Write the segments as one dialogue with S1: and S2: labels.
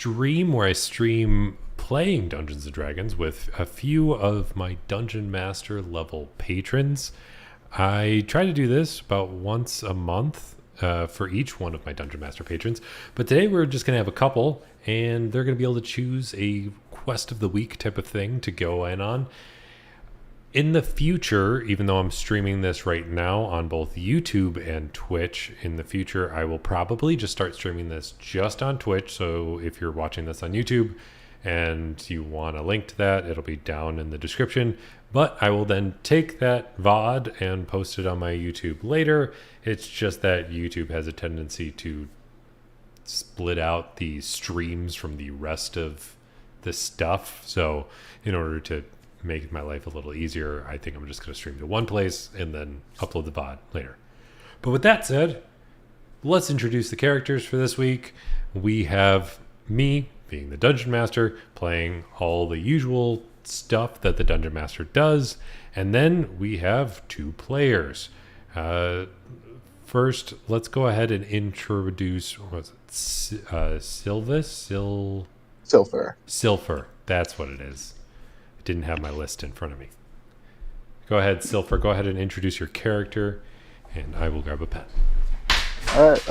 S1: stream where I stream playing Dungeons and Dragons with a few of my Dungeon Master level patrons. I try to do this about once a month for each one of my Dungeon Master patrons. But today we're just going to have a couple, and they're going to be able to choose a quest of the week type of thing to go in on. In the future, even though I'm streaming this right now on both YouTube and Twitch, in the future I will probably just start streaming this just on Twitch. So if you're watching this on YouTube and you want a link to that, it'll be down in the description. But I will then take that VOD and post it on my YouTube later. It's just that YouTube has a tendency to split out the streams from the rest of the stuff. So in order to make my life a little easier, I think I'm just going to stream to one place and then upload the VOD later. But with that said, let's introduce the characters for this week. We have me being the Dungeon Master, playing all the usual stuff that the Dungeon Master does. And then we have two players. First, let's go ahead and introduce, what was it? Silfer. That's what it is. Didn't have my list in front of me. Go ahead, Silfer. Go ahead and introduce your character, and I will grab a pen.
S2: All right.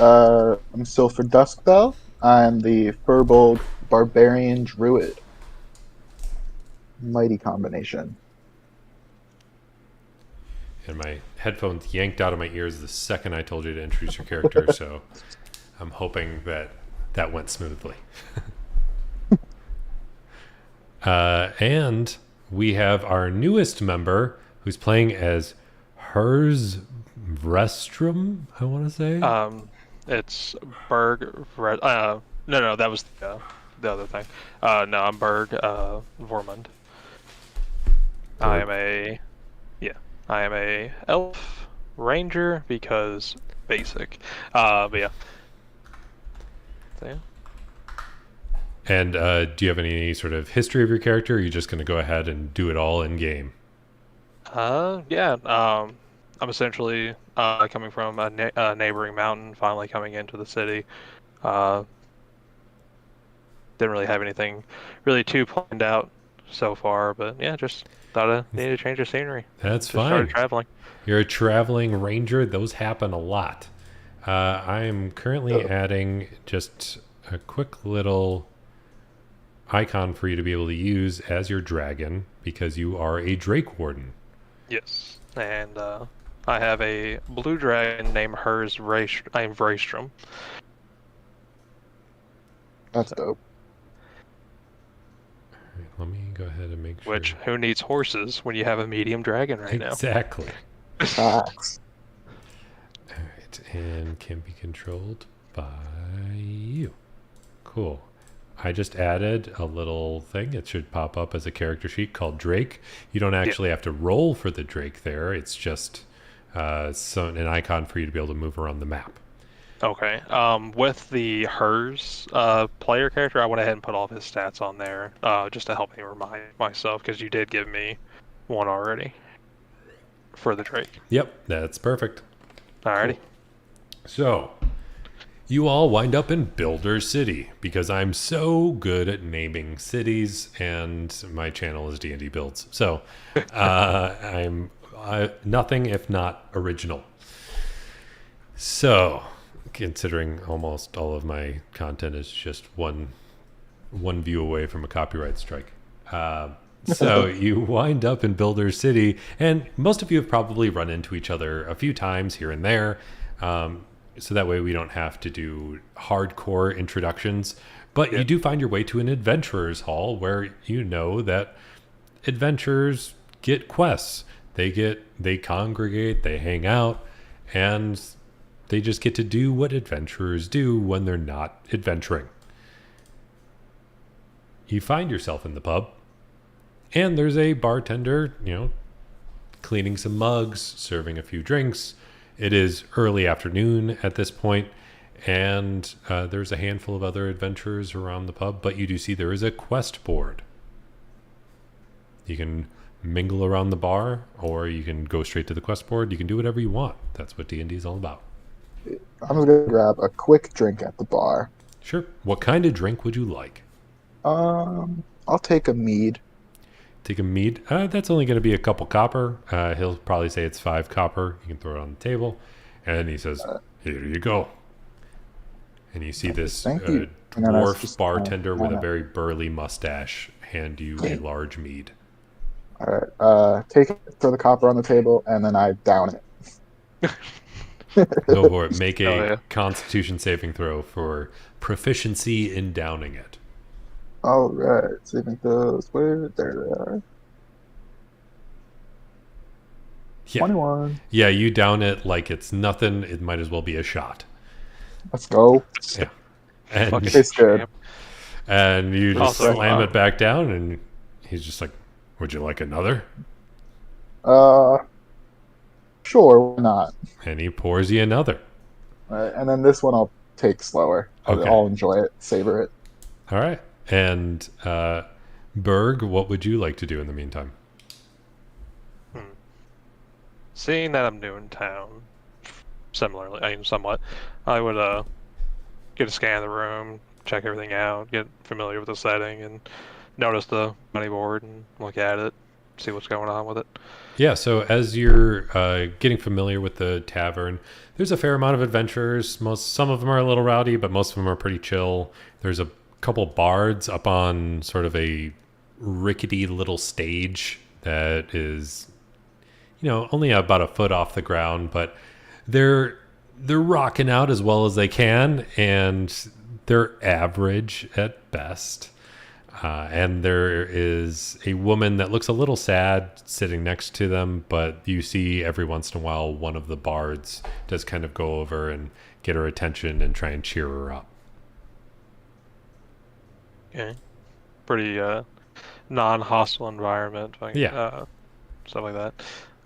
S2: I'm Silfer Duskbell. I'm the Furbolg Barbarian Druid. Mighty combination.
S1: And my headphones yanked out of my ears the second I told you to introduce your character, so I'm hoping that went smoothly. And we have our newest member who's playing as Hers Restrum, I want to say.
S3: It's Berg. No, that was the other thing. No, I'm Berg Vormund. I am a elf ranger because basic. But yeah. So, yeah.
S1: And do you have any sort of history of your character, or are you just going to go ahead and do it all in game?
S3: Yeah. I'm essentially coming from a neighboring mountain, finally coming into the city. Didn't really have anything really too planned out so far, but yeah, just thought I needed a change of scenery.
S1: That's
S3: just
S1: fine.
S3: Started traveling.
S1: You're a traveling ranger. Those happen a lot. I am currently adding just a quick little icon for you to be able to use as your dragon, because you are a Drake Warden.
S3: Yes, and I have a blue dragon named Hers Vrastrum.
S2: That's dope.
S1: All right, let me go ahead and make sure.
S3: Which, who needs horses when you have a medium dragon right now?
S1: Exactly.
S2: Facts.
S1: All right, and can be controlled by you. Cool. I just added a little thing. It should pop up as a character sheet called Drake. You don't actually have to roll for the Drake there. It's just an icon for you to be able to move around the map.
S3: Okay. With the Hers player character, I went ahead and put all of his stats on there just to help me remind myself, because you did give me one already for the Drake.
S1: Yep, that's perfect.
S3: Alrighty.
S1: Cool. So, you all wind up in Builder City, because I'm so good at naming cities, and my channel is D&D Builds. So, I'm nothing if not original. So, considering almost all of my content is just one view away from a copyright strike. So you wind up in Builder City, and most of you have probably run into each other a few times here and there. So that way we don't have to do hardcore introductions. But you do find your way to an adventurer's hall, where you know that adventurers get quests. They congregate, they hang out, and they just get to do what adventurers do when they're not adventuring. You find yourself in the pub, and there's a bartender, cleaning some mugs, serving a few drinks. It is early afternoon at this point, and there's a handful of other adventurers around the pub, but you do see there is a quest board. You can mingle around the bar, or you can go straight to the quest board. You can do whatever you want. That's what D&D is all about.
S2: I'm just going to grab a quick drink at the bar.
S1: Sure. What kind of drink would you like?
S2: I'll take a mead.
S1: Take a mead. That's only going to be a couple copper. He'll probably say it's 5 copper. You can throw it on the table. And he says, here you go. And you see this
S2: Thank you. And then I
S1: dwarf
S2: just
S1: bartender with a
S2: down it.
S1: very burly mustache hand you a large mead.
S2: All right. Take it, throw the copper on the table, and then I down it.
S1: Go for it. Make
S3: Oh,
S1: a
S3: yeah.
S1: constitution saving throw for proficiency in downing it.
S2: All right. Saving throws. Where? There they are.
S1: Yeah.
S2: 21.
S1: Yeah, you down it like it's nothing. It might as well be a shot.
S2: Let's go.
S1: Yeah. And,
S3: Fucking
S2: Tastes good.
S3: champ.
S1: and you just
S3: Also,
S1: slam it back down, and he's just like, would you like another?
S2: Sure, why not?
S1: And he pours you another.
S2: And then this one I'll take slower.
S1: Okay.
S2: I'll enjoy it, savor it.
S1: All right. And Berg, what would you like to do in the meantime?
S3: Seeing that I'm new in town, similarly, I mean, somewhat, I would get a scan of the room, check everything out, get familiar with the setting, and notice the money board and look at it, see what's going on with it.
S1: Yeah, so as you're getting familiar with the tavern, there's a fair amount of adventurers. Some of them are a little rowdy, but most of them are pretty chill. There's a couple bards up on sort of a rickety little stage that is, only about a foot off the ground, but they're rocking out as well as they can, and they're average at best. And there is a woman that looks a little sad sitting next to them, but you see every once in a while one of the bards does kind of go over and get her attention and try and cheer her up.
S3: Okay. Pretty non-hostile environment.
S1: Yeah.
S3: Stuff like that.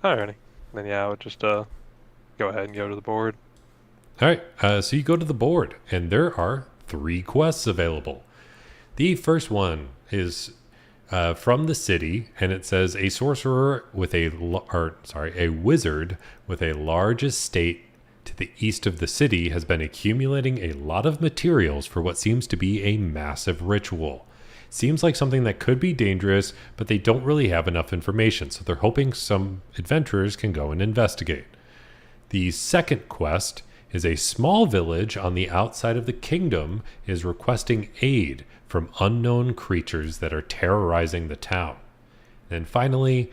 S3: Alrighty. Then yeah, I would just go ahead and go to the board.
S1: All right, so you go to the board, and there are 3 quests available. The first one is from the city, and it says a sorcerer with a wizard with a large estate to the east of the city has been accumulating a lot of materials for what seems to be a massive ritual. Seems like something that could be dangerous, but they don't really have enough information, so they're hoping some adventurers can go and investigate. The second quest is a small village on the outside of the kingdom is requesting aid from unknown creatures that are terrorizing the town. And finally,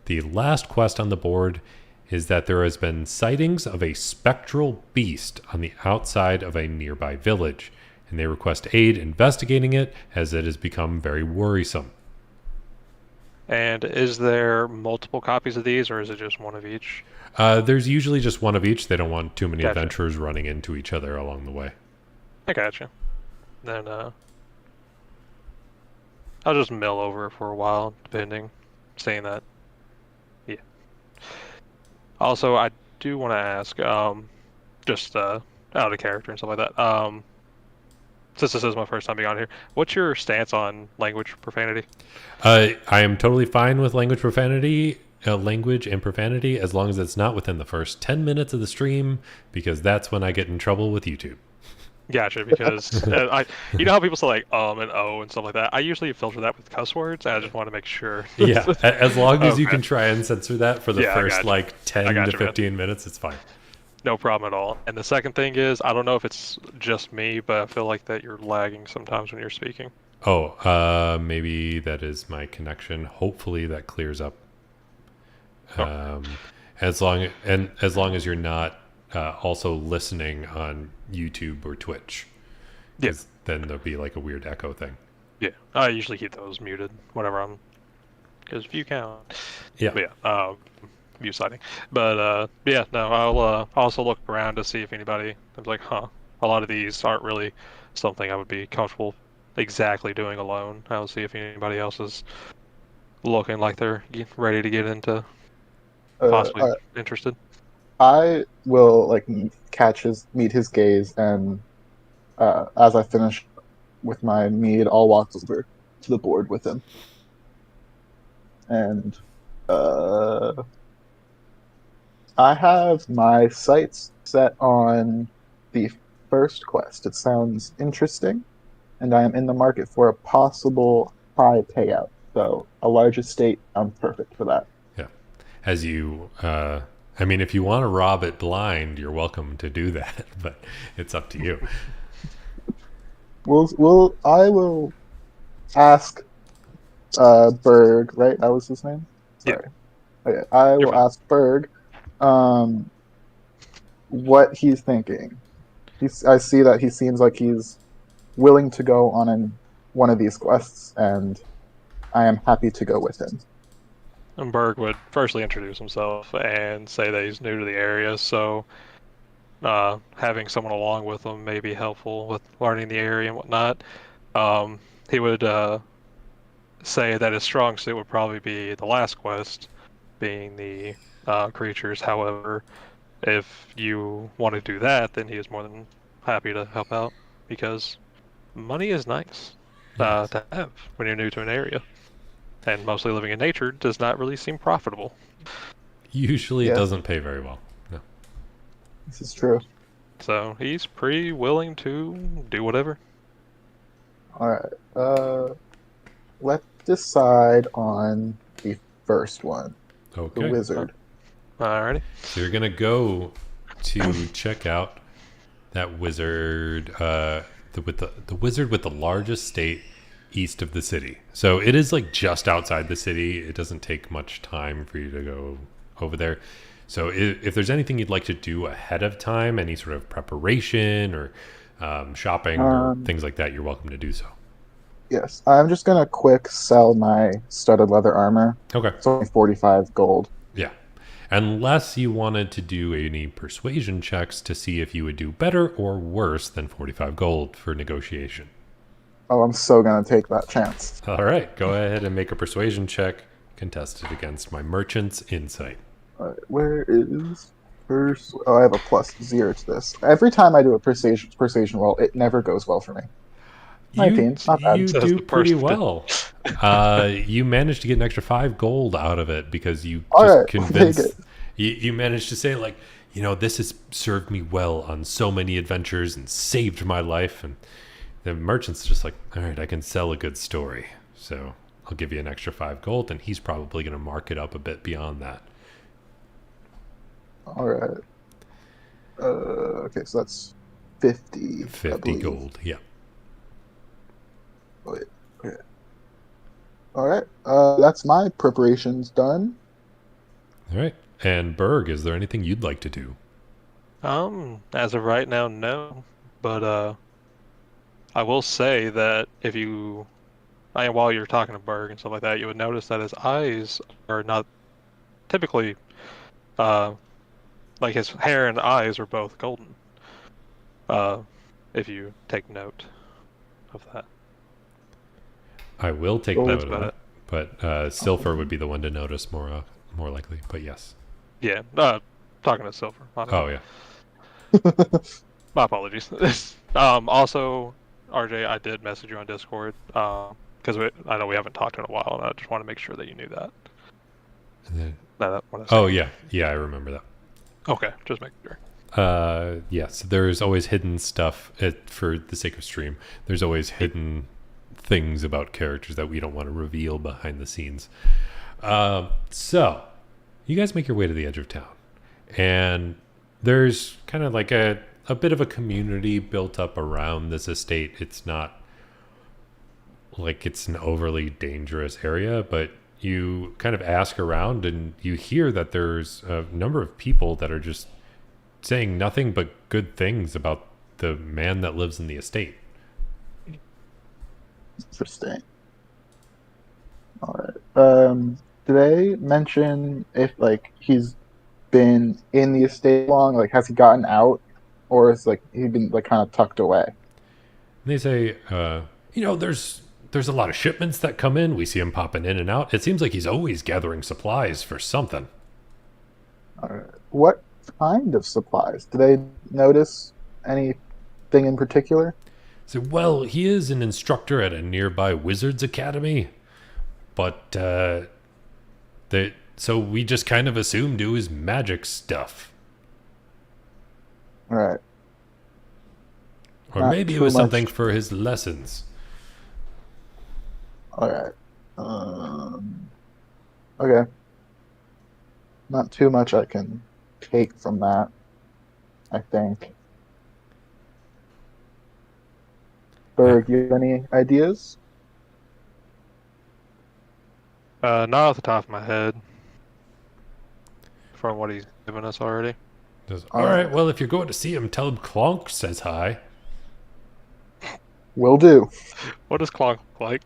S1: the last quest on the board is that there has been sightings of a spectral beast on the outside of a nearby village, and they request aid investigating it as it has become very worrisome.
S3: And is there multiple copies of these, or is it just one of each?
S1: There's usually just one of each. They don't want too many
S3: Gotcha.
S1: adventurers running into each other along the way.
S3: I gotcha. Then I'll just mill over it for a while, depending. Saying that, yeah. Also, I do want to ask, just out of character and stuff like that. Since this is my first time being on here, what's your stance on language profanity?
S1: I am totally fine with language and profanity as long as it's not within the first 10 minutes of the stream, because that's when I get in trouble with YouTube.
S3: Gotcha, because you know how people say like and oh and stuff like that. I usually filter that with cuss words, and I just want to make sure.
S1: Yeah, as long as you
S3: Okay.
S1: can try and censor that for the
S3: Yeah, I
S1: first
S3: gotcha.
S1: like 10
S3: I gotcha,
S1: to 15 minutes, it's fine.
S3: No problem at all. And the second thing is, I don't know if it's just me, but I feel like that you're lagging sometimes when you're speaking.
S1: Oh, maybe that is my connection. Hopefully that clears up. As long as you're not also listening on YouTube or Twitch,
S3: Yeah.
S1: then there'll be like a weird echo thing.
S3: Yeah, I usually keep those muted whenever I'm, because view count.
S1: Yeah.
S3: But yeah, view sighting. But yeah, no, I'll also look around to see if anybody. I'm like, a lot of these aren't really something I would be comfortable exactly doing alone. I'll see if anybody else is looking like they're ready to get into, possibly interested.
S2: I will meet his gaze, and as I finish with my mead, I'll walk over to the board with him, and I have my sights set on the first quest. It sounds interesting, and I am in the market for a possible high payout. So a large estate, I'm perfect for that.
S1: Yeah. As you, I mean, if you want to rob it blind, you're welcome to do that, but it's up to you.
S2: I will ask Berg, right? That was his name?
S3: Yeah.
S2: Sorry. Okay. I
S3: You're
S2: will
S3: fine.
S2: ask Berg what he's thinking. I see that he seems like he's willing to go on one of these quests, and I am happy to go with him.
S3: And Berg would firstly introduce himself and say that he's new to the area, so having someone along with him may be helpful with learning the area and whatnot. He would say that his strong suit would probably be the last quest, being the creatures. However, if you want to do that, then he is more than happy to help out because money is nice
S1: Yes.
S3: to have when you're new to an area. And mostly living in nature does not really seem profitable.
S1: Usually it
S2: Yes,
S1: doesn't pay very well. No.
S2: this is true.
S3: So he's pretty willing to do whatever.
S2: All right. Let's decide on the first one, the
S1: Okay.
S2: wizard.
S3: Alrighty.
S1: So you're going to go to check out that wizard, the wizard with the largest state east of the city. So it is like just outside the city. It doesn't take much time for you to go over there. So if there's anything you'd like to do ahead of time, any sort of preparation or shopping or things like that, you're welcome to do so.
S2: Yes, I'm just gonna quick sell my studded leather armor.
S1: Okay.
S2: It's only 45 gold.
S1: Yeah. Unless you wanted to do any persuasion checks to see if you would do better or worse than 45 gold for negotiation.
S2: Oh, I'm so gonna take that chance.
S1: All right. Go ahead and make a persuasion check contested against my merchant's insight.
S2: All right, where is first? Oh, I have a +0 to this. Every time I do a persuasion roll, it never goes well for me. 19, not bad.
S1: You
S3: Says
S1: do
S3: the
S1: pretty
S3: person.
S1: well. You managed to get an extra 5 gold out of it because you
S2: All
S1: just
S2: right,
S1: convinced.
S2: take it.
S1: You managed to say like, this has served me well on so many adventures and saved my life. And the merchant's just like, all right, I can sell a good story, so I'll give you an extra 5 gold, and he's probably going to mark it up a bit beyond that.
S2: All right. Okay, so that's 50.
S1: 50 gold, yeah.
S2: Oh, wait. Okay. All right. That's my preparations done.
S1: All right. And Berg, is there anything you'd like to do?
S3: As of right now, no. But I will say that while you're talking to Berg and stuff like that, you would notice that his eyes are not typically, like his hair and eyes are both golden. If you take note of that.
S1: I will take
S2: Gold.
S1: note
S3: That's
S1: of
S3: about
S1: that, but Silver would be the one to notice more likely. But yes.
S3: Yeah, talking to Silver.
S1: Oh yeah.
S3: My apologies. Also, RJ, I did message you on Discord because I know we haven't talked in a while, and I just want to make sure that you knew that.
S1: Oh yeah, I remember that.
S3: Okay, just make sure.
S1: Yes, there's always hidden stuff for the sake of stream. There's always hidden things about characters that we don't want to reveal behind the scenes. So you guys make your way to the edge of town, and there's kind of like a bit of a community built up around this estate. It's not like it's an overly dangerous area, but you kind of ask around and you hear that there's a number of people that are just saying nothing but good things about the man that lives in the estate.
S2: Interesting. All right. Do they mention if like he's been in the estate long? Like, has he gotten out, or is like he been like kind of tucked away?
S1: And they say, there's a lot of shipments that come in. We see him popping in and out. It seems like he's always gathering supplies for something.
S2: All right. What kind of supplies? Do they notice anything in particular?
S1: So, well, he is an instructor at a nearby wizard's academy, but so we just kind of assume do his magic stuff.
S2: All right.
S1: Or
S2: Not
S1: maybe it
S2: too
S1: was something
S2: much.
S1: for his lessons.
S2: All right. Okay. Not too much I can take from that, I think. Berg, you have any ideas?
S3: Not off the top of my head. From what he's given us already.
S1: Says,
S2: All
S1: all right,
S2: right.
S1: well, if you're going to see him, tell him Clonk says hi.
S2: Will do.
S3: What does Clonk look like?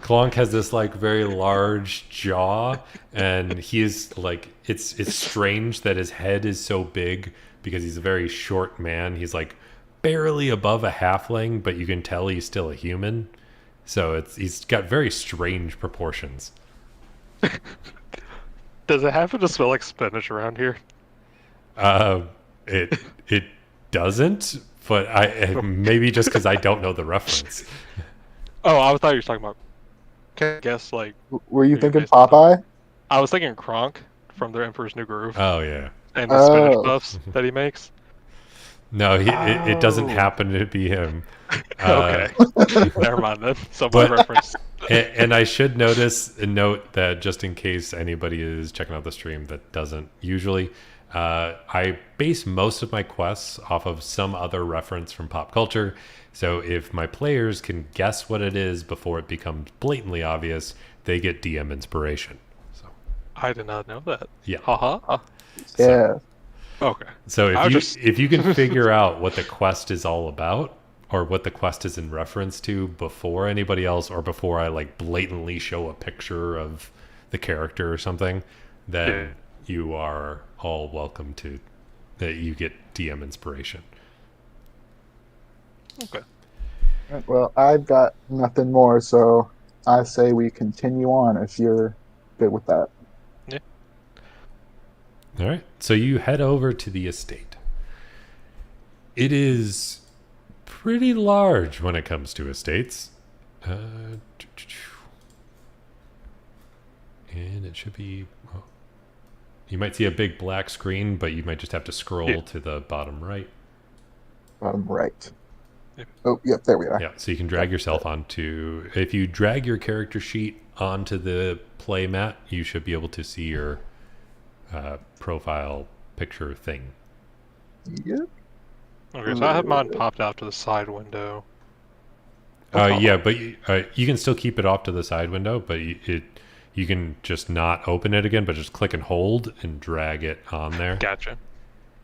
S1: Clonk has this like very large jaw, and he is like it's strange that his head is so big because he's a very short man. He's like barely above a halfling, but you can tell he's still a human. So he's got very strange proportions.
S3: Does it happen to smell like spinach around here?
S1: Uh, it doesn't, but maybe just because I don't know the reference.
S3: Oh, I thought you were talking about. Can I guess like
S2: Were you
S3: who you're
S2: thinking
S3: basing it on?
S2: Popeye?
S3: I was thinking Kronk from The Emperor's New Groove
S1: Oh yeah.
S3: and the spinach
S2: Oh.
S3: puffs that he makes.
S1: No, it doesn't
S2: Oh.
S1: happen to be him.
S3: Okay, never mind then. So my
S1: But-
S3: reference.
S1: And I should note that just in case anybody is checking out the stream that doesn't usually, I base most of my quests off of some other reference from pop culture. So if my players can guess what it is before it becomes blatantly obvious, they get DM inspiration. So
S3: I did not know that.
S1: yeah.
S3: Haha.
S2: Yeah.
S3: Okay.
S1: So
S3: I was just-
S1: if you can figure out what the quest is all about, or what the quest is in reference to before anybody else, or before I like blatantly show a picture of the character or something, then
S3: Yeah.
S1: you are all welcome to that. You get DM inspiration.
S3: Okay.
S2: Well, I've got nothing more, so I say we continue on if you're good with that.
S1: All right. So you head over to the estate. It is pretty large when it comes to estates. And it should be. Well, you might see a big black screen, but you might just have to scroll to the bottom right.
S2: Bottom right.
S3: Yep.
S2: Oh, yep, there we are.
S1: Yeah, so you can drag yourself onto. If you drag your character sheet onto the play mat, you should be able to see your profile picture thing.
S2: Yep.
S3: Okay, so I have mine popped out to the side window.
S1: Yeah, but you can still keep it off to the side window, but you can just not open it again, but just click and hold and drag it on there.
S3: Gotcha.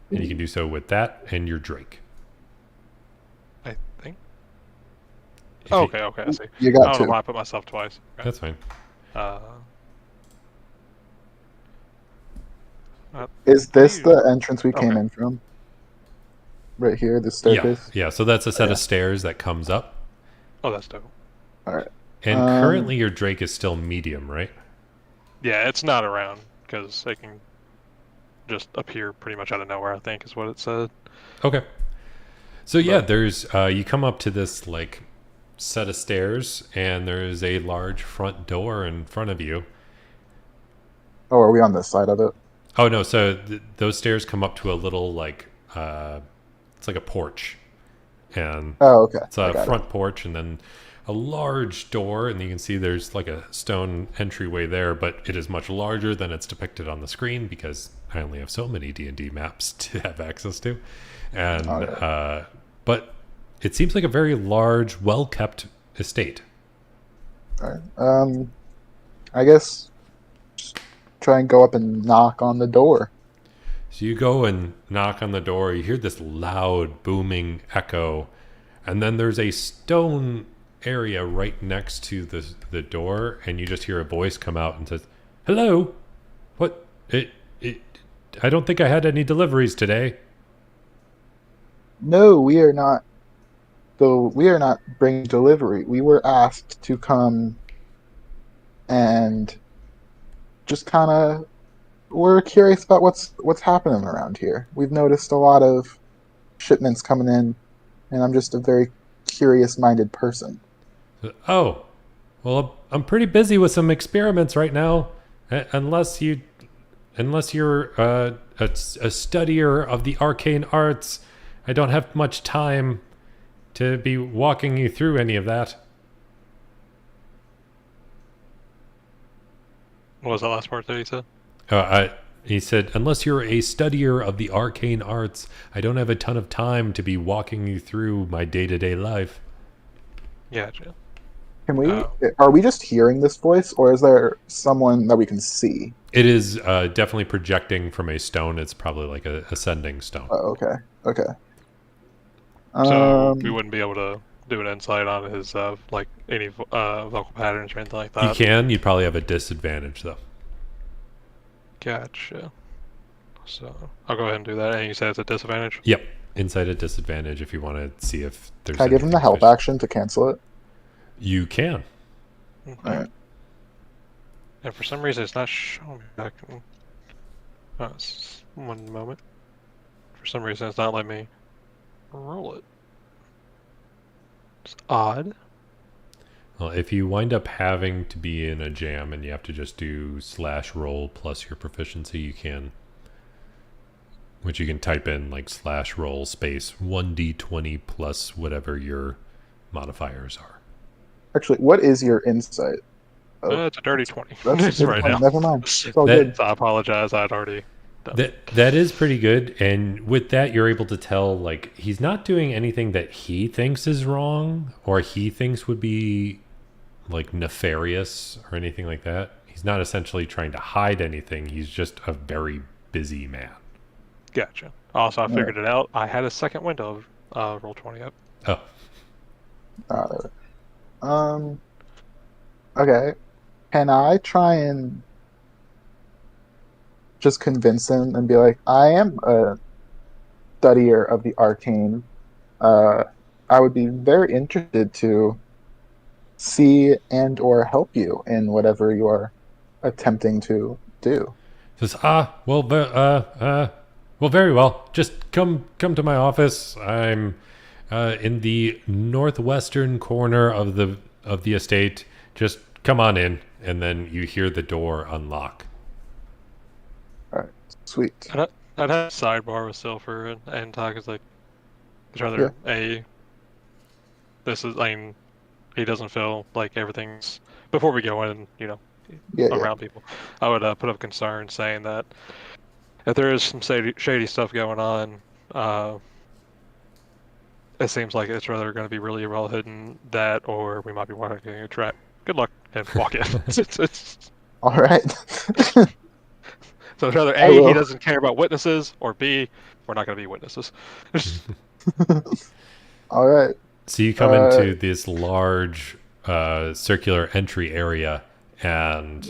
S1: And you can do so with that and your Drake.
S3: I think.
S1: If you-
S3: Okay, I see.
S2: You
S3: I
S2: got
S3: don't know
S2: two.
S3: why I put myself twice. Okay.
S1: That's fine.
S3: Uh,
S2: Is this
S3: you-
S2: the entrance we came
S3: Okay.
S2: in from? Right here, the
S1: Yeah,
S2: staircase?
S1: yeah. So that's a set
S2: Yeah.
S1: of stairs that comes up.
S3: oh, that's dope.
S2: All right.
S1: And currently your Drake is still medium, right?
S3: Yeah, it's not around because it can just appear pretty much out of nowhere. I think is what it said.
S1: Okay. So yeah, there's you come up to this like set of stairs, and there's a large front door in front of you.
S2: Oh, are we on this side of it?
S1: Oh no, so those stairs come up to a little like it's like a porch, and
S2: Oh, okay.
S1: it's
S2: I
S1: a
S2: got
S1: front porch, and then a large door, and you can see there's like a stone entryway there, but it is much larger than it's depicted on the screen because I only have so many D&D maps to have access to, and
S2: Okay.
S1: but it seems like a very large, well-kept estate.
S2: it. All right. I guess just try and go up and knock on the door.
S1: So you go and knock on the door, you hear this loud booming echo, and then there's a stone area right next to the door, and you just hear a voice come out and says, "Hello? What? I don't think I had any deliveries today."
S2: No, we are not. Though we are not bringing delivery. We were asked to come and just kind of. We're curious about what's happening around here. We've noticed a lot of shipments coming in, and I'm just a very curious-minded person.
S1: Oh, well, I'm pretty busy with some experiments right now. Unless you're a studier of the arcane arts, I don't have much time to be walking you through any of that.
S3: What was that last part that he said?
S1: He said, unless you're a studier of the arcane arts, I don't have a ton of time to be walking you through my day-to-day life.
S3: Gotcha.
S2: Can we? Are we just hearing this voice, or is there someone that we can see?
S1: It is definitely projecting from a stone. It's probably like a ascending stone.
S2: Oh, okay. Okay.
S3: So we wouldn't be able to do an insight on his like any vocal patterns or anything like that.
S1: You can. You'd probably have a disadvantage, though.
S3: Gotcha. So I'll go ahead and do that. And you said it's a disadvantage?
S1: Yep. Insight at disadvantage if you want to see if there's
S2: Can I give him the
S1: anything
S2: help
S1: suspicious.
S2: action to cancel it?
S1: You can.
S3: Okay.
S2: Alright.
S3: And for some reason it's not showing me back. One moment. For some reason it's not letting me roll it. It's odd.
S1: Well, if you wind up having to be in a jam and you have to just do /roll plus your proficiency, you can. Which you can type in like /roll space 1d20 plus whatever your modifiers are.
S2: Actually, what is your insight? Oh,
S3: It's a dirty 20.
S2: that's
S3: right now.
S2: Never mind. It's all
S1: That-
S2: good.
S3: So I apologize. I'd already done it.
S1: That is pretty good, and with that you're able to tell like he's not doing anything that he thinks is wrong or he thinks would be like nefarious or anything like that. He's not essentially trying to hide anything. He's just a very busy man.
S3: Gotcha. Also, I figured it out. I had a second window of roll 20 up.
S1: Oh,
S2: Okay. Can I try and just convince him and be like, I am a studier of the arcane. I would be very interested to see and or help you in whatever you are attempting to do.
S1: says well, very well. Just come to my office. I'm in the northwestern corner of the estate. Just come on in, and then you hear the door unlock.
S2: Alright, sweet.
S3: I'd have a sidebar with Silver and talk is like, it's rather this is, I mean, he doesn't feel like everything's, before we go in, around people, I would put up concern saying that if there is some shady stuff going on, it seems like it's rather going to be really well hidden, that, or we might be walking a trap. Good luck, and walk in. it's
S2: Alright.
S3: So it's rather
S2: I
S3: A,
S2: will.
S3: he doesn't care about witnesses, or B, we're not going to be witnesses.
S2: Alright.
S1: So you come into this large circular entry area, and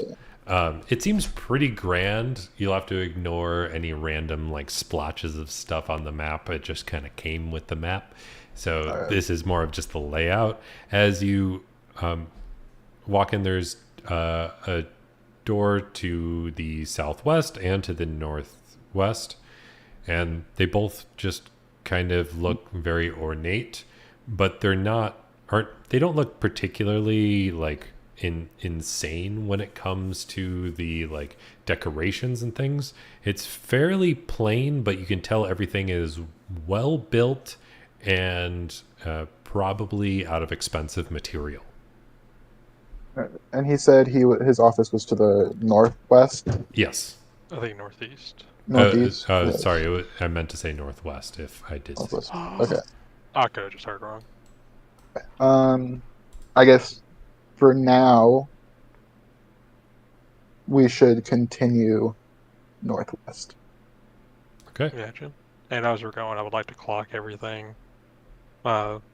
S1: it seems pretty grand. You'll have to ignore any random like splotches of stuff on the map. It just kind of came with the map. So this is more of just the layout. As you walk in, there's a door to the southwest and to the northwest, and they both just kind of look very ornate, but they don't look particularly like insane when it comes to the like decorations and things. It's fairly plain, but you can tell everything is well built and probably out of expensive material.
S2: And he said his office was to the northwest,
S1: Yes.
S3: I think northeast.
S2: northeast. Yes.
S1: Sorry, I meant to say northwest. If I did say
S2: Northwest.
S3: Oh,
S2: Okay.
S3: I could have just heard wrong.
S2: I guess for now we should continue northwest.
S1: Okay.
S3: Gotcha. And as we're going, I would like to clock everything.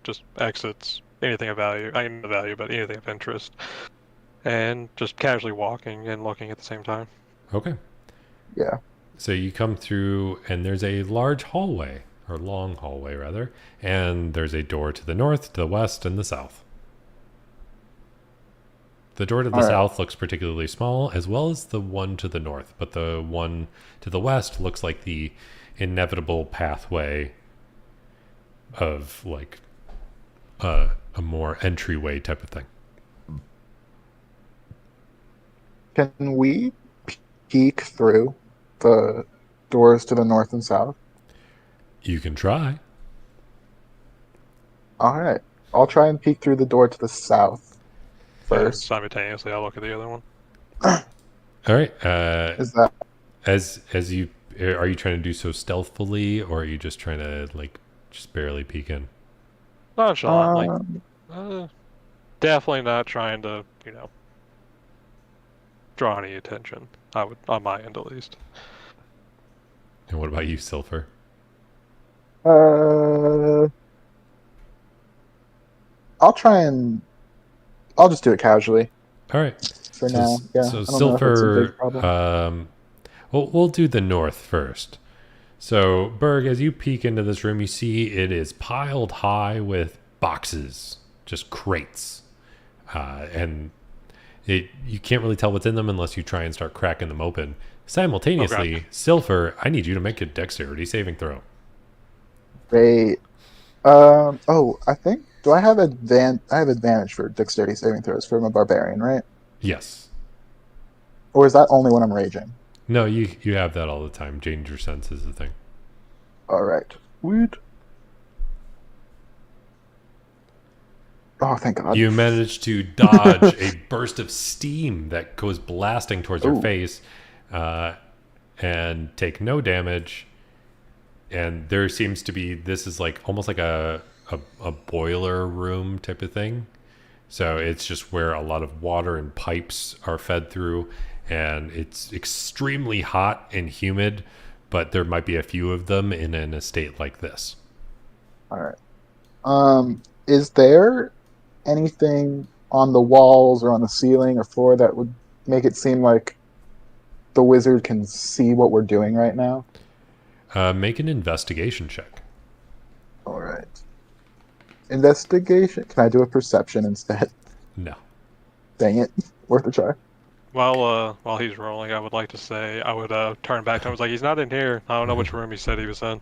S3: Just exits, anything of value. I mean, the value, but anything of interest. And just casually walking and looking at the same time.
S1: Okay.
S2: Yeah.
S1: So you come through, and there's a large hallway, or long hallway rather, and there's a door to the north, to the west, and the south. The door to the south looks particularly small, as well as the one to the north, but the one to the west looks like the inevitable pathway of like a more entryway type of thing.
S2: Can we peek through the doors to the north and south?
S1: You can try.
S2: All right. I'll try and peek through the door to the south
S3: And
S2: first.
S3: simultaneously, I'll look at the other one.
S1: All right.
S2: Is that
S1: As you are you trying to do so stealthily, or are you just trying to like just barely peek in?
S3: Nonchalantly.
S2: um,
S3: Definitely not trying to, draw any attention. I would, on my end at least.
S1: And what about you, Silver?
S2: uh, I'll try and I'll just do it casually
S1: All right.
S2: for now. Yeah,
S1: So
S2: I don't know if it's a big
S1: Silver,
S2: problem.
S1: we'll do the north first. So Berg, as you peek into this room, you see it is piled high with boxes, just crates, and you can't really tell what's in them unless you try and start cracking them open. Simultaneously,
S3: Okay.
S1: Silver, I need you to make a dexterity saving throw.
S2: Great. Oh, I think do I have I have advantage for dexterity saving throws for a barbarian, right?
S1: Yes.
S2: Or is that only when I'm raging?
S1: No, you have that all the time. Danger sense is the thing.
S2: All right. Sweet. Oh, thank God.
S1: You manage to dodge a burst of steam that goes blasting towards your
S2: Ooh.
S1: face, and take no damage. And there seems to be this is like almost like a boiler room type of thing. So it's just where a lot of water and pipes are fed through, and it's extremely hot and humid. But there might be a few of them in an estate like this.
S2: All right. Is there anything on the walls or on the ceiling or floor that would make it seem like the wizard can see what we're doing right now?
S1: Make an investigation check.
S2: All right. Investigation. Can I do a perception instead?
S1: No.
S2: Dang it. Worth a try.
S3: While he's rolling, I would like to say I would turn back to him. I was like, he's not in here. I don't know which room he said he was in.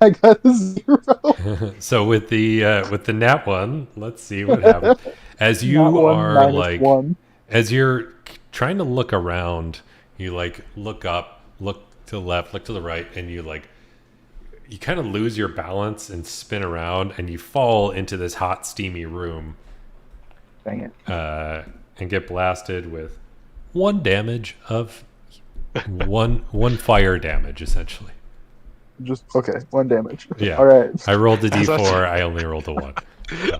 S2: I got a 0.
S1: So with the nat one, let's see what happens. As
S2: Not
S1: you
S2: one,
S1: are
S2: minus
S1: like,
S2: 1.
S1: as you're trying to look around, you like look up, look to the left, look to the right, and you kind of lose your balance and spin around, and you fall into this hot, steamy room,
S2: Dang it.
S1: and get blasted with 1 damage of one fire damage, essentially.
S2: Just okay. 1 damage.
S1: Yeah.
S2: All right.
S1: I rolled a
S3: As I-
S1: d4. I only rolled a 1.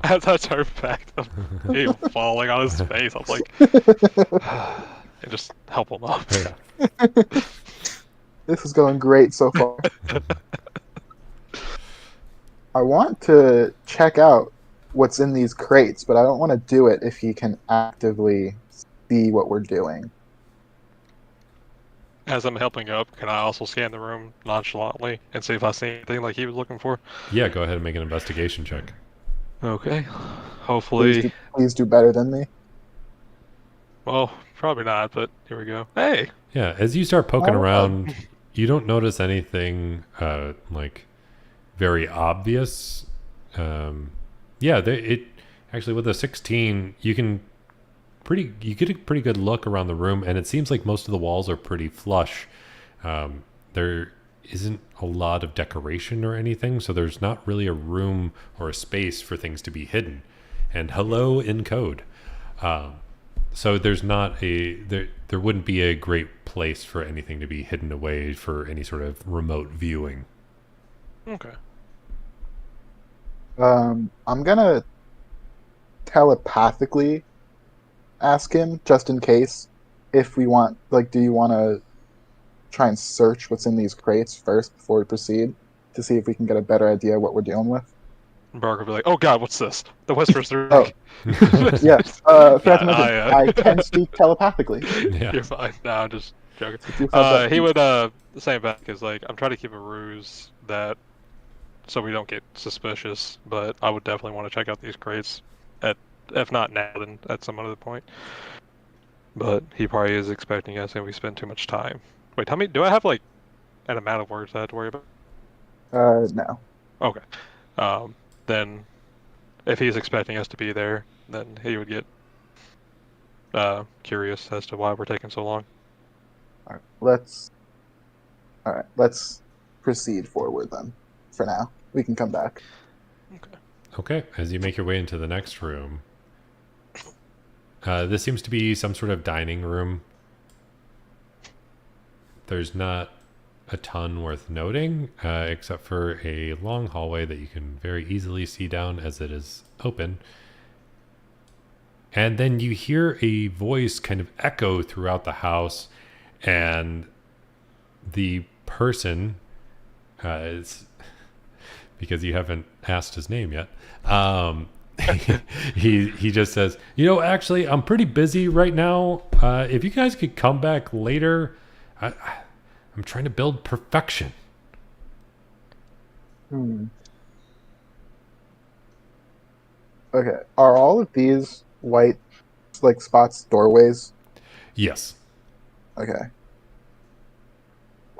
S3: As I turn back to him falling on his face, I'm like, and just help him up.
S1: Yeah.
S2: This is going great so far. I want to check out what's in these crates, but I don't want to do it if he can actively see what we're doing.
S3: As I'm helping up, can I also scan the room nonchalantly and see if I see anything like he was looking for?
S1: Yeah, go ahead and make an investigation check.
S3: Okay. Hopefully.
S2: Please do better than me.
S3: Well, probably not, but here we go. Hey!
S1: Yeah, as you start poking
S2: Oh.
S1: around, you don't notice anything like very obvious. It actually with a 16, you get a pretty good look around the room, and it seems like most of the walls are pretty flush. There isn't a lot of decoration or anything, so there's not really a room or a space for things to be hidden. And hello in code. So there's not there wouldn't be a great place for anything to be hidden away for any sort of remote viewing.
S3: Okay.
S2: I'm gonna telepathically ask him just in case if we want. Like, do you want to try and search what's in these crates first before we proceed to see if we can get a better idea of what we're dealing with?
S3: Bark will be like, oh god, what's this? The whispers through.
S2: Oh. Yes. Forgot to mention, I can speak telepathically.
S1: Yeah.
S3: You're fine. No, I'm just joking.
S2: Do have that
S3: He
S2: feature.
S3: would say back is like, I'm trying to keep a ruse that so we don't get suspicious, but I would definitely want to check out these crates if not now, then at some other point. But he probably is expecting us and we spend too much time. Wait, tell me, do I have like an amount of words I have to worry about?
S2: No.
S3: Okay. Then if he's expecting us to be there, then he would get curious as to why we're taking so long.
S2: All right. Let's proceed forward then. For now, we can come back.
S3: Okay.
S1: Okay, as you make your way into the next room, this seems to be some sort of dining room. There's not a ton worth noting, except for a long hallway that you can very easily see down as it is open. And then you hear a voice kind of echo throughout the house, and the person is, because you haven't asked his name yet. He just says, actually, I'm pretty busy right now. If you guys could come back later, I'm trying to build perfection.
S2: Okay. Are all of these white like spots doorways?
S1: Yes.
S2: Okay.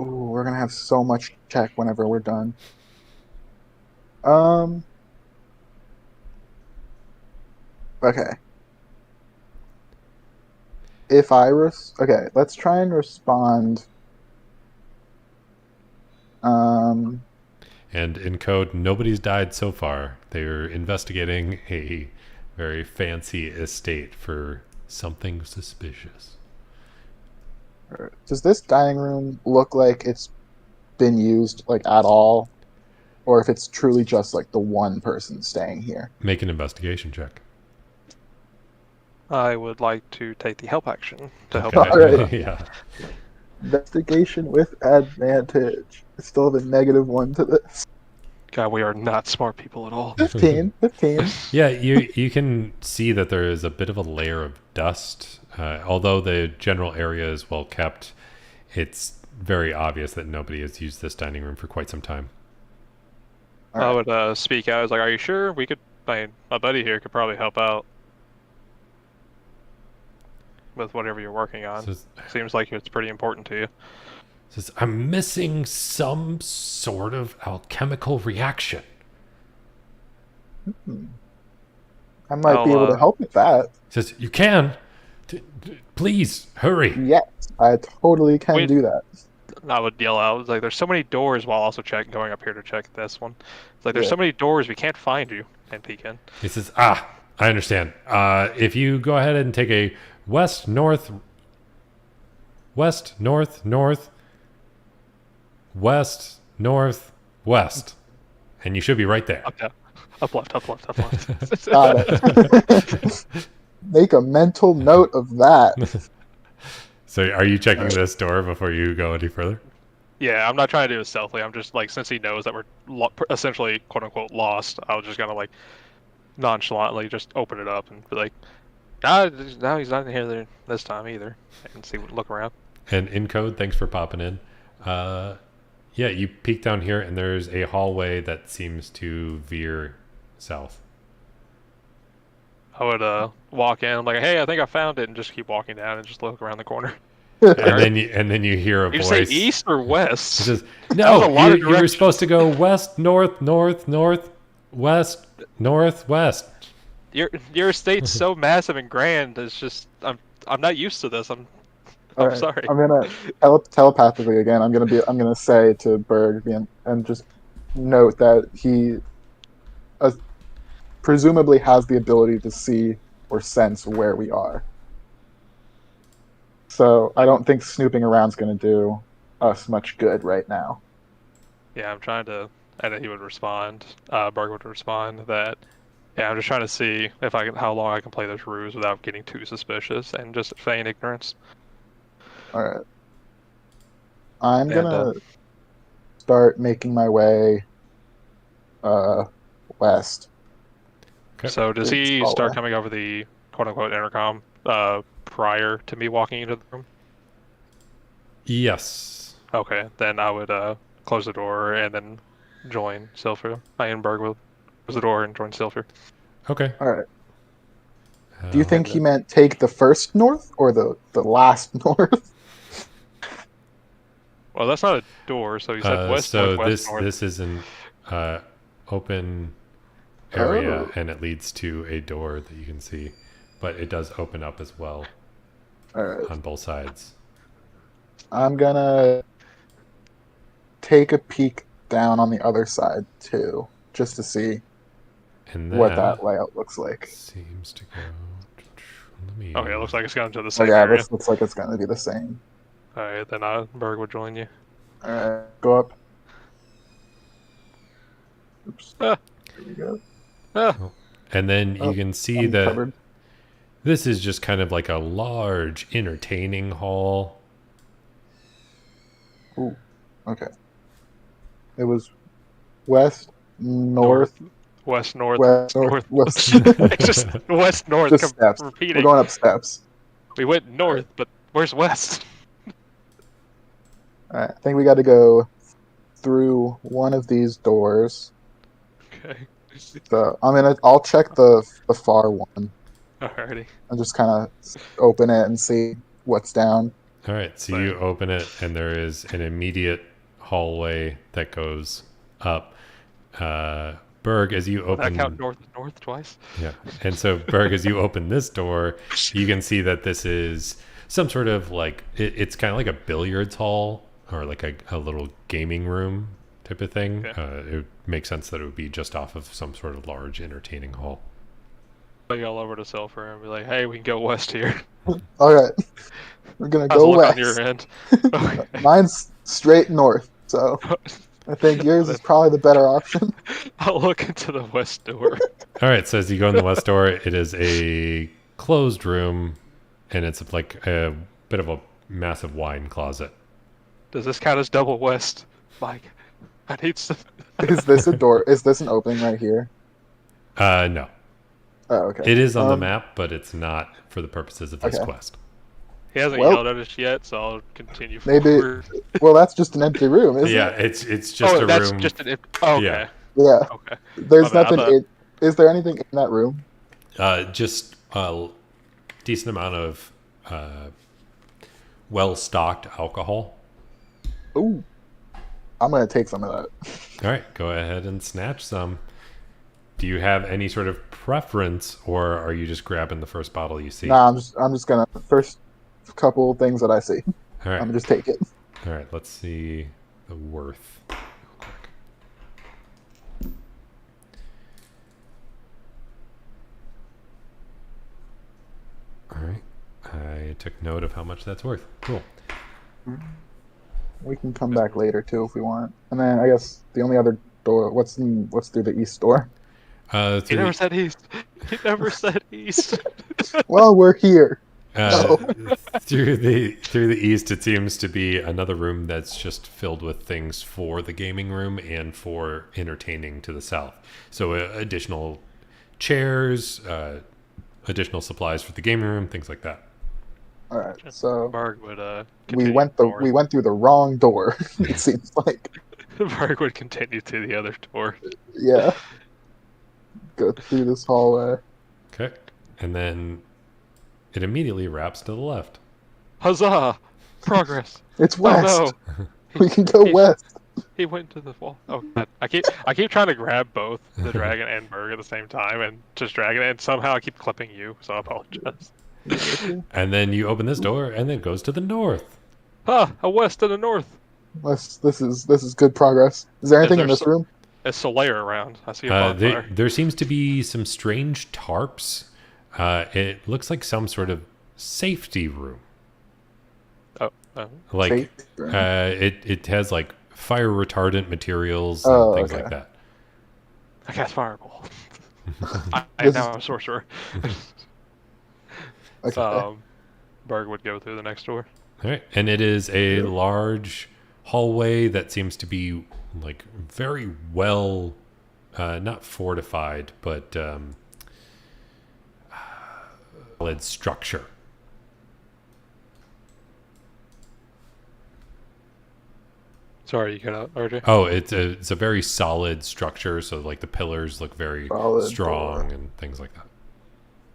S2: Ooh, we're gonna have so much check whenever we're done. Okay. Okay, let's try and respond.
S1: And in code, nobody's died so far. They're investigating a very fancy estate for something suspicious.
S2: Does this dining room look like it's been used like at all, or if it's truly just like the one person staying here?
S1: Make an investigation check.
S3: I would like to take the help action to help.
S2: All right.
S1: Yeah.
S2: Investigation with advantage. I still have a -1 to this.
S3: God, we are not smart people at all.
S2: 15.
S1: Yeah, you can see that there is a bit of a layer of dust. Although the general area is well kept, it's very obvious that nobody has used this dining room for quite some time.
S2: All
S3: I
S2: right.
S3: would speak out. I was like, "Are you sure we could? My buddy here could probably help out with whatever you're working on. Seems like it's pretty important to you."
S1: Says, I'm missing some sort of alchemical reaction.
S2: I might be able to help with that.
S1: Says, you can. Please, hurry.
S2: Yes, I totally can do that.
S3: I would yell out. It's like, there's so many doors while also going up here to check this one. It's like, there's so many doors, we can't find you. And peek in.
S1: He says, I understand. If you go ahead and take a west, north, west, and you should be right there.
S3: Up left.
S2: Got it. Make a mental note of that.
S1: So are you checking this door before you go any further?
S3: Yeah, I'm not trying to do it stealthily. I'm just like, since he knows that we're essentially quote unquote lost, I was just gonna like nonchalantly just open it up and be like, no, he's not in here this time either. And look around.
S1: And in code, thanks for popping in. Yeah, you peek down here and there's a hallway that seems to veer south.
S3: I would walk in. I'm like, hey, I think I found it, and just keep walking down and just look around the corner.
S1: and then you hear a voice.
S3: You say east or west?
S1: It says, no, you were supposed to go west, north, west, northwest.
S3: Your estate's so massive and grand. It's just I'm not used to this. I'm
S2: right.
S3: sorry.
S2: I'm gonna telepathically again. I'm gonna say to Berg and just note that he presumably has the ability to see or sense where we are. So I don't think snooping around is going to do us much good right now.
S3: Yeah, I'm trying to, and then he would respond. Berg would respond that, yeah, I'm just trying to see if how long I can play this ruse without getting too suspicious and just feign ignorance.
S2: All right. I'm gonna start making my way west.
S1: Okay.
S3: So does he start coming over the quote-unquote intercom prior to me walking into the room?
S1: Yes.
S3: Okay, then I would close the door and then join Silver. Berg will close the door and join Silver.
S1: Okay.
S2: All right. Do you think he meant take the first north or the last north?
S3: Well, that's not a door, so he said west,
S1: so
S3: northwest, north.
S1: this is an open area, and it leads to a door that you can see, but it does open up as well.
S2: All right.
S1: On both sides.
S2: I'm gonna take a peek down on the other side too, just to see.
S1: And
S2: what
S1: that
S2: that layout looks like.
S1: seems to go. Let me.
S3: Okay, it looks like it's gone to the
S2: Oh
S3: same
S2: yeah,
S3: area.
S2: this looks like it's gonna be the same.
S3: All right, then Berg will join you.
S2: All right, go up. Oops.
S3: Ah,
S2: Here we go.
S3: ah.
S1: And then you
S2: Oh,
S1: can see that
S2: cupboard.
S1: this is just kind of like a large entertaining hall.
S2: Ooh. Okay. It was west, north,
S3: West, north,
S2: west, north,
S3: north.
S2: west.
S3: It's just west, north.
S2: Just steps.
S3: Repeating.
S2: We're going up steps.
S3: We went north, but where's west?
S2: All right. I think we got to go through one of these doors.
S3: Okay.
S2: So I'll check the far one
S3: Alrighty.
S2: and just kind of open it and see what's down.
S1: All right, so you open it, and there is an immediate hallway that goes up. Berg, as you open,
S3: I count north twice.
S1: yeah, and so Berg, as you open this door, you can see that this is some sort of like it's kind of like a billiards hall or like a little gaming room type of thing.
S3: Okay.
S1: It would make sense that it would be just off of some sort of large entertaining hall.
S3: I go over to Sulfur and be like, "Hey, we can go west here."
S2: All right. We're going to
S3: How's the
S2: go
S3: look
S2: west.
S3: on your end? Okay.
S2: Mine's straight north, so I think yours is probably the better option.
S3: I'll look into the west door.
S1: All right, so as you go in the west door, it is a closed room, and it's like a bit of a massive wine closet.
S3: Does this count as double west, Mike? I need some.
S2: Is this a door? Is this an opening right here?
S1: No.
S2: Oh, okay.
S1: It is on the map, but it's not for the purposes of this
S2: Okay.
S1: quest.
S3: He hasn't
S2: Well-
S3: yelled at us yet, so I'll continue
S2: Maybe-
S3: forward.
S2: Well, that's just an empty room, isn't
S1: Yeah,
S2: it?
S1: it's just a
S3: that's
S1: room.
S3: just an. Oh, okay.
S1: Yeah.
S2: Yeah.
S3: Okay.
S2: There's
S3: My bad, I
S2: nothing.
S3: thought-
S2: Is there anything in that room?
S1: Just a decent amount of well-stocked alcohol.
S2: Ooh. I'm gonna take some of that.
S1: All right, go ahead and snatch some. Do you have any sort of preference, or are you just grabbing the first bottle you see?
S2: Nah, I'm just gonna first couple things that I see.
S1: All right.
S2: I'm gonna just take it.
S1: All right, let's see the worth real quick. All right, I took note of how much that's worth. Cool.
S2: We can come back later too if we want. And then I guess the only other door. What's through the east door?
S3: He
S1: Through,
S3: never said east. He never said east.
S2: Well, we're here.
S1: through the east, it seems to be another room that's just filled with things for the gaming room and for entertaining to the south. So additional chairs, additional supplies for the gaming room, things like that.
S2: All right. So
S3: Berg would
S2: we
S3: continue
S2: went
S3: north.
S2: we went through the wrong door. It seems like.
S3: Berg would continue to the other door.
S2: Yeah. Go through this hallway.
S1: Okay, and then it immediately wraps to the left.
S3: Huzzah! Progress.
S2: It's west.
S3: Oh no!
S2: We can go west.
S3: He went to the wall. Oh, God. I keep trying to grab both the dragon and Berg at the same time, and just dragging it, and somehow I keep clipping you. So I apologize.
S1: And then you open this door, and then it goes to the north.
S3: Ah, a west and a north.
S2: This is good progress. Is there anything
S3: there
S2: in this
S3: so-
S2: room?
S3: It's Solaire around. I see a bonfire.
S1: There seems to be some strange tarps. It looks like some sort of safety room.
S3: Oh,
S1: Like
S2: Safety room.
S1: it has like fire retardant materials and
S2: Oh,
S1: things
S2: okay.
S1: like that.
S3: I cast fireball. I
S2: This
S3: am now a sorcerer.
S2: Okay.
S3: Berg would go through the next door.
S1: All right, and it is a large hallway that seems to be like very well, not fortified, but solid structure.
S3: Sorry, you cut out, RJ.
S1: Oh, it's a very solid structure. So like the pillars look very
S2: Solid
S1: strong
S2: door.
S1: and things like that.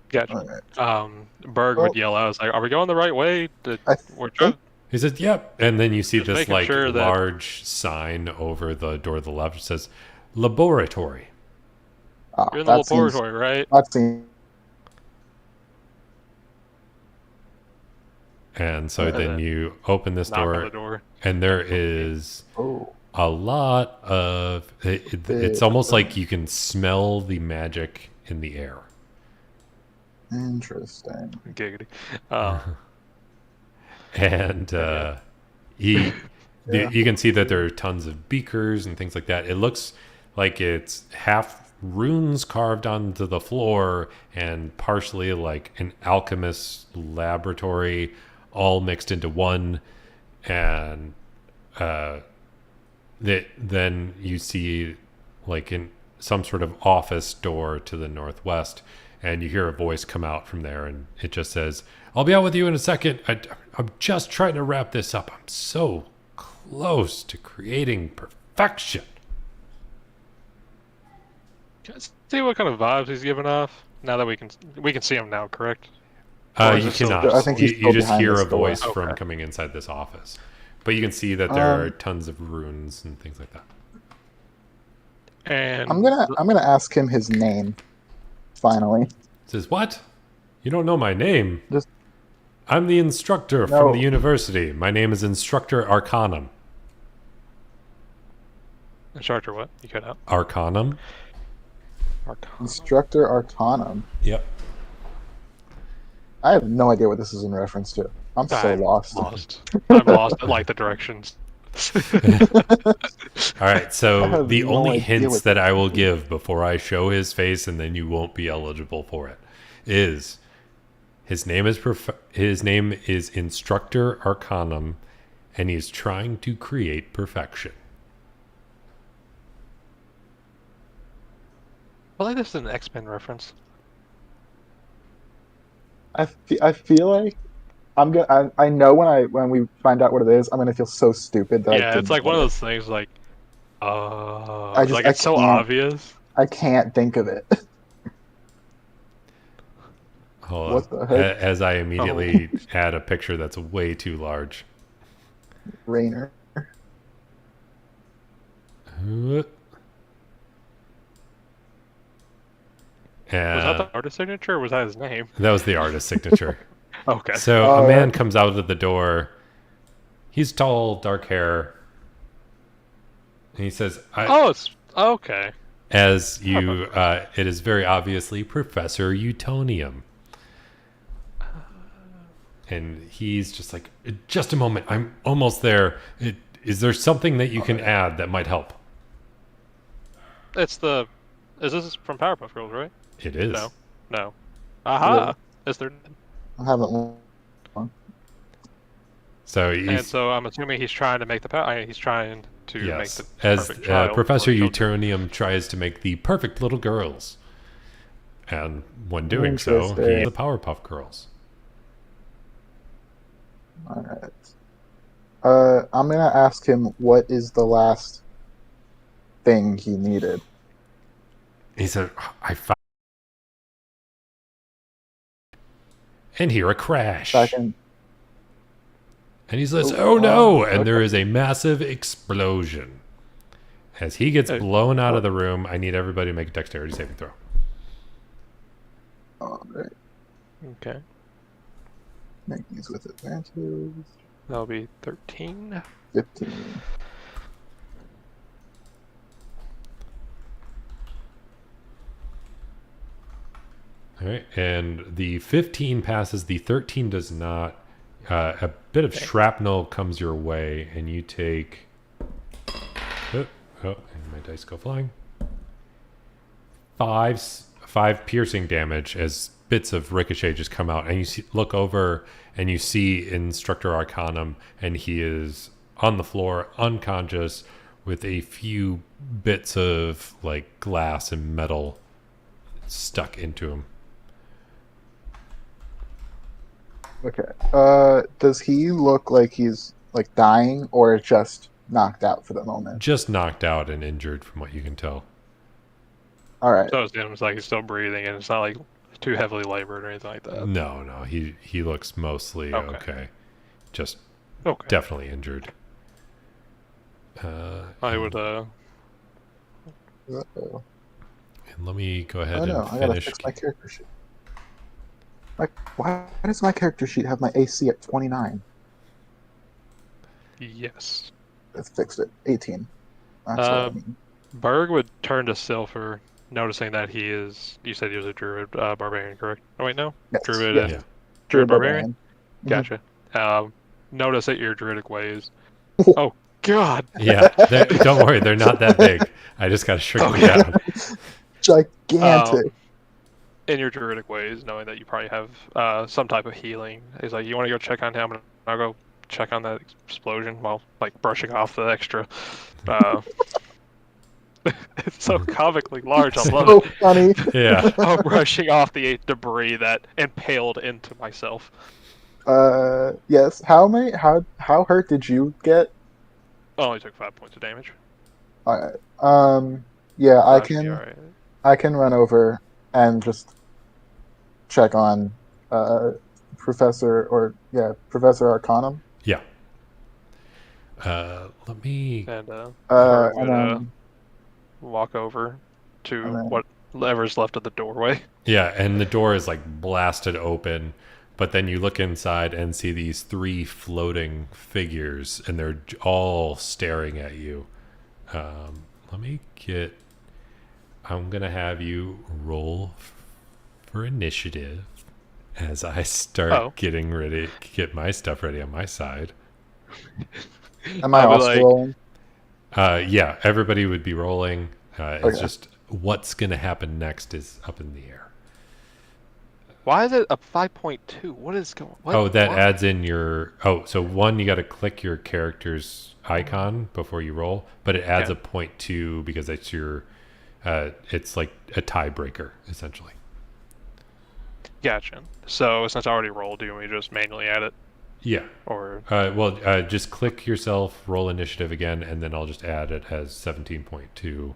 S3: Gotcha.
S2: All right.
S3: Berg would yell out, "I was like, are we going the right way? We're trying."
S1: He said, "Yep." And then you see
S3: Just
S1: this
S3: making
S1: like
S3: sure that-
S1: large sign over the door to the left. It says laboratory.
S2: Ah,
S3: You're in the
S2: that seems-
S3: laboratory, right?
S2: That seems
S1: And so
S3: And
S1: then
S3: then
S1: you open this
S3: Knock on
S1: door,
S3: the door.
S1: and there is
S2: oh
S1: a lot of it's almost like you can smell the magic in the air.
S2: Interesting.
S3: Giggity.
S1: And
S3: Yeah.
S1: he
S2: Yeah.
S1: you can see that there are tons of beakers and things like that. It looks like it's half runes carved onto the floor and partially like an alchemist's laboratory, all mixed into one. And then you see like in some sort of office door to the northwest, and you hear a voice come out from there, and it just says, "I'll be out with you in a second. I'm just trying to wrap this up. I'm so close to creating perfection."
S3: See what kind of vibes he's giving off. Now that we can see him now, correct? Or is
S1: You
S3: it still
S1: cannot.
S3: just-
S2: I think he's
S1: You
S2: still
S1: just
S2: behind
S1: hear
S2: this
S1: a voice
S2: door.
S1: from
S3: Okay.
S1: coming inside this office, but you can see that there are tons of runes and things like that.
S3: And
S2: I'm gonna ask him his name. Finally,
S1: It says, "What? You don't know my name?
S2: just
S1: I'm the instructor
S2: No.
S1: from the university. My name is Instructor Arcanum."
S3: Instructor, what? You cut out.
S1: Arcanum?
S3: Arcana.
S2: Instructor Arcanum.
S1: Yep.
S2: I have no idea what this is in reference to. I'm so
S3: I'm
S2: lost.
S3: I'm lost at like the directions.
S1: All right,
S2: I
S1: so
S2: have
S1: the
S2: no
S1: only
S2: idea
S1: hints
S2: what
S1: that I will give before I show his face, and then you won't be eligible for it, is his name is Instructor Arcanum, and he's trying to create perfection.
S3: I like this is an X-Men reference.
S2: I feel like I'm gonna. I know when we find out what it is, I'm gonna feel so stupid that I
S3: Yeah,
S2: didn't
S3: it's like one of
S2: get it.
S3: those things like,
S2: I just-
S3: like
S2: I
S3: it's so
S2: can't.
S3: obvious.
S2: I can't think of it.
S1: Hold
S2: What
S1: on.
S2: the heck?
S1: As I immediately add a picture that's way too large.
S2: Rainer.
S1: And
S3: Was that the artist signature or was that his name?
S1: that was the artist's signature.
S3: Okay.
S1: So
S2: Oh,
S1: a man
S2: yeah.
S1: comes out of the door. He's tall, dark hair. And he says,
S3: Oh, it's okay.
S1: as you, it is very obviously Professor Utonium. And he's just like, "Just a moment. I'm almost there. Is there something that you can add that might help?"
S3: Is this from Powerpuff Girls, right?
S1: It is.
S3: No. Aha!
S2: Yeah.
S3: Is there?
S2: I haven't.
S1: So
S3: And
S1: he's,
S3: so I'm assuming he's trying to make he's trying to make
S1: yes,
S3: the
S1: as
S3: perfect child
S1: Professor
S3: or children.
S1: Utonium tries to make the perfect little girls. And when doing so, he
S2: Interesting.
S1: the Powerpuff Girls.
S2: All right. I'm gonna ask him what is the last thing he needed.
S1: He said, "I found," and hear a crash.
S2: Second.
S1: And he says,
S2: Oh,
S1: "Oh no!" And
S2: okay.
S1: there is a massive explosion. As he gets
S3: Hey.
S1: blown out of the room, I need everybody to make a dexterity saving throw.
S2: All right.
S3: Okay.
S2: Make these with advantage.
S3: That'll be 13.
S2: 15.
S1: All right, and the 15 passes. The 13 does not. A bit of shrapnel comes your way, and you take. Oh, and my dice go flying. Five piercing damage as bits of ricochet just come out, and you look over and you see Instructor Arcanum, and he is on the floor, unconscious, with a few bits of like glass and metal stuck into him.
S2: Okay. Does he look like he's like dying or just knocked out for the moment?
S1: Just knocked out and injured, from what you can tell.
S2: All right.
S3: So it seems like he's still breathing, and it's not like too heavily labored or anything like that.
S1: No, he looks mostly
S3: Okay.
S1: okay. Just
S3: Okay.
S1: definitely injured.
S3: I would
S2: Uh-oh.
S1: And let me go ahead
S2: Oh no,
S1: and
S2: I gotta
S1: finish.
S2: fix my character sheet. Like, why does my character sheet have my AC at 29?
S3: yes.
S2: Let's fix it. 18. That's what I mean.
S3: Berg would turn to Silver, noticing that you said he was a druid barbarian, correct? Oh, wait, no?
S2: Yes.
S3: Druid
S2: Yes.
S3: and
S2: Druid
S3: barbarian?
S2: Mhm.
S3: Gotcha. Notice that your druidic ways. Oh, God!
S1: Yeah, don't worry, they're not that big. I just got to shrink them
S3: Okay.
S1: down.
S2: Gigantic.
S3: In your druidic ways, knowing that you probably have some type of healing, he's like, you want to go check on him, and I'll go check on that explosion while, like, brushing off the extra. It's so comically large, I love
S2: So
S3: it.
S2: funny.
S1: Yeah.
S3: I'm brushing off the debris that impaled into myself.
S2: Yes. How hurt did you get?
S3: I only took 5 points of damage.
S2: All right. Yeah,
S3: So I should be alright.
S2: I can run over and just check on Professor Arcanum.
S1: Yeah. Let me.
S3: And
S2: Uh,
S3: would
S2: and then
S3: walk over to
S2: and then-
S3: whatever's left of the doorway.
S1: Yeah, and the door is like blasted open, but then you look inside and see these 3 floating figures, and they're all staring at you. Let me get. I'm gonna have you roll for initiative as I start getting ready, get my stuff ready on my side.
S2: am I also rolling?
S1: Yeah, everybody would be rolling. It's
S2: Okay.
S1: just what's gonna happen next is up in the air.
S3: Why is it a 5.2? What is going on?
S1: Oh, that adds in your. Oh, so one, you got to click your character's icon before you roll, but it adds a 0.2 because it's your. It's like a tiebreaker essentially.
S3: Gotcha. So since I already rolled, do you want me to just manually add it?
S1: Yeah.
S3: Or
S1: Just click yourself, roll initiative again, and then I'll just add it as 17.2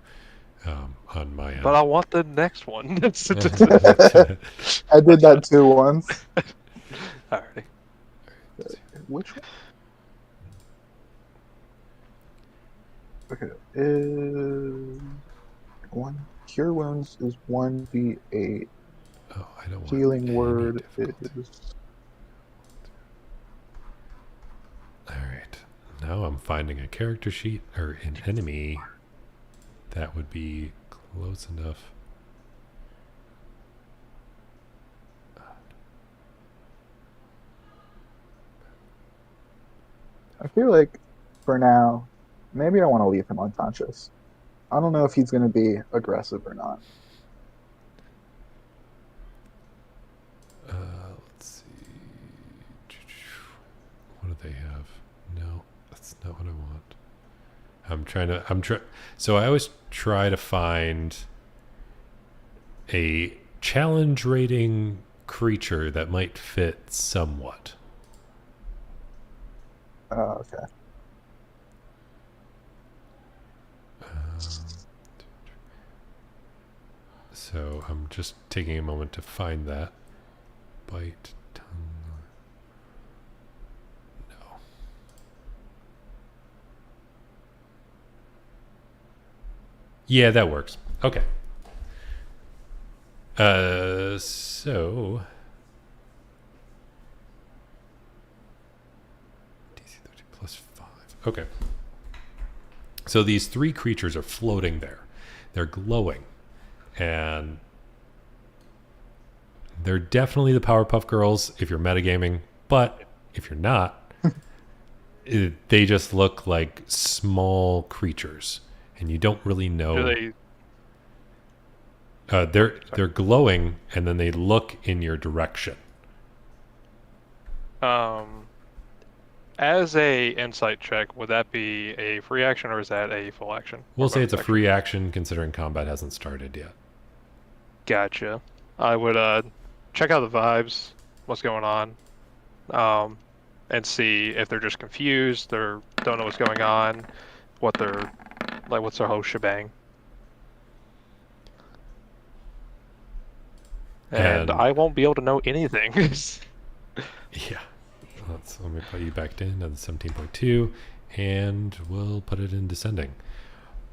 S1: on my end.
S3: but I want the next one.
S2: I did that too once.
S3: Alrighty.
S2: Which one? Okay. Is one cure wounds is 1d8.
S1: Oh, I don't want
S2: Healing
S1: any
S2: word
S1: difficulty.
S2: is
S1: All right. Now I'm finding a character sheet or an enemy that would be close enough.
S2: I feel like for now, maybe I want to leave him unconscious. I don't know if he's going to be aggressive or not.
S1: Let's see. What do they have? No, that's not what I want. So I always try to find a challenge rating creature that might fit somewhat.
S2: Okay.
S1: So I'm just taking a moment to find that. Bite, tongue. No. Yeah, that works. Okay. So DC 30 plus 5. Okay. So these 3 creatures are floating there. They're glowing. And they're definitely the Powerpuff Girls if you're metagaming, but if you're not, they just look like small creatures, and you don't really know.
S3: Do they?
S1: They're glowing, and then they look in your direction.
S3: As a insight check, would that be a free action or is that a full action?
S1: We'll
S3: Or
S1: say it's a
S3: both
S1: free action, considering combat hasn't started yet.
S3: Gotcha. I would check out the vibes, what's going on, and see if they're just confused or don't know what's going on, what's their whole shebang. And I won't be able to know anything.
S1: Yeah. Let me put you back in at the 17.2, and we'll put it in descending.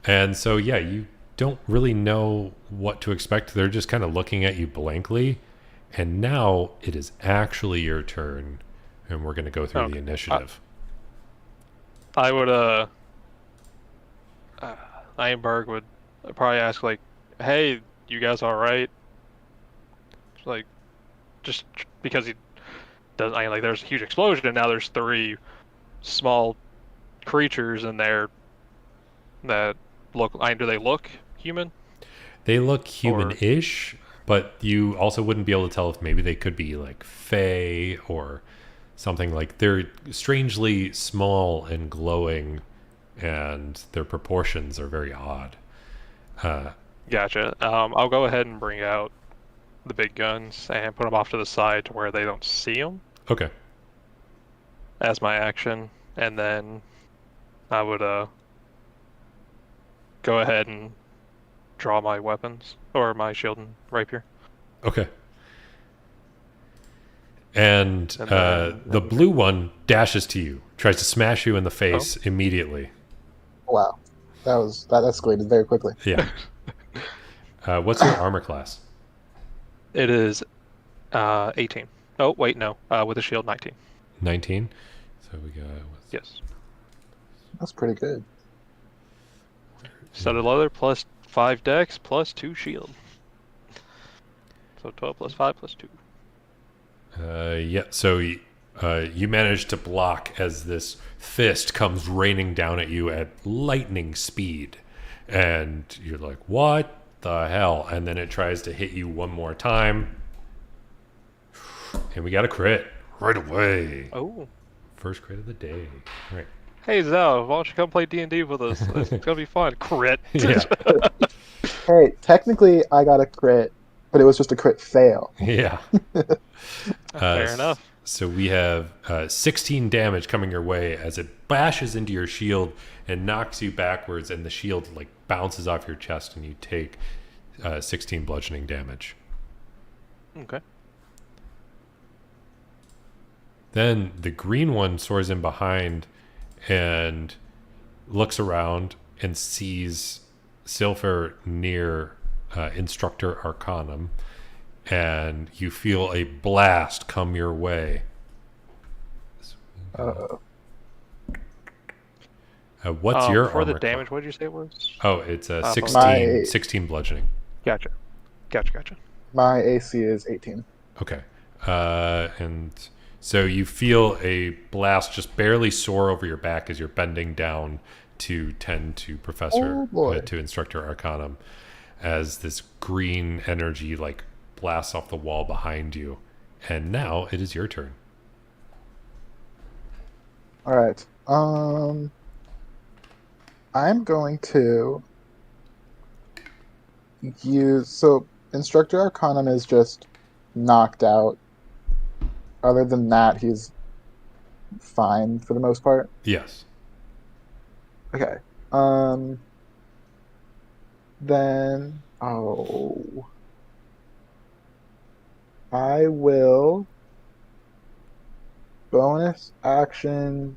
S1: And so, yeah, you don't really know what to expect. They're just kind of looking at you blankly. And now it is actually your turn, and we're going to go through the initiative.
S3: I would Ironberg would probably ask like, "Hey, you guys all right?" Like, just because he doesn't. Like, there's a huge explosion, and now there's three small creatures in there that look. Do they look human?
S1: They look
S3: Or
S1: human-ish, but you also wouldn't be able to tell if maybe they could be like fey or something. Like they're strangely small and glowing, and their proportions are very odd.
S3: gotcha. I'll go ahead and bring out the big guns and put them off to the side to where they don't see them
S1: Okay.
S3: as my action, and then I would go ahead and draw my weapons or my shield and rapier.
S1: Okay. And
S3: And then
S1: the blue one dashes to you, tries to smash you in the face immediately.
S2: Wow, that escalated very quickly.
S1: Yeah. What's your armor class?
S3: it is 18. Oh wait, no. With a shield, 19.
S1: 19. So we got
S3: Yes.
S2: That's pretty good.
S3: Studded leather plus 5 dex plus 2 shield. So 12 plus 5 plus 2.
S1: yeah. So you manage to block as this fist comes raining down at you at lightning speed, and you're like, "What the hell?" And then it tries to hit you one more time, and we got a crit right away.
S3: Oh.
S1: First crit of the day. All right.
S3: Hey Zell, why don't you come play D&D with us? It's gonna be fun. Crit.
S1: Yeah.
S2: Hey, technically I got a crit, but it was just a crit fail.
S1: Yeah.
S3: Fair enough.
S1: So we have 16 damage coming your way as it bashes into your shield and knocks you backwards, and the shield like bounces off your chest, and you take 16 bludgeoning damage.
S3: Okay.
S1: Then the green one soars in behind and looks around and sees Silver near Instructor Arcanum, and you feel a blast come your way. What's your
S3: for the
S1: armor
S3: damage?
S1: class?
S3: What did you say it was?
S1: Oh, it's 16,
S2: My-
S1: 16 bludgeoning.
S3: Gotcha.
S2: My AC is 18.
S1: Okay. And so you feel a blast just barely soar over your back as you're bending down to tend to Professor,
S2: Oh, boy.
S1: to Instructor Arcanum, as this green energy like blasts off the wall behind you. And now it is your turn.
S2: All right. I'm going to use. So, Instructor Arcanum is just knocked out. Other than that, he's fine for the most part.
S1: Yes.
S2: Okay. Then, I will bonus action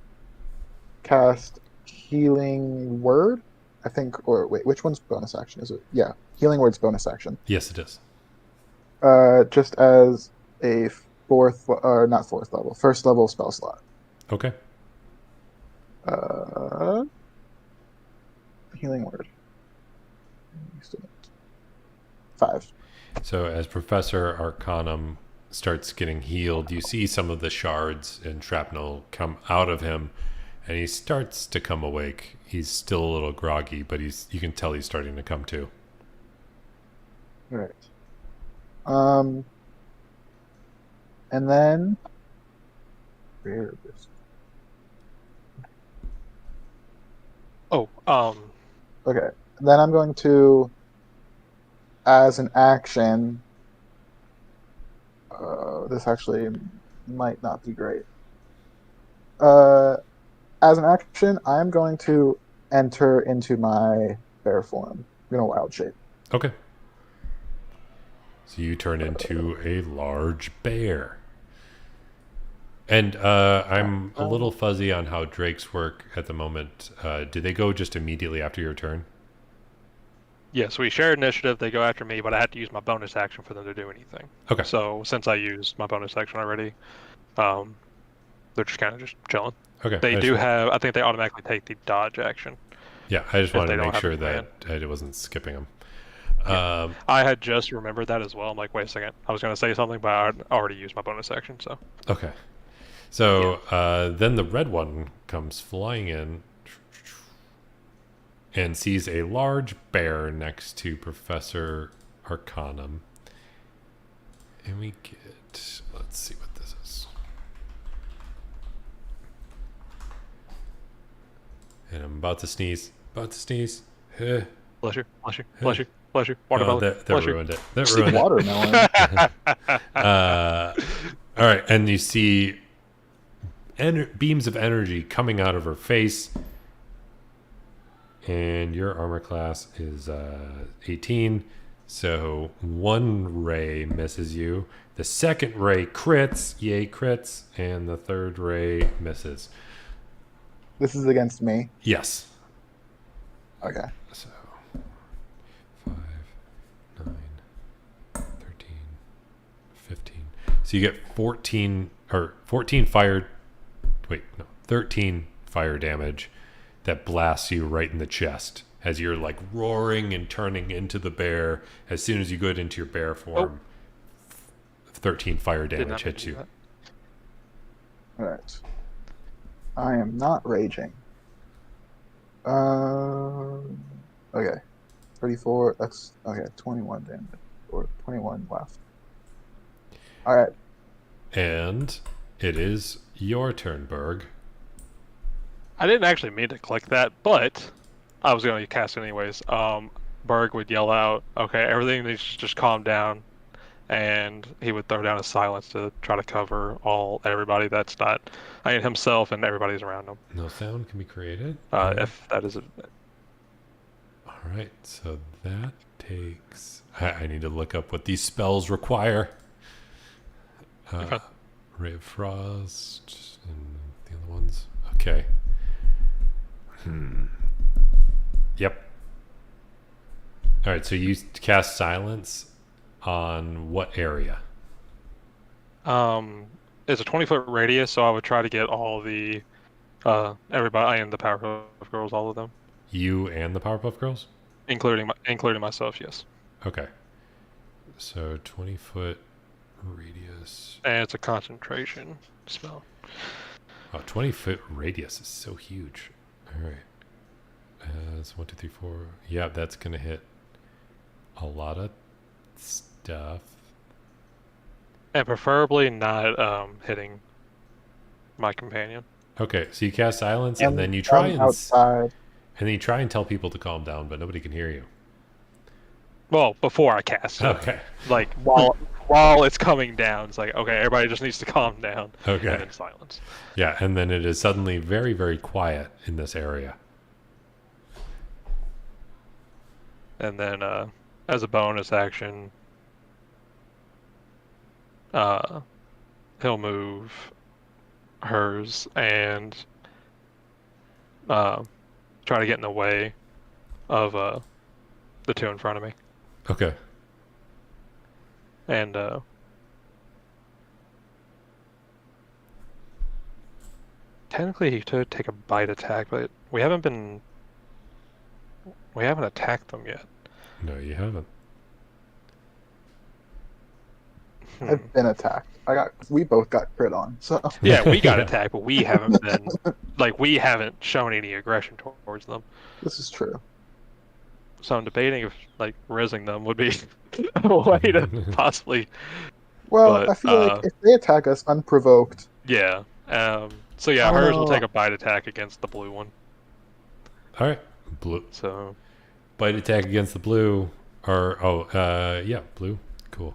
S2: cast Healing Word. I think, or wait, which one's bonus action? Is it? Yeah, Healing Word's bonus action.
S1: Yes, it is.
S2: Just as a not fourth level, first level spell slot.
S1: Okay.
S2: Healing Word. 5.
S1: So as Professor Arcanum starts getting healed, you see some of the shards and shrapnel come out of him, and he starts to come awake. He's still a little groggy, but you can tell he's starting to come to.
S2: All right. And then where is this?
S3: Oh,
S2: Okay. Then I'm going to, as an action, this actually might not be great. As an action, I'm going to enter into my bear form. I'm going to wild shape.
S1: Okay. So you turn into a large bear. And I'm a little fuzzy on how drakes work at the moment. Do they go just immediately after your turn?
S3: yes, we share initiative. They go after me, but I have to use my bonus action for them to do anything.
S1: Okay.
S3: So since I used my bonus action already, they're just kind of just chilling.
S1: Okay.
S3: They do have. I think they automatically take the dodge action.
S1: Yeah, I just wanted
S3: they
S1: to
S3: don't
S1: make
S3: have a
S1: sure
S3: command.
S1: that I wasn't skipping them.
S3: Yeah. I had just remembered that as well. I'm like, wait a second. I was going to say something, but I already used my bonus action, so.
S1: Okay. So then the red one comes flying in and sees a large bear next to Professor Arcanum. And we get, let's see what this is. And I'm about to sneeze. Eh.
S3: Bless you. Water belly.
S1: That
S3: Bless you.
S1: ruined it. That ruined it.
S2: Watermelon.
S1: All right, and you see beams of energy coming out of her face. And your armor class is 18. So one ray misses you. The second ray crits. Yay, crits. And the third ray misses.
S2: This is against me.
S1: Yes.
S2: Okay.
S1: So 5, 9, 13, 15. So you get 14 fire. Wait, no, 13 fire damage that blasts you right in the chest as you're like roaring and turning into the bear. As soon as you get into your bear form, 13 fire damage hits you.
S2: All right. I am not raging. Okay. 34. That's okay. 21 damage or 21 left. All right.
S1: And it is your turn, Berg.
S3: I didn't actually mean to click that, but I was going to cast it anyways. Berg would yell out, okay, everything needs to just calm down. And he would throw down a silence to try to cover everybody that's not, himself and everybody's around him.
S1: No sound can be created.
S3: If that is
S1: All right, so that takes. I need to look up what these spells require.
S3: Okay.
S1: Ray of Frost and the other ones. Okay. Yep. All right, so you cast silence on what area?
S3: It's a 20-foot radius, so I would try to get all the everybody and the Powerpuff Girls, all of them,
S1: You and the Powerpuff Girls?
S3: including myself, yes.
S1: Okay. So 20-foot radius.
S3: And it's a concentration spell.
S1: Oh, 20-foot radius is so huge. All right. It's 1, 2, 3, 4. Yeah, that's going to hit a lot of stuff.
S3: And preferably not hitting my companion.
S1: Okay, so you cast silence, and then you try
S2: outside.
S1: and then you try and tell people to calm down, but nobody can hear you.
S3: Well, before I cast it.
S1: Okay.
S3: Like while it's coming down, it's like, okay, everybody just needs to calm down.
S1: Okay.
S3: And then silence.
S1: Yeah, and then it is suddenly very, very quiet in this area.
S3: And then as a bonus action, he'll move hers and try to get in the way of the two in front of me.
S1: Okay.
S3: And technically he could take a bite attack, but we haven't attacked them yet.
S1: No, you haven't.
S2: I've been attacked. We both got crit on. So
S3: Yeah, we got attacked, but we haven't been we haven't shown any aggression towards them.
S2: this is true.
S3: So I'm debating if rizzing them would be a way to possibly.
S2: Well,
S3: But,
S2: I feel like if they attack us unprovoked,
S3: Yeah. So yeah, hers will take a bite attack against the blue one.
S1: All right. Blue.
S3: So
S1: Bite attack against the blue. Yeah, blue. Cool.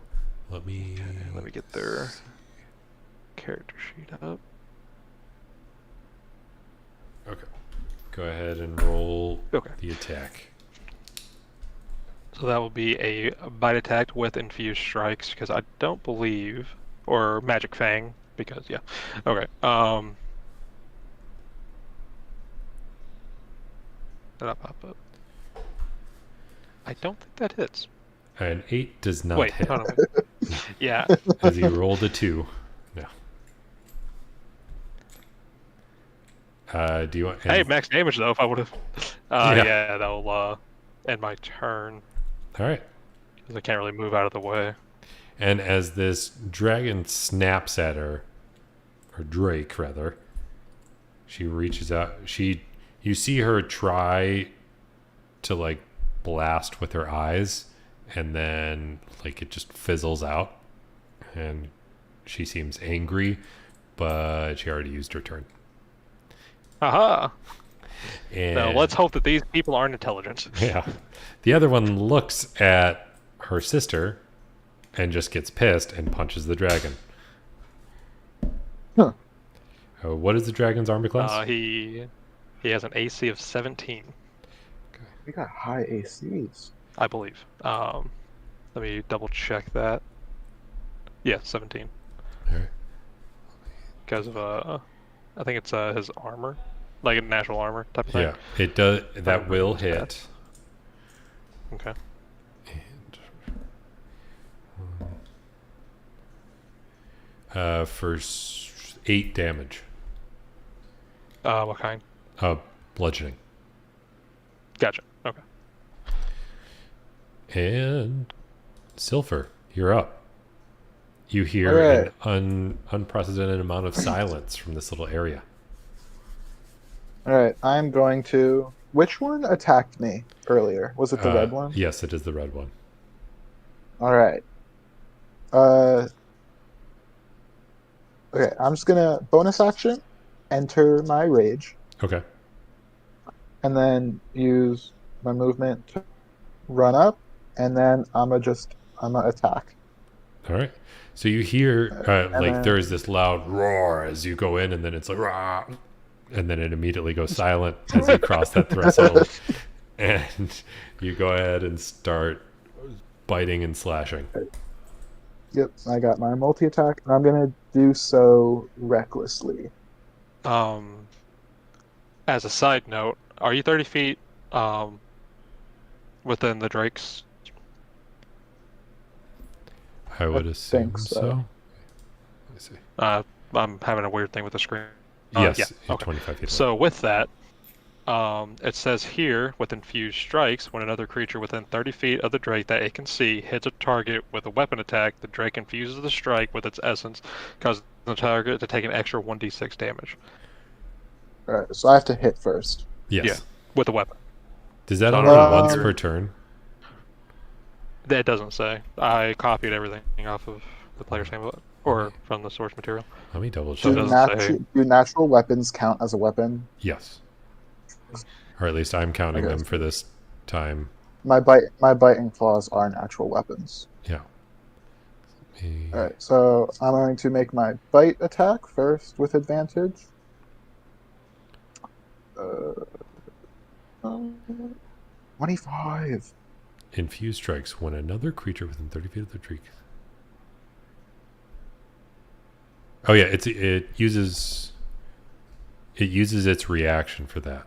S1: Let me
S3: get their character sheet up.
S1: Okay. Go ahead and roll the attack.
S3: So that will be a bite attack with infused strikes, because I don't believe, or magic fang, because yeah. Okay. Did that pop up? I don't think that hits.
S1: An 8 does not
S3: Wait,
S1: hit.
S3: hold on. Yeah.
S1: As he rolled a 2. No. Do you want?
S3: Hey, max damage though. If I would have,
S1: Yeah.
S3: yeah, that'll end my turn
S1: All right.
S3: because I can't really move out of the way.
S1: And as this dragon snaps at her, or Drake rather, she reaches out. You see her try to like blast with her eyes, and then like it just fizzles out, and she seems angry, but she already used her turn.
S3: Aha!
S1: And
S3: Now let's hope that these people aren't intelligent.
S1: yeah, the other one looks at her sister and just gets pissed and punches the dragon.
S2: Huh.
S1: What is the dragon's armor class?
S3: He has an AC of 17,
S2: We got high ACs.
S3: I believe. Let me double check that. Yeah, 17.
S1: All right.
S3: Because of I think it's his armor, like a natural armor type of thing.
S1: Yeah, it does. That will hit.
S3: Okay.
S1: And for 8 damage.
S3: What kind?
S1: Bludgeoning.
S3: Gotcha. Okay.
S1: And Silver, you're up. You hear
S2: All right.
S1: an unprecedented amount of silence from this little area.
S2: All right, I'm going to. Which one attacked me earlier? Was it the red one?
S1: Yes, it is the red one.
S2: All right. Okay, I'm just gonna bonus action, enter my rage,
S1: Okay.
S2: and then use my movement to run up, and then I'm gonna attack.
S1: All right. So you hear like
S2: then-
S1: there's this loud roar as you go in, and then it's like rah, and then it immediately goes silent as you cross that threshold, and you go ahead and start biting and slashing.
S2: Yep, I got my multi attack, and I'm gonna do so recklessly.
S3: As a side note, are you 30 feet within the Drake's?
S1: I would assume
S2: think so.
S1: so. Let me see.
S3: I'm having a weird thing with the screen.
S1: Yes,
S3: yeah, okay.
S1: 25 feet.
S3: So with that, it says here, with infused strikes, when another creature within 30 feet of the Drake that it can see hits a target with a weapon attack, the Drake infuses the strike with its essence, causing the target to take an extra 1d6 damage.
S2: All right, so I have to hit first.
S1: Yes.
S3: Yeah, with a weapon.
S1: Does that
S3: So
S1: only once
S3: you're-
S1: per turn?
S3: That doesn't say. I copied everything off of the player's handbook, or from the source material.
S1: Let me double
S3: So
S1: check.
S3: it doesn't say.
S2: Do natural weapons count as a weapon?
S1: Yes. Or at least I'm counting
S2: Okay.
S1: them for this time.
S2: My biting claws are natural weapons.
S1: Yeah.
S2: All right, so I'm going to make my bite attack first with advantage. 25.
S1: Infused strikes when another creature within 30 feet of the Drake. Oh yeah, it uses its reaction for that.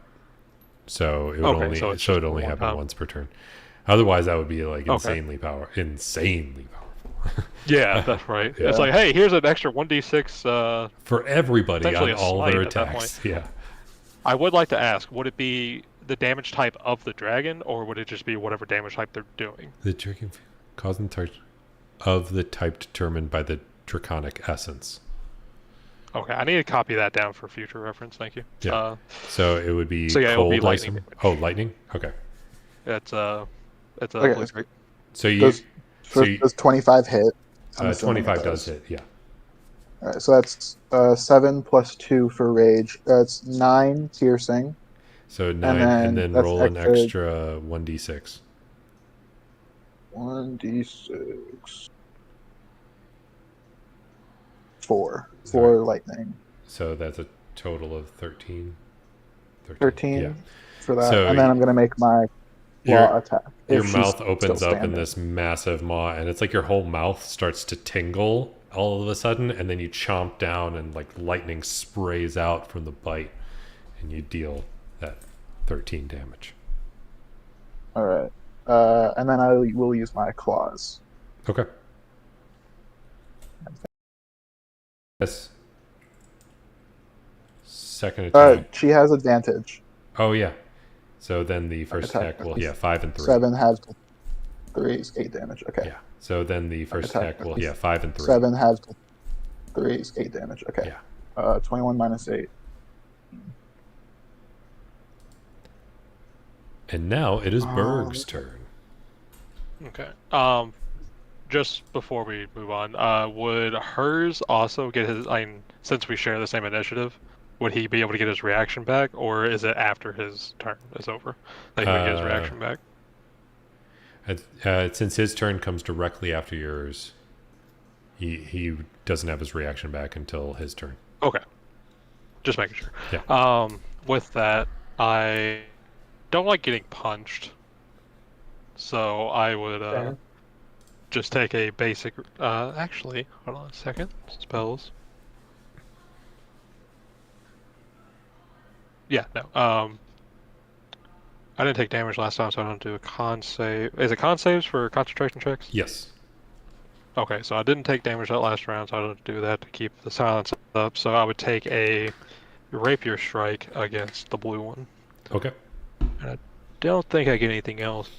S1: So it would
S3: Okay,
S1: only
S3: so it's
S1: so it
S3: just
S1: only
S3: one
S1: happen
S3: time.
S1: once per turn. Otherwise, that would be like
S3: Okay.
S1: insanely powerful.
S3: Yeah, that's right.
S1: Yeah.
S3: It's like, hey, here's an extra 1d6.
S1: For everybody
S3: Essentially
S1: on
S3: a
S1: all their
S3: smite at that
S1: attacks. Yeah.
S3: I would like to ask, would it be the damage type of the dragon, or would it just be whatever damage type they're doing?
S1: The dragon causing the type of the type determined by the draconic essence.
S3: Okay, I need to copy that down for future reference. Thank you.
S1: Yeah. So it would be
S3: So yeah, it would
S1: cold
S3: be lightning
S1: ice.
S3: damage.
S1: Oh, lightning. Okay.
S3: It's it's a
S2: Okay.
S3: blizzard.
S1: So you
S2: Does, does 25 hit? I'm assuming it
S1: 25 does hit. Yeah.
S2: All right, so that's 7 plus 2 for rage. That's 9 piercing.
S1: So 9,
S2: then
S1: and then
S2: that's
S1: roll an
S2: extra-
S1: extra 1d6.
S2: 1d6. 4 for lightning.
S1: So that's a total of 13.
S2: 13
S1: Yeah.
S2: for that.
S1: So
S2: and then I'm going to make my claw
S1: Your,
S2: attack.
S1: your
S2: if she's
S1: mouth
S2: still
S1: opens up in
S2: standing.
S1: this massive maw, and it's like your whole mouth starts to tingle all of a sudden, and then you chomp down, and like lightning sprays out from the bite, and you deal that 13 damage.
S2: All right. And then I will use my claws.
S1: Okay. Yes. second attack.
S2: She has advantage.
S1: Oh yeah. So then the first attack will 5 and 3.
S2: 7 has 3 is 8 damage. Okay.
S1: Yeah. So then the first attack will 5 and 3.
S2: 7 has 3 is 8 damage. Okay.
S1: Yeah.
S2: 21 minus 8.
S1: And now it is Berg's turn.
S3: Okay. Just before we move on, would hers also get his? I mean, since we share the same initiative, would he be able to get his reaction back, or is it after his turn is over that he would get his reaction back?
S1: Since his turn comes directly after yours, he doesn't have his reaction back until his turn.
S3: Okay. Just making sure.
S1: Yeah.
S3: With that, I don't like getting punched, so I would just take a basic. Actually, hold on a second. Spells. Yeah, no. I didn't take damage last time, so I don't do a con save. Is it con saves for concentration checks?
S1: Yes.
S3: Okay, so I didn't take damage that last round, so I don't do that to keep the silence up. So I would take a rapier strike against the blue one.
S1: Okay.
S3: And I don't think I get anything else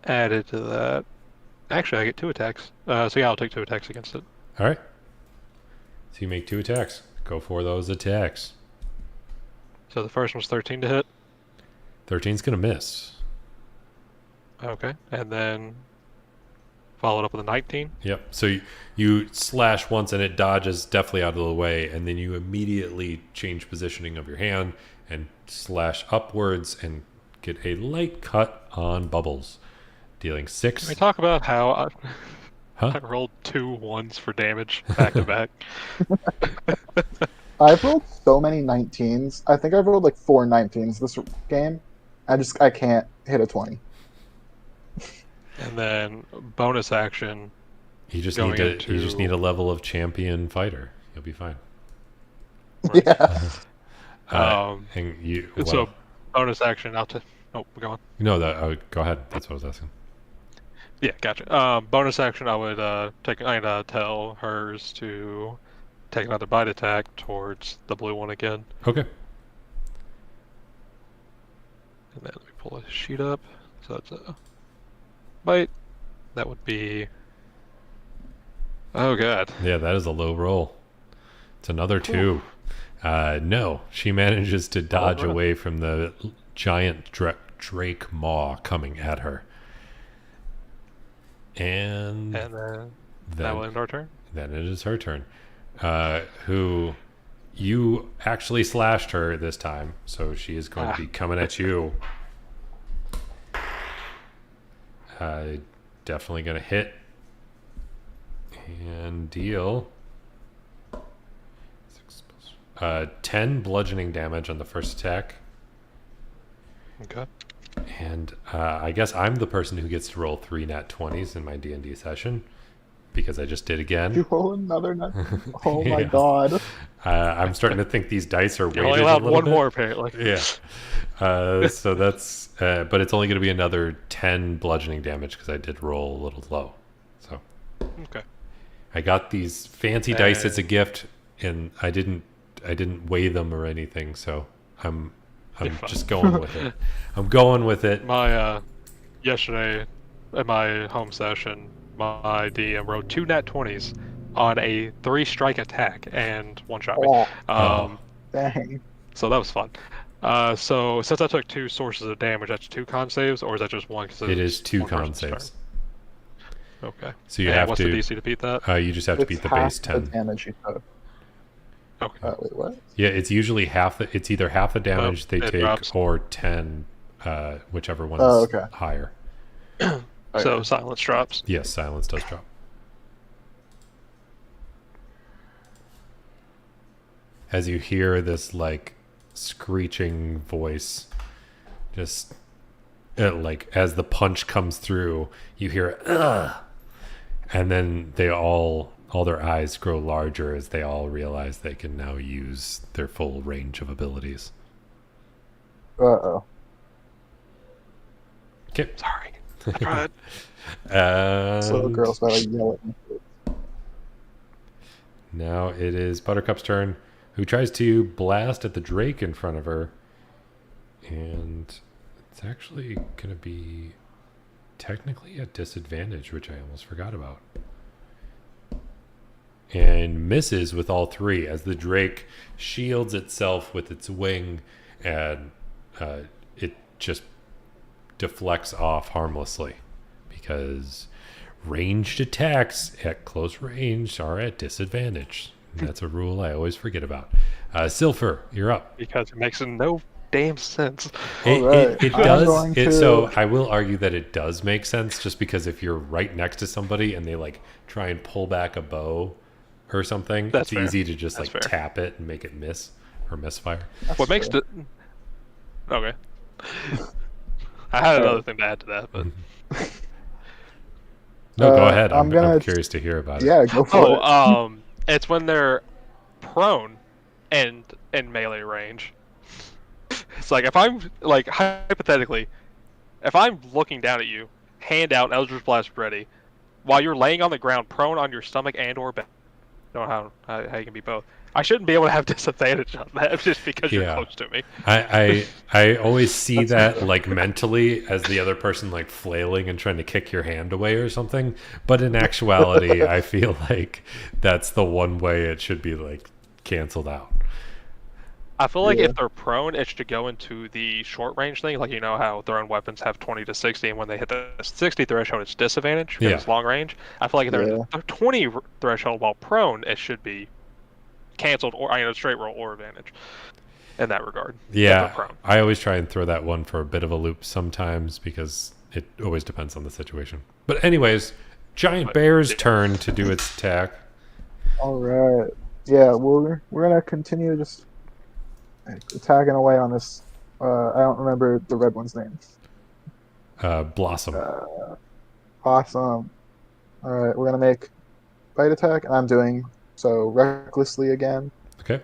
S3: added to that. Actually, I get 2 attacks. So yeah, I'll take 2 attacks against it.
S1: All right. So you make 2 attacks. Go for those attacks.
S3: So the first one's 13 to hit.
S1: 13's going to miss.
S3: Okay, and then followed up with a 19.
S1: Yep. So you slash once and it dodges definitely out of the way, and then you immediately change positioning of your hand and slash upwards and get a light cut on Bubbles, dealing 6.
S3: Can we talk about how
S1: Huh?
S3: I rolled 2 1s for damage back to back?
S2: I've rolled so many 19s. I think I've rolled like 4 19s this game. I can't hit a 20.
S3: And then bonus action.
S1: You just need a level of champion fighter. You'll be fine.
S2: Yeah.
S1: And you. Well,
S3: So bonus action. Oh, go on.
S1: No, go ahead. That's what I was asking.
S3: Yeah, gotcha. Bonus action. I would tell hers to take another bite attack towards the blue one again.
S1: Okay.
S3: And then let me pull a sheet up. So that's a bite. That would be. Oh god.
S1: Yeah, that is a low roll. It's another 2. No, she manages to dodge away from the giant drake maw coming at her. And
S3: then that will end our turn.
S1: Then it is her turn. Who you actually slashed her this time, so she is going to be coming at you. Definitely going to hit and deal 10 bludgeoning damage on the first attack.
S3: Okay.
S1: And I guess I'm the person who gets to roll 3 nat 20s in my D&D session because I just did again.
S2: You roll another nat. Oh my
S1: Yeah.
S2: god.
S1: I'm starting to think these dice are weighted
S3: You're only allowed
S1: a little
S3: one
S1: bit.
S3: more, apparently.
S1: Yeah. So that's, but it's only going to be another 10 bludgeoning damage because I did roll a little low. So
S3: Okay.
S1: I got these fancy dice as a gift, and I didn't weigh them or anything. So I'm just going with it. I'm going with it.
S3: My yesterday at my home session, my DM rolled 2 nat 20s on a 3 strike attack and 1 shot me.
S2: Dang.
S3: So that was fun. So since I took 2 sources of damage, that's 2 con saves, or is that just 1?
S1: It is 2 con saves.
S3: Turn? Okay.
S1: So you have
S3: what's
S1: to.
S3: What's the DC to beat that?
S1: You just have to beat the base 10.
S2: The damage you took.
S3: Okay.
S2: Wait, what?
S1: Yeah, it's usually it's either half the damage they
S3: it
S1: take
S3: drops.
S1: or 10, whichever one's higher.
S3: So silence drops.
S1: Yes, silence does drop. As you hear this like screeching voice, just like as the punch comes through, you hear "ugh," and then all their eyes grow larger as they all realize they can now use their full range of abilities.
S2: Uh-oh.
S1: Okay.
S3: Sorry. I tried.
S2: So the girls gotta yell at me.
S1: Now it is Buttercup's turn. who tries to blast at the Drake in front of her. And it's actually going to be technically a disadvantage, which I almost forgot about. And misses with all three as the Drake shields itself with its wing, and it just deflects off harmlessly because ranged attacks at close range are at disadvantage. That's a rule I always forget about. Silver, you're up.
S3: Because it makes no damn sense.
S1: It
S2: I'm
S1: does.
S2: going to-
S1: So I will argue that it does make sense, just because if you're right next to somebody and they like try and pull back a bow or something,
S3: That's
S1: it's
S3: fair.
S1: easy to just
S3: That's
S1: like
S3: fair.
S1: tap it and make it miss or misfire.
S3: What makes the okay? I had another thing to add to that, but
S1: No, go ahead.
S2: I'm
S1: I'm
S2: gonna-
S1: curious to hear about it.
S2: Yeah, go for it.
S3: it's when they're prone and in melee range. It's like if I'm like hypothetically, if I'm looking down at you, hand out, Eldritch Blast ready, while you're laying on the ground, prone on your stomach and or back. Don't know how you can be both. I shouldn't be able to have disadvantage on that just because you're
S1: Yeah.
S3: close to me.
S1: I always see that like mentally as the other person like flailing and trying to kick your hand away or something. But in actuality, I feel like that's the one way it should be like canceled out.
S3: I feel like
S2: Yeah.
S3: if they're prone, it should go into the short range thing. Like, you know how thrown weapons have 20 to 60, and when they hit the 60 threshold, it's disadvantage because
S1: Yeah.
S3: it's long range. I feel like if they're in the 20 threshold while prone, it should be canceled or straight roll or advantage in that regard. if
S1: Yeah,
S3: they're prone.
S1: I always try and throw that one for a bit of a loop sometimes because it always depends on the situation. But anyways, Giant Bear's turn to do its attack.
S2: All right. Yeah, we're gonna continue just attacking away on this. I don't remember the red one's name.
S1: Blossom.
S2: Awesome. All right, we're gonna make bite attack, and I'm doing so recklessly again.
S1: Okay.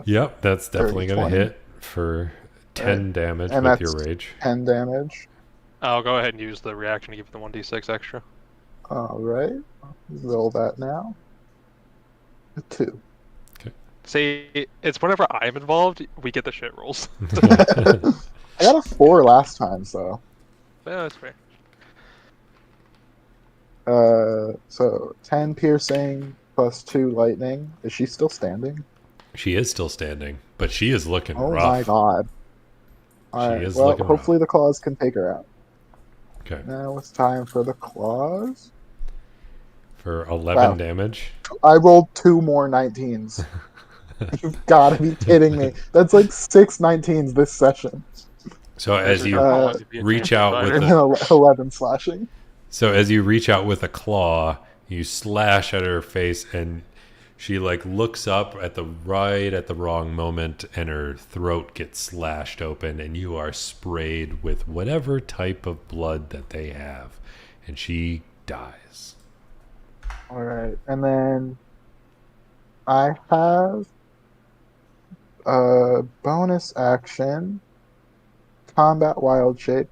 S1: Yep, that's definitely
S2: 30,
S1: going to
S2: 20.
S1: hit for 10 damage
S2: And
S1: with your
S2: that's-
S1: rage.
S2: 10 damage.
S3: I'll go ahead and use the reaction to give it the 1d6 extra.
S2: All right. Roll that now. A 2.
S3: See, it's whenever I'm involved, we get the shit rolls.
S2: I got a 4 last time, so.
S3: Yeah, that's fair.
S2: So 10 piercing plus 2 lightning. Is she still standing?
S1: She is still standing, but she is looking
S2: Oh
S1: rough.
S2: my god. Alright,
S1: is
S2: well,
S1: looking
S2: hopefully the claws can take her out.
S1: Okay.
S2: Now it's time for the claws.
S1: For 11
S2: Wow.
S1: damage.
S2: I rolled 2 more 19s. You've gotta be kidding me. That's like 6 19s this session.
S1: So as you reach out with
S2: And
S1: a,
S2: then 11 slashing.
S1: reach out with a claw, you slash at her face, and she like looks up at the wrong moment, and her throat gets slashed open, and you are sprayed with whatever type of blood that they have, and she dies.
S2: Alright, and then I have a bonus action. Combat Wild Shape.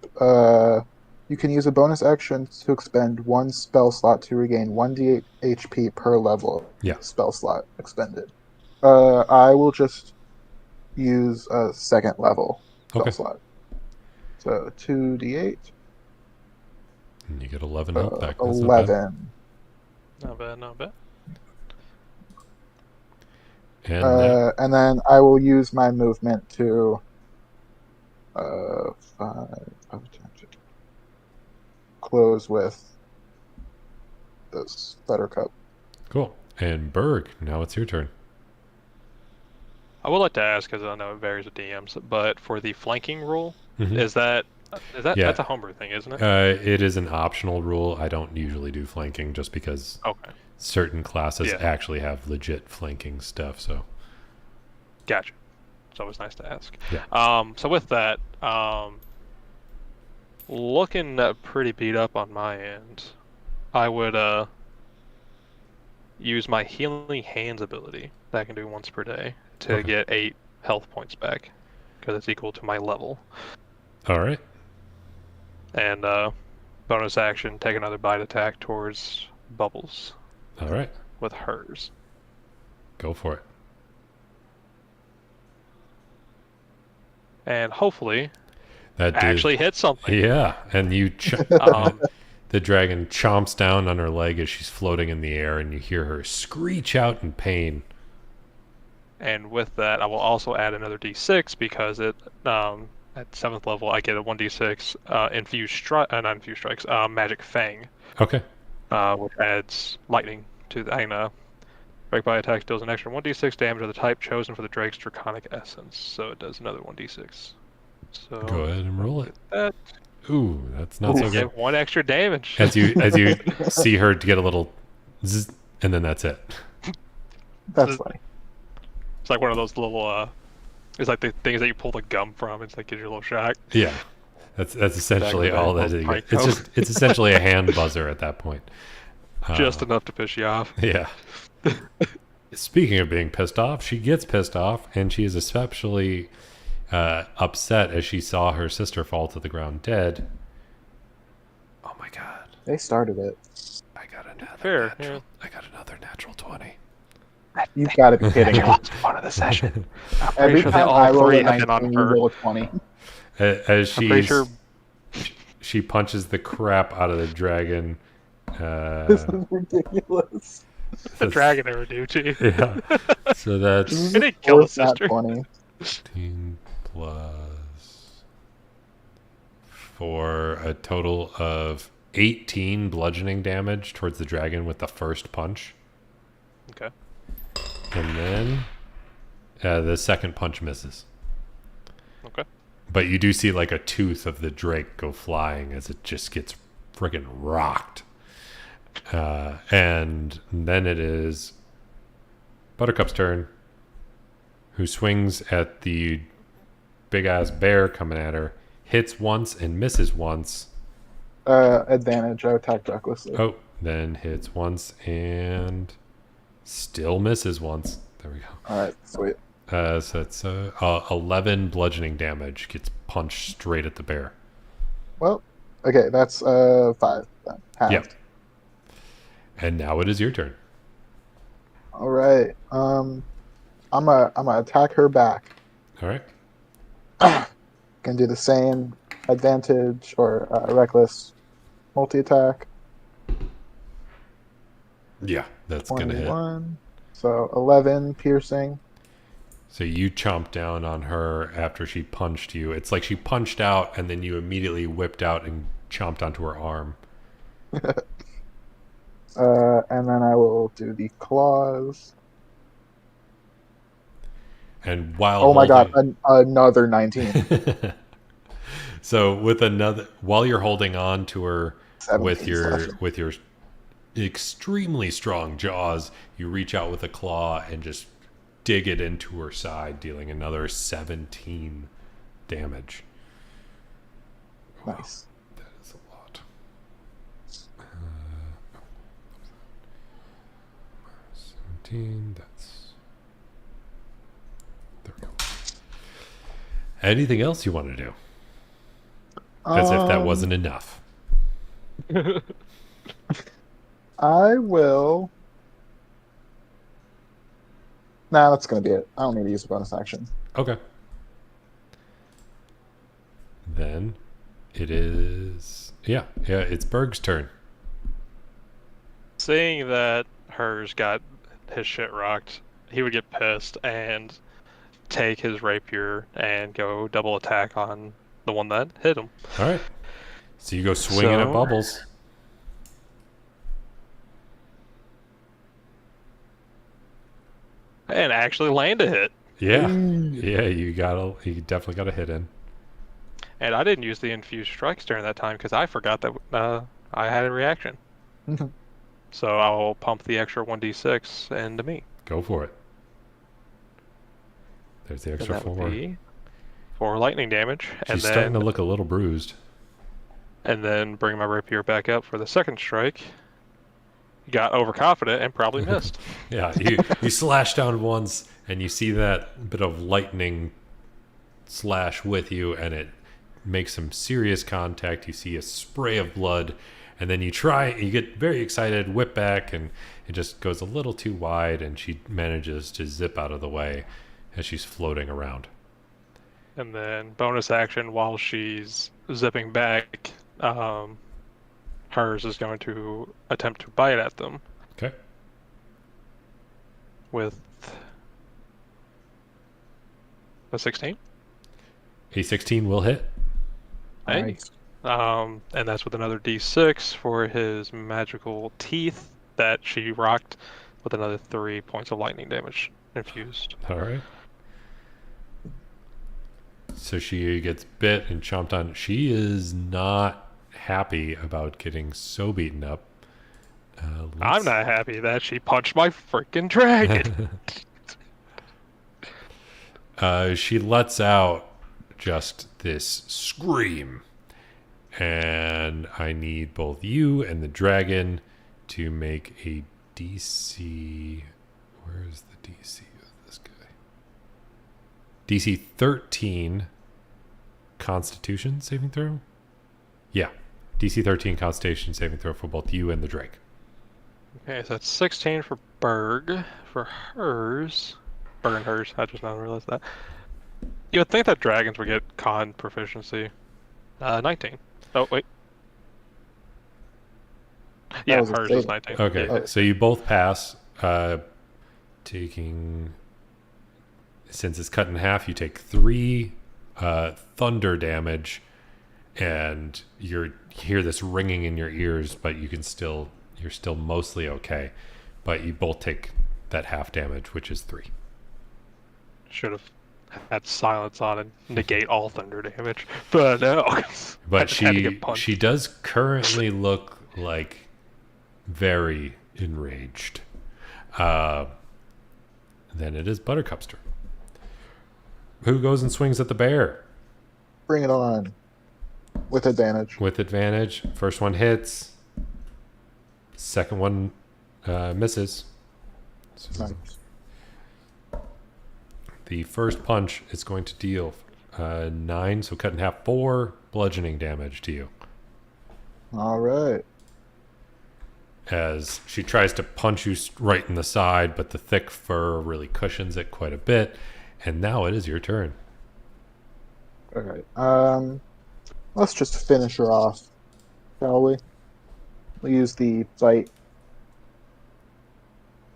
S2: You can use a bonus action to expend 1 spell slot to regain 1d8 HP per level.
S1: Yeah.
S2: Spell slot expended. I will just use a second level spell
S1: Okay.
S2: slot. So 2d8,
S1: And you get 11 health back. That's not bad.
S2: 11.
S3: Not bad, not bad.
S1: And that-
S2: And then I will use my movement to 5 of 10, close with this Buttercup.
S1: cool. And Berg, now it's your turn.
S3: I would like to ask, because I know it varies with DMs, but for the flanking rule,
S1: Mhm.
S3: is that
S1: Yeah.
S3: that's a homebrew thing, isn't it?
S1: It is an optional rule. I don't usually do flanking just because
S3: Okay,
S1: certain classes
S3: Yeah.
S1: actually have legit flanking stuff. So
S3: gotcha. It's always nice to ask.
S1: Yeah.
S3: So with that, looking pretty beat up on my end, I would use my Healing Hands ability that I can do once per day to
S1: Okay.
S3: get 8 health points back, because it's equal to my level.
S1: all right.
S3: And bonus action, take another bite attack towards Bubbles
S1: All right.
S3: with hers.
S1: Go for it.
S3: And hopefully
S1: That
S3: actually hit something.
S1: Yeah, and you
S3: Um,
S1: the dragon chomps down on her leg as she's floating in the air, and you hear her screech out in pain.
S3: and with that, I will also add another d6 because at 7th level I get a 1d6 not infused strikes, magic fang,
S1: Okay.
S3: which adds lightning to the break by attack deals an extra 1d6 damage of the type chosen for the Drake's draconic essence. So it does another 1d6. So
S1: Go ahead and roll it.
S3: that.
S1: Ooh, that's not so good.
S3: One extra damage.
S1: As you see her get a little zzz, and then that's it.
S2: That's funny.
S3: It's like one of those little it's like the things that you pull the gum from. It's like gives you a little shock.
S1: Yeah. That's essentially
S3: Back of
S1: all
S3: that
S1: that is.
S3: little
S1: It's essentially a hand buzzer at that point.
S3: Just enough to piss you off.
S1: Yeah. Speaking of being pissed off, she gets pissed off, and she is especially upset as she saw her sister fall to the ground dead. Oh my god!
S2: They started it.
S1: I got another
S3: Fair,
S1: natural.
S3: yeah.
S1: I got another natural 20.
S2: You've got to be kidding me.
S3: Fun of the session.
S2: Every
S3: sure they
S2: time
S3: all
S2: I roll
S3: three
S2: a
S3: have been
S2: 19,
S3: on
S2: you
S3: her.
S2: roll a 20.
S1: As
S3: I'm pretty sure.
S1: she punches the crap out of the dragon.
S2: This is ridiculous.
S3: The dragon ever do to you.
S1: Yeah. So that's
S2: This is
S3: It didn't kill the
S2: fourth nat
S3: sister.
S2: 20.
S1: 15 plus 4, a total of 18 bludgeoning damage towards the dragon with the first punch.
S3: Okay.
S1: And then the second punch misses.
S3: Okay.
S1: But you do see like a tooth of the drake go flying as it just gets friggin' rocked. And then it is Buttercup's turn, who swings at the big-ass bear coming at her, hits once and misses once.
S2: Advantage. I attacked recklessly.
S1: Oh, then hits once and still misses once. There we go.
S2: Alright, sweet.
S1: So it's 11 bludgeoning damage gets punched straight at the bear.
S2: Well, okay, that's 5 then. Halved.
S1: Yep. And now it is your turn.
S2: Alright. I'm gonna attack her back.
S1: All right.
S2: Can do the same advantage or reckless multi-attack.
S1: Yeah, that's going to hit.
S2: 21. So 11 piercing.
S1: So you chomp down on her after she punched you. It's like she punched out and then you immediately whipped out and chomped onto her arm.
S2: And then I will do the claws.
S1: And while
S2: Oh my god,
S1: holding-
S2: another 19.
S1: So while you're holding on to her
S2: 17
S1: with your extremely strong jaws, you reach out with a claw and just dig it into her side, dealing another 17 damage.
S2: Nice.
S1: That is a lot. 17, that's... There we go. Anything else you want to do? As if that wasn't enough.
S2: I will. Nah, that's gonna be it. I don't need to use a bonus action.
S1: Okay. Then it is... Yeah, it's Berg's turn.
S3: Seeing that hers got his shit rocked, he would get pissed and take his rapier and go double attack on the one that hit him.
S1: All right. So you go swinging at
S3: So-
S1: Bubbles.
S3: And actually land a hit.
S1: Yeah.
S2: Mm.
S1: Yeah, you definitely got a hit in.
S3: And I didn't use the infused strikes during that time because I forgot that I had a reaction. So I'll pump the extra 1d6 into me.
S1: Go for it. There's the
S3: And
S1: extra
S3: that would
S1: 4.
S3: be 4 lightning damage.
S1: She's starting to look a little bruised.
S3: And then bring my rapier back up for the second strike. Got overconfident and probably missed.
S1: Yeah, you slash down once, and you see that bit of lightning slash with you, and it makes some serious contact. You see a spray of blood, And then you get very excited, whip back, and it just goes a little too wide, and she manages to zip out of the way as she's floating around.
S3: And then bonus action while she's zipping back, hers is going to attempt to bite at them.
S1: Okay.
S3: With a 16.
S1: A 16 will hit.
S3: Hey.
S2: Nice.
S3: And that's with another d6 for his magical teeth that she rocked with another 3 points of lightning damage infused.
S1: All right. So she gets bit and chomped on. She is not happy about getting so beaten up.
S3: I'm not happy that she punched my freaking dragon.
S1: She lets out just this scream. And I need both you and the dragon to make a DC. Where's the DC of this guy? DC 13 Constitution saving throw? Yeah. DC 13 Constitution saving throw for both you and the Drake.
S3: Okay, so that's 16 for Berg. For hers. Berg and hers. I just now realized that. You would think that dragons would get con proficiency. 19. Oh, wait. Yeah,
S2: was a
S3: hers is
S2: save.
S3: 19.
S1: Okay,
S3: Yeah.
S1: so you both pass. Taking, since it's cut in half, you take 3 thunder damage, and you hear this ringing in your ears, but you're still mostly okay. But you both take that half damage, which is 3.
S3: Should have had silence on and negate all thunder damage, but no.
S1: But
S3: had to get punched.
S1: she does currently look like very enraged. Then it is Buttercup's turn. Who goes and swings at the bear?
S2: Bring it on. With advantage.
S1: With advantage. First one hits. Second one misses. So
S2: Nice.
S1: the first punch is going to deal 9, so cut in half, 4 bludgeoning damage to you.
S2: All right.
S1: As she tries to punch you right in the side, but the thick fur really cushions it quite a bit. And now it is your turn.
S2: All right. Let's just finish her off, shall we? We'll use the bite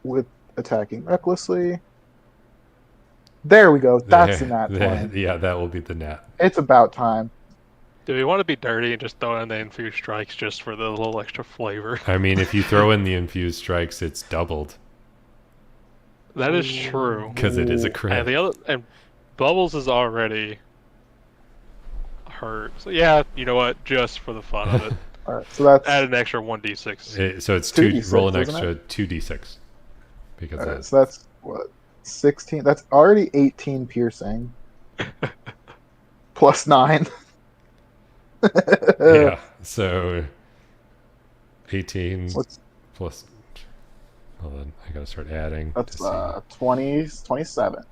S2: with attacking recklessly. There we go. That's the nat 20.
S1: Yeah, that will be the nat.
S2: It's about time.
S3: Do we want to be dirty and just throw in the infused strikes just for the little extra flavor?
S1: I mean, if you throw in the infused strikes, it's doubled.
S3: That is true.
S1: Because it is a crit.
S3: And Bubbles is already hurt. So yeah, you know what? Just for the fun of it,
S2: All right. So that's
S3: add an extra 1d6.
S1: So it's
S2: 2d6,
S1: roll an
S2: isn't
S1: extra 2d6. Because
S2: all right,
S1: that's
S2: so that's what 16. That's already 18 piercing. Plus 9.
S1: yeah. So 18
S2: What's
S1: plus. Well, then I gotta start adding.
S2: that's
S1: to see.
S2: 27.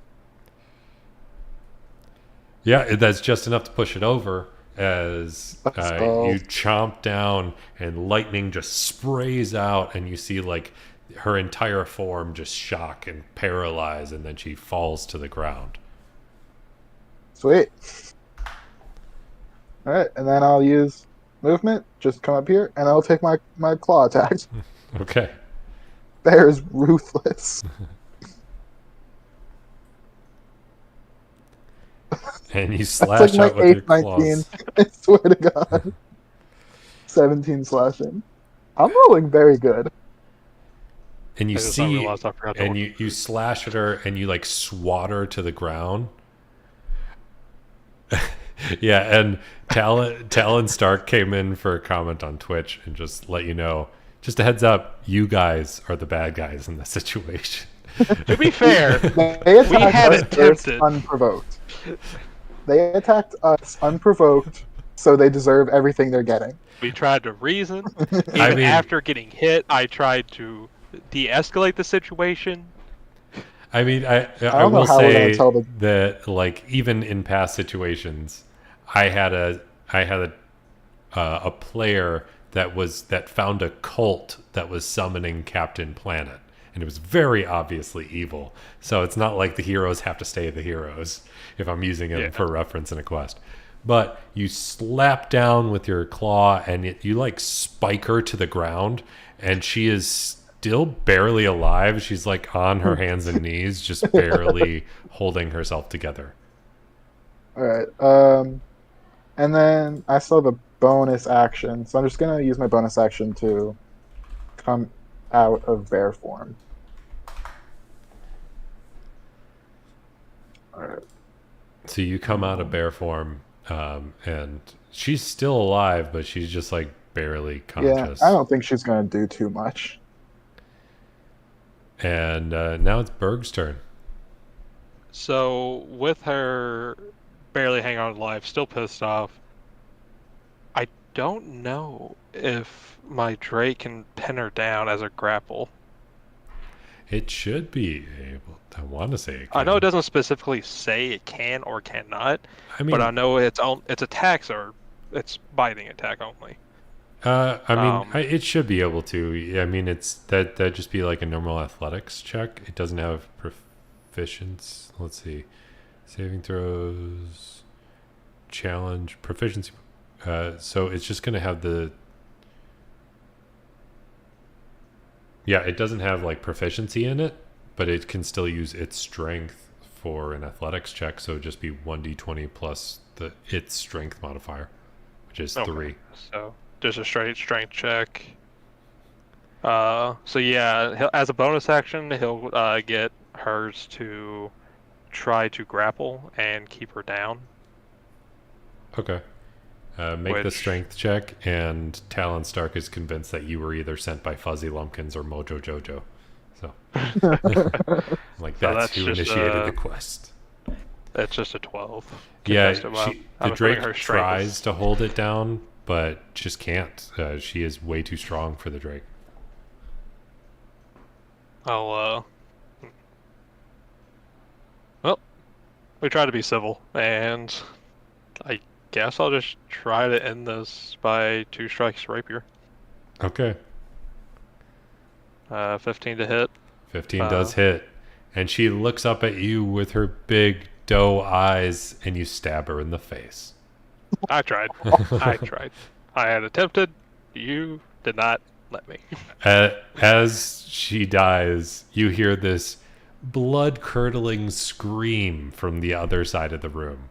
S1: Yeah, that's just enough to push it over as
S2: So-
S1: you chomp down and lightning just sprays out, and you see like her entire form just shock and paralyze, and then she falls to the ground.
S2: Sweet. All right, and then I'll use movement. Just come up here, and I'll take my claw attack.
S1: Okay.
S2: Bear is ruthless.
S1: And you
S2: That's
S1: slash
S2: like
S1: out
S2: my
S1: with your
S2: 8/19.
S1: claws.
S2: I swear to God. 17 slashing. I'm rolling very good.
S1: And you
S3: I just
S1: see,
S3: realized I forgot to
S1: and you slash at her, and you like swat her to the ground. Yeah, and Talon Stark came in for a comment on Twitch and just let you know, just a heads up, you guys are the bad guys in this situation.
S3: To be fair,
S2: They attacked
S3: had
S2: us
S3: it
S2: first
S3: tempted.
S2: unprovoked. They attacked us unprovoked, so they deserve everything they're getting.
S3: we tried to reason. Even
S1: mean-
S3: after getting hit, I tried to de-escalate the situation.
S1: I mean, I
S2: don't know
S1: will
S2: how we're gonna
S1: say
S2: tell the-
S1: that, like, even in past situations, I had a player that found a cult that was summoning Captain Planet, and it was very obviously evil. So it's not like the heroes have to stay the heroes if I'm using them for reference in a quest. But you slap down with your claw and you like spike her to the ground, and she is still barely alive. She's like on her hands and knees, just barely holding herself together.
S2: All right. And then I still have a bonus action, so I'm just gonna use my bonus action to come out of bear form. All right.
S1: So you come out of bear form, and she's still alive, but she's just like barely conscious.
S2: Yeah, I don't think she's gonna do too much.
S1: And now it's Berg's turn.
S3: So with her barely hanging on alive, still pissed off, I don't know if my Drake can pin her down as a grapple.
S1: It should be able. I want to say it can.
S3: I know it doesn't specifically say it can or cannot,
S1: I mean,
S3: but I know its attacks are it's biting attack only.
S1: It should be able to. I mean, it's that just be like a normal athletics check. It doesn't have proficiency. Let's see, saving throws, challenge, proficiency. So it's just going to have the. Yeah, it doesn't have like proficiency in it, but it can still use its strength for an athletics check. So it'd just be 1d20 plus its strength modifier, which is 3.
S3: So just a straight strength check. So yeah, as a bonus action, he'll get hers to try to grapple and keep her down.
S1: Okay. Make the strength check, and Talon Stark is convinced that you were either sent by Fuzzy Lumpkins or Mojo Jojo. So, like, that's who initiated the quest.
S3: That's just a 12.
S1: Yeah, the Drake tries to hold it down, but just can't. She is way too strong for the Drake.
S3: Well, we try to be civil, and I guess I'll just try to end this by 2 strikes rapier.
S1: Okay.
S3: 15 to hit.
S1: 15 does hit. And she looks up at you with her big doe eyes, and you stab her in the face.
S3: I tried. I had attempted. You did not let me.
S1: As she dies, you hear this blood-curdling scream from the other side of the room.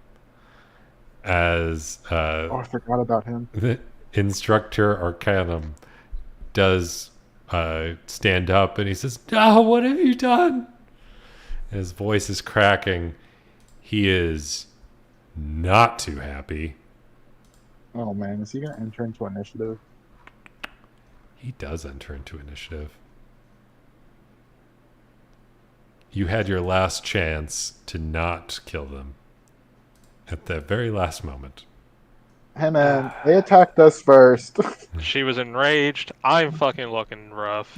S1: As
S2: I forgot about him.
S1: The instructor Arcanum does stand up, and he says, "No, what have you done?" And his voice is cracking. He is not too happy.
S2: Oh man, is he gonna enter into initiative?
S1: He does enter into initiative. You had your last chance to not kill them at the very last moment.
S2: Hey man, they attacked us first.
S3: She was enraged. I'm fucking looking rough.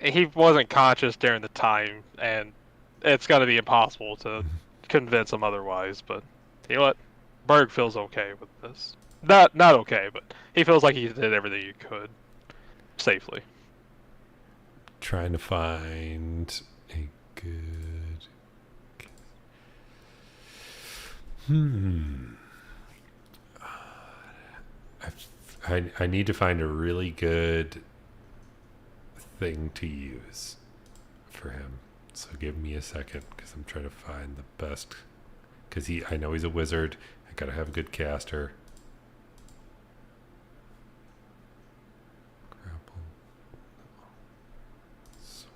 S3: He wasn't conscious during the time, and it's got to be impossible to convince him otherwise. But you know what? Berg feels okay with this. Not okay, but he feels like he did everything he could safely.
S1: Trying to find a good. I need to find a really good thing to use for him. So give me a second, because I'm trying to find the best. Because I know he's a wizard. I gotta have a good caster. Grapple. Sorcerer.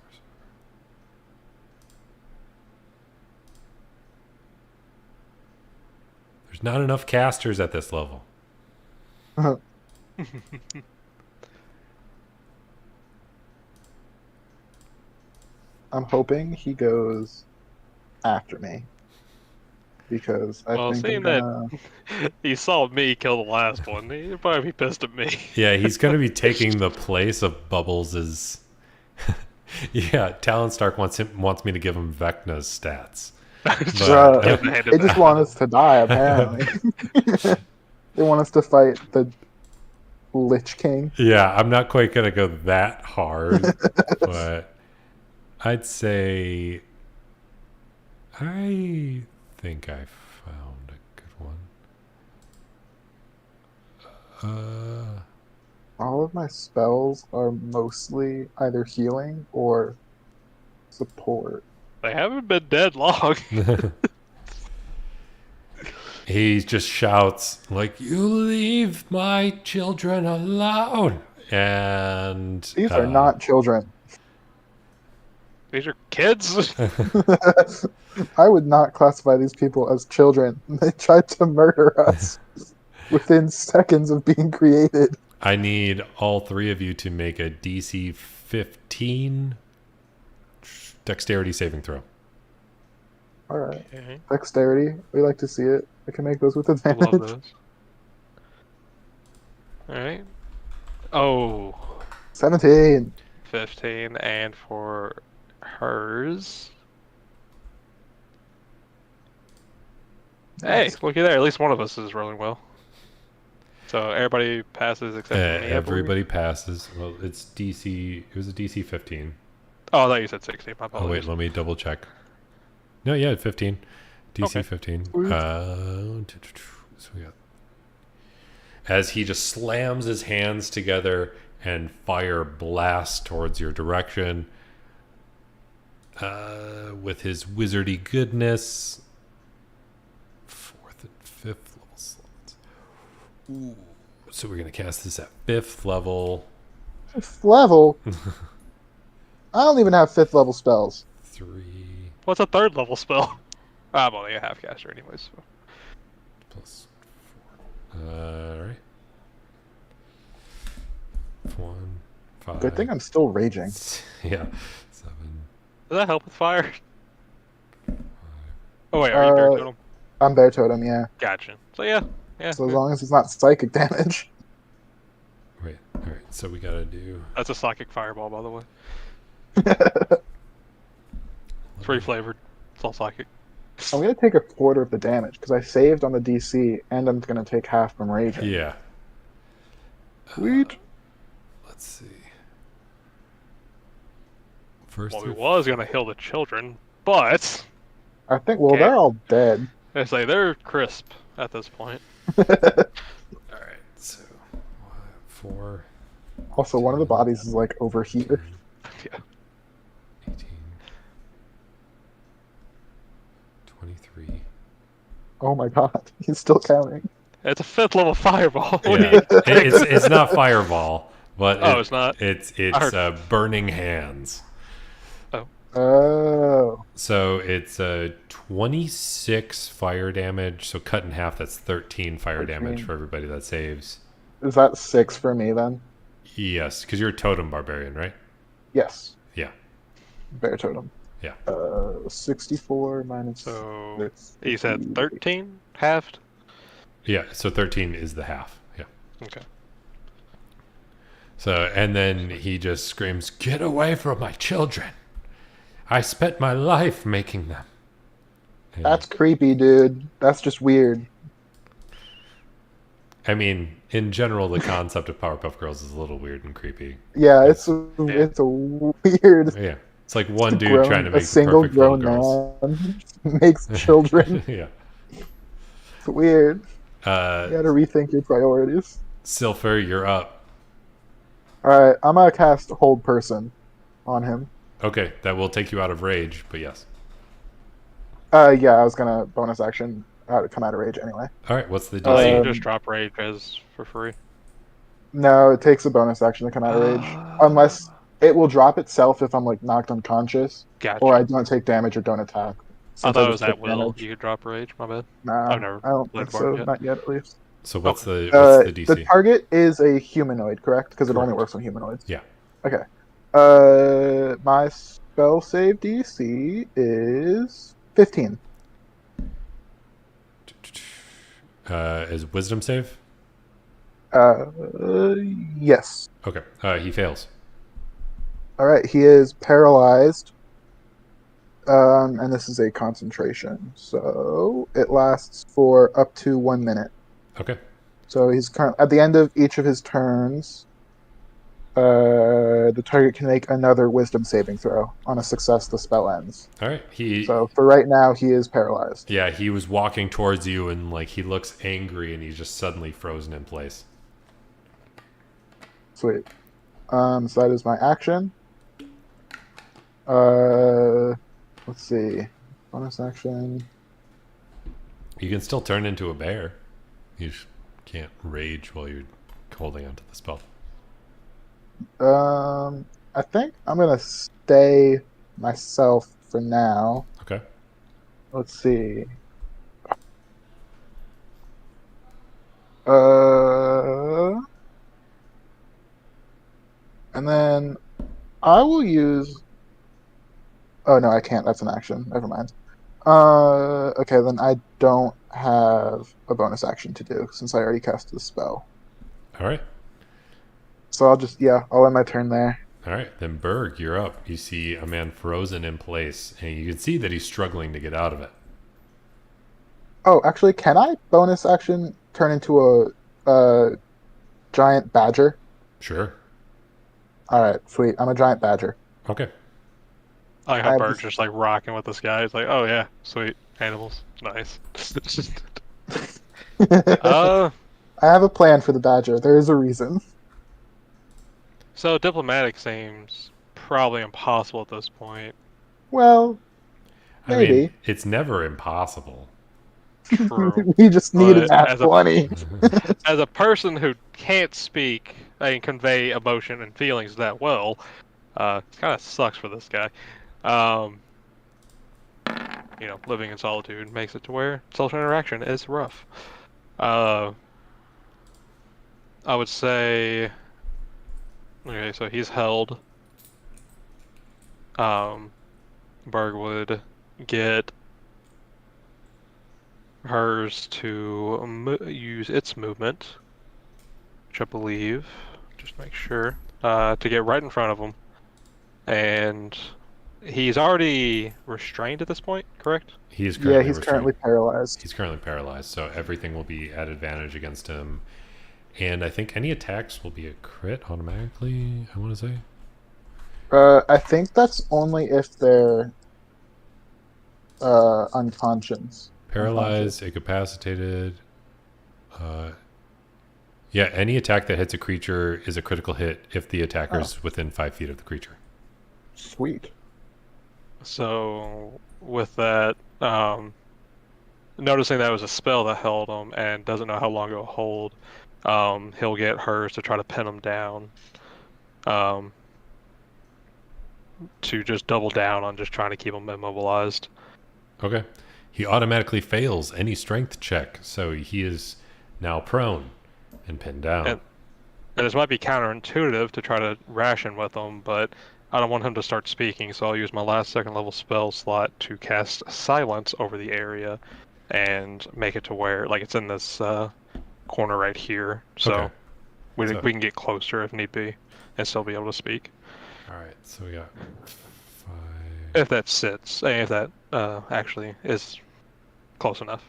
S1: There's not enough casters at this level.
S2: I'm hoping he goes after me. Because I think
S3: seeing that he saw me kill the last one, he'd probably be pissed at me.
S1: Yeah, he's going to be taking the place of Bubbles'. Yeah, Talon Stark wants me to give him Vecna's stats.
S2: They just want us to die, apparently. They want us to fight the Lich King.
S1: Yeah, I'm not quite gonna go that hard, but I'd say I think I found a good one.
S2: All of my spells are mostly either healing or support.
S3: They haven't been dead long.
S1: He just shouts like, "You leave my children alone!" And
S2: These are not children.
S3: These are kids.
S2: I would not classify these people as children. They tried to murder us within seconds of being created.
S1: I need all three of you to make a DC 15 dexterity saving throw.
S2: All right.
S3: Okay.
S2: Dexterity. We like to see it. I can make those with
S3: I
S2: advantage.
S3: love those. Alright. Oh,
S2: 17.
S3: 15. And for hers. Hey,
S2: Nice.
S3: looky there. At least one of us is rolling well. So everybody passes except for me. I believe.
S1: Everybody passes. Well, it's DC. It was a DC 15.
S3: Oh, I thought you said 16. My
S1: Oh
S3: apologies.
S1: wait, let me double check. No, yeah, 15. DC
S3: Okay.
S1: 15.
S2: Sweet.
S1: So we got, as he just slams his hands together and fire blasts towards your direction with his wizardy goodness. 4th and 5th level slots. Ooh. So we're going to cast this at 5th level.
S2: 5th level? I don't even have 5th level spells.
S1: 3.
S3: What's a 3rd level spell? I'm only a half caster anyways. So.
S1: Plus 4. Alright. 1, 5.
S2: Good thing I'm still raging.
S1: Yeah. 7.
S3: Does that help with fire?
S1: 5.
S3: Oh wait, are you bear totem?
S2: I'm Bear Totem, yeah.
S3: Gotcha. So yeah.
S2: So as long as it's not psychic damage.
S1: Wait. Alright. So we got to do.
S3: That's a psychic fireball, by the way. It's pretty flavored. It's all psychic.
S2: I'm going to take a quarter of the damage because I saved on the DC and I'm going to take half from raging.
S1: Yeah.
S2: Sweet.
S1: Let's see. First.
S3: Well, we was gonna heal the children, but
S2: I think, well,
S3: Okay.
S2: they're all dead.
S3: I say they're crisp at this point.
S1: Alright. So 4.
S2: Also, one of the bodies is like over here.
S3: Yeah.
S1: 18. 23.
S2: Oh my god, he's still counting.
S3: It's a 5th level fireball. What do
S1: Yeah.
S3: you-
S1: It's not fireball, but
S3: Oh, it's not?
S1: It's
S3: heard-
S1: burning hands.
S2: Oh.
S1: So it's 26 fire damage. So cut in half, that's 13 fire damage
S2: 13.
S1: for everybody that saves.
S2: Is that 6 for me then?
S1: Yes, because you're a totem barbarian, right?
S2: Yes.
S1: Yeah.
S2: Bear Totem.
S1: Yeah.
S2: 64 minus
S3: So
S2: 6.
S3: you said 13 halved.
S1: Yeah. So 13 is the half. Yeah.
S3: Okay.
S1: So, and then he just screams, "Get away from my children! I spent my life making them." And,
S2: That's creepy, dude. That's just weird.
S1: I mean, in general, the concept of Powerpuff Girls is a little weird and creepy.
S2: Yeah, it's a weird.
S1: Yeah. It's like one dude
S2: grown-
S1: trying to
S2: a
S1: make
S2: single
S1: perfect little
S2: grown
S1: girls.
S2: man makes children.
S1: Yeah.
S2: It's weird. You gotta rethink your priorities.
S1: Silpher, you're up.
S2: Alright, I'm gonna cast Hold Person on him.
S1: Okay, that will take you out of rage, but yes.
S2: Yeah, I was gonna bonus action come out of rage anyway.
S1: All right, what's the
S3: You
S1: DC?
S3: can just drop rage as for free.
S2: No, it takes a bonus action to come out of rage. Unless it will drop itself if I'm like knocked unconscious.
S3: Gotcha.
S2: Or I don't take damage or don't attack.
S3: I
S2: Since
S3: thought it
S2: just
S3: was at
S2: took
S3: will.
S2: damage.
S3: You could drop rage. My bad.
S2: Nah,
S3: I've never
S2: I don't
S3: played
S2: think
S3: Bard
S2: so.
S3: yet.
S2: Not yet, at least.
S1: So what's the DC?
S2: The target is a humanoid, correct? Because it only
S1: Correct.
S2: works on humanoids.
S1: Yeah.
S2: Okay. My spell save DC is 15.
S1: Is wisdom save?
S2: Yes.
S1: Okay. He fails.
S2: All right. He is paralyzed. And this is a concentration, so it lasts for up to 1 minute.
S1: Okay.
S2: So he's at the end of each of his turns. The target can make another Wisdom saving throw. On a success, the spell ends.
S1: All right.
S2: So for right now, he is paralyzed.
S1: Yeah, he was walking towards you, and like he looks angry, and he's just suddenly frozen in place.
S2: Sweet. So that is my action. Let's see. Bonus action.
S1: You can still turn into a bear. You just can't rage while you're holding onto the spell.
S2: I think I'm gonna stay myself for now.
S1: Okay.
S2: Let's see. And then I will use. Oh no, I can't. That's an action. Never mind. Okay, then I don't have a bonus action to do since I already cast the spell.
S1: All right.
S2: So I'll end my turn there.
S1: All right. Then Berg, you're up. You see a man frozen in place, and you can see that he's struggling to get out of it.
S2: Oh, actually, can I bonus action turn into a giant badger?
S1: Sure.
S2: All right, sweet. I'm a giant badger.
S1: Okay.
S3: I like how Berg's just like rocking with this guy. He's like, oh yeah, sweet animals, nice.
S2: I have a plan for the badger. There is a reason.
S3: So diplomatic seems probably impossible at this point.
S2: Well,
S1: I
S2: maybe.
S1: mean, it's never impossible.
S3: True.
S2: We just need an
S3: But
S2: at 20.
S3: As a person who can't speak and convey emotion and feelings that well, it kind of sucks for this guy. Living in solitude makes it to where social interaction is rough. I would say, okay, so he's held. Berg would get hers to use its movement, which I believe, just make sure, to get right in front of him. And he's already restrained at this point, correct?
S1: He's currently
S2: currently paralyzed.
S1: He's currently paralyzed, so everything will be at advantage against him. And I think any attacks will be a crit automatically, I want to say.
S2: I think that's only if they're unconscious.
S1: Paralyzed, incapacitated. Yeah, any attack that hits a creature is a critical hit if the attacker's within 5 feet of the creature.
S2: Sweet.
S3: So with that, noticing that it was a spell that held him and doesn't know how long it'll hold, he'll get hers to try to pin him down. To just double down on just trying to keep him immobilized.
S1: Okay. He automatically fails any strength check, so he is now prone and pinned down.
S3: And this might be counterintuitive to try to ration with him, but I don't want him to start speaking, so I'll use my last second level spell slot to cast silence over the area and make it to where, like, it's in this corner right here, so,
S1: Okay.
S3: we can get closer if need be and still be able to speak.
S1: All right, so we got 5.
S3: If that sits, and if that actually is close enough.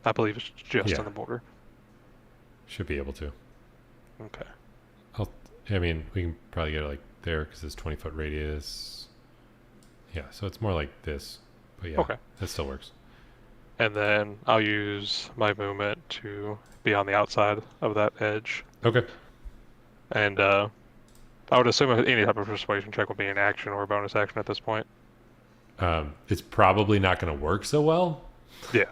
S3: I believe it's just on the border.
S1: Should be able to.
S3: Okay.
S1: I mean, we can probably get it like there because it's 20-foot radius. Yeah, so it's more like this. But yeah,
S3: okay.
S1: That still works.
S3: And then I'll use my movement to be on the outside of that edge.
S1: Okay.
S3: And I would assume any type of persuasion check will be an action or a bonus action at this point.
S1: It's probably not going to work so well.
S3: Yeah.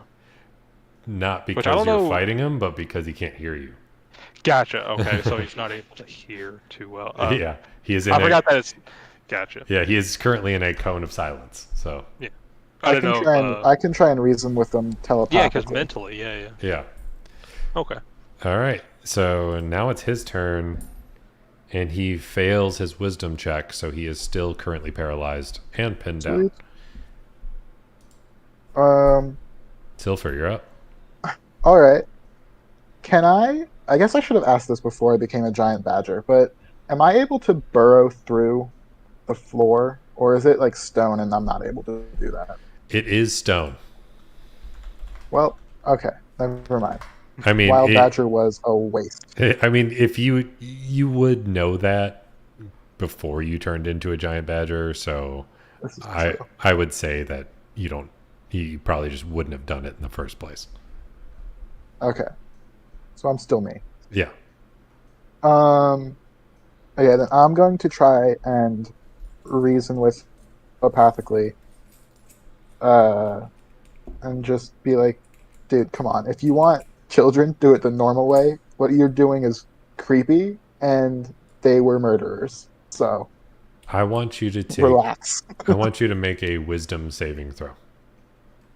S1: Not because you're fighting him, but because he can't hear you.
S3: Gotcha. Okay, so he's not able to hear too well.
S1: Yeah, he is.
S3: I forgot that it's. Gotcha.
S1: Yeah, he is currently in a cone of silence. So.
S3: Yeah.
S2: I can try and reason with them telepathically.
S3: Yeah, because mentally, yeah.
S1: Yeah.
S3: Okay.
S1: All right. So now it's his turn, and he fails his wisdom check, so he is still currently paralyzed and pinned down. Silver, you're up.
S2: All right. Can I guess I should have asked this before I became a giant badger, but am I able to burrow through the floor, or is it like stone and I'm not able to do that?
S1: It is stone.
S2: Well, okay. Never mind.
S1: I mean,
S2: Wild Badger was a waste.
S1: I mean, if you would know that before you turned into a giant badger, so
S2: This is
S1: I
S2: true.
S1: I would say that you probably just wouldn't have done it in the first place.
S2: Okay, so I'm still me.
S1: Yeah.
S2: Okay, then I'm going to try and reason with telepathically, uh, and just be like, dude, come on. If you want children, do it the normal way. What you're doing is creepy, and they were murderers. So
S1: I want you to
S2: relax.
S1: make a wisdom saving throw.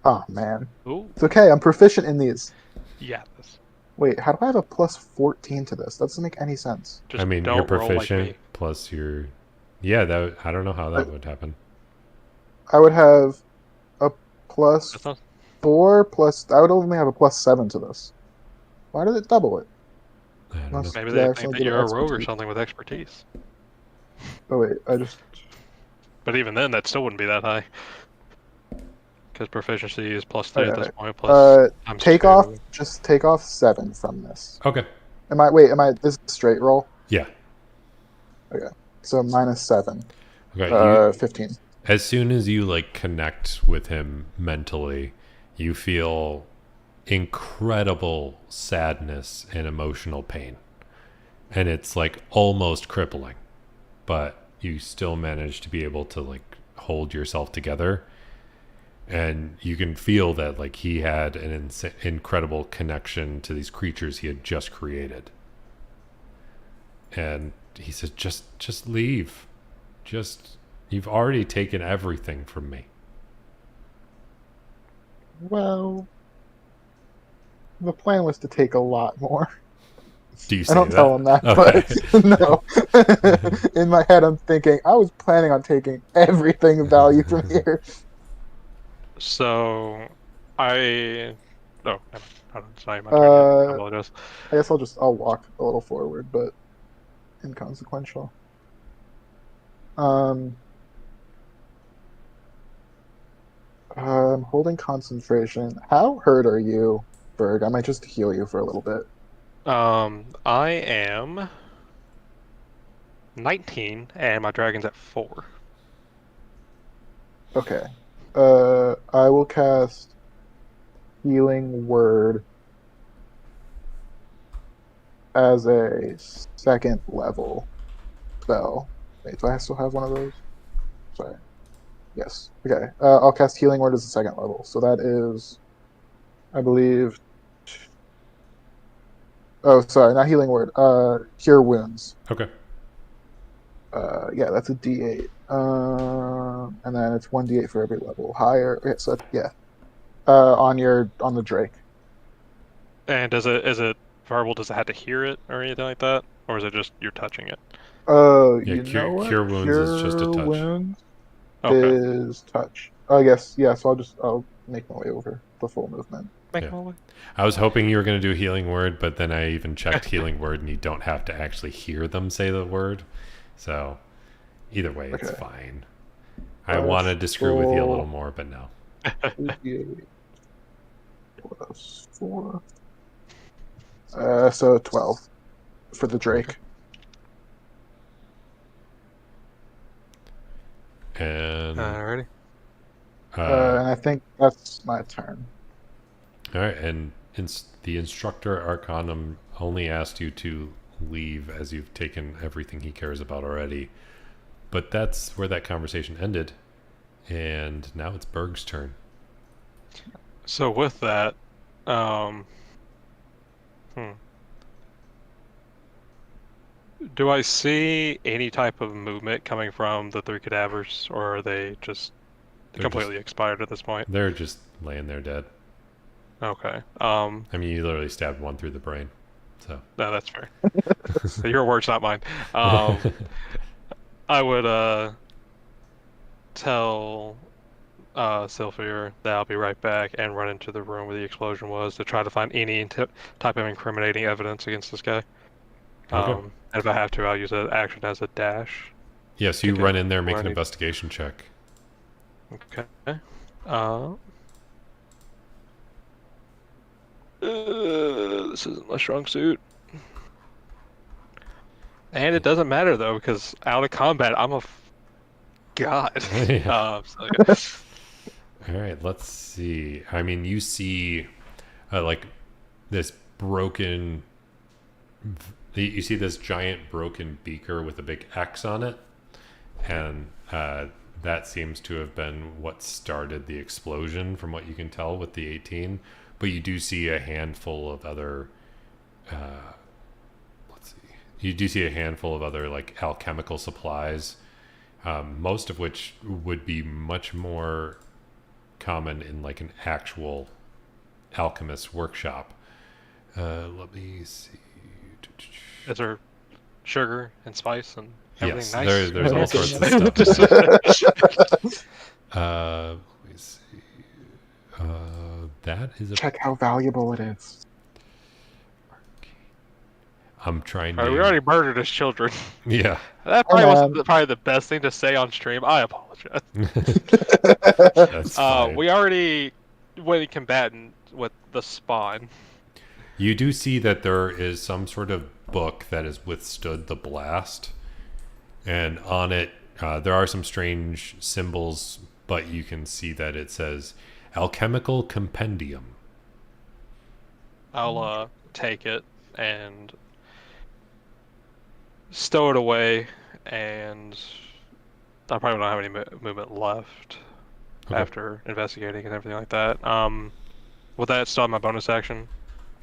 S2: Oh man,
S3: Ooh,
S2: it's okay. I'm proficient in these.
S3: yeah. This.
S2: Wait, how do I have a plus 14 to this? That doesn't make any sense.
S1: I
S3: Just
S1: mean, you're
S3: don't roll like
S1: proficient
S3: me.
S1: plus your yeah, I don't know how
S2: I,
S1: that would happen.
S2: I would have a plus
S3: That's not.
S2: 4 plus. I would only have a plus 7 to this. Why did it double it?
S1: I don't know.
S2: Unless
S3: Maybe
S2: did I
S3: they think
S2: accidentally
S3: that
S2: give it
S3: you're a rogue or
S2: expertise?
S3: something with expertise.
S2: Oh wait, I just.
S3: But even then, that still wouldn't be that high. Because proficiency is plus 3 at this
S2: Okay.
S3: point, plus times
S2: Take
S3: 2.
S2: off. Just take off 7 from this.
S1: Okay.
S2: Am I? Wait, am I? This is a straight roll.
S1: Yeah.
S2: Okay. So minus 7.
S1: Okay.
S2: 15.
S1: As soon as you like connect with him mentally, you feel incredible sadness and emotional pain. And it's like almost crippling, but you still manage to be able to like hold yourself together. And you can feel that like he had an incredible connection to these creatures he had just created. And he said, just leave. You've already taken everything from me.
S2: Well, the plan was to take a lot more.
S1: Do you say
S2: I don't
S1: that?
S2: tell him that,
S1: Okay.
S2: but no. In my head, I'm thinking I was planning on taking everything of value from here.
S3: So, I. Oh, it's not even my turn yet. I
S2: Uh,
S3: apologize.
S2: I guess I'll walk a little forward, but inconsequential. Um, I'm holding concentration. How hurt are you, Berg? I might just heal you for a little bit.
S3: I am 19, and my dragon's at 4.
S2: Okay. I will cast Healing Word as a second level spell. Wait, do I still have one of those? Sorry. Yes. Okay. I'll cast Healing Word as a second level. So that is, I believe. Oh, sorry, not Healing Word. Cure Wounds.
S1: Okay.
S2: Yeah, that's a D8. And then it's 1D8 for every level higher. Okay, so yeah. On the Drake.
S3: And is it verbal? Does it have to hear it or anything like that? Or is it just you're touching it?
S2: Oh,
S1: Yeah,
S2: you know what?
S1: cure wounds is just a
S2: Cure
S1: touch.
S2: Wounds
S3: Okay.
S2: is touch. I guess, yeah, so I'll make my way over the full movement.
S3: Make my way.
S1: I was hoping you were going to do healing word, but then I even checked healing word, and you don't have to actually hear them say the word. So either way, it's
S2: Okay.
S1: fine. I wanted to screw with you a little more, but no.
S2: 2d8 plus 4. So 12 for the Drake.
S1: And
S3: Alrighty.
S2: And I think that's my turn.
S1: all right, and the instructor Arcanum only asked you to leave as you've taken everything he cares about already. But that's where that conversation ended, and now it's Berg's turn.
S3: So with that, do I see any type of movement coming from the 3 cadavers, or are they just completely expired at this point?
S1: They're just laying there dead.
S3: Okay.
S1: I mean, you literally stabbed one through the brain, so.
S3: No, that's fair. Your words, not mine. I would tell Sylphia that I'll be right back and run into the room where the explosion was to try to find any type of incriminating evidence against this guy.
S1: Okay.
S3: And if I have to, I'll use an action as a dash.
S1: Yeah, so you run in there, make an investigation check.
S3: Okay. This isn't my strong suit. And it doesn't matter though, because out of combat, I'm a god.
S1: Yeah.
S3: So, yeah.
S1: All right, let's see. I mean, you see like this broken, you see this giant broken beaker with a big X on it, and that seems to have been what started the explosion, from what you can tell with the 18. But you do see a handful of other. Let's see. You do see a handful of other like alchemical supplies, most of which would be much more common in like an actual alchemist workshop. Let me see.
S3: Is there sugar and spice and
S1: Yes,
S3: everything nice?
S1: there's all sorts of stuff. Let me see. That is a.
S2: Check how valuable it is.
S1: I'm trying
S3: All right, we
S1: to.
S3: already murdered his children.
S1: Yeah.
S3: That probably wasn't probably the best thing to say on stream. I apologize.
S1: That's fine.
S3: We already went combatant with the spawn.
S1: You do see that there is some sort of book that has withstood the blast, and on it there are some strange symbols, but you can see that it says alchemical compendium.
S3: I'll take it and stow it away, and I probably don't have any movement left after investigating and everything like that. Will that still have my bonus action?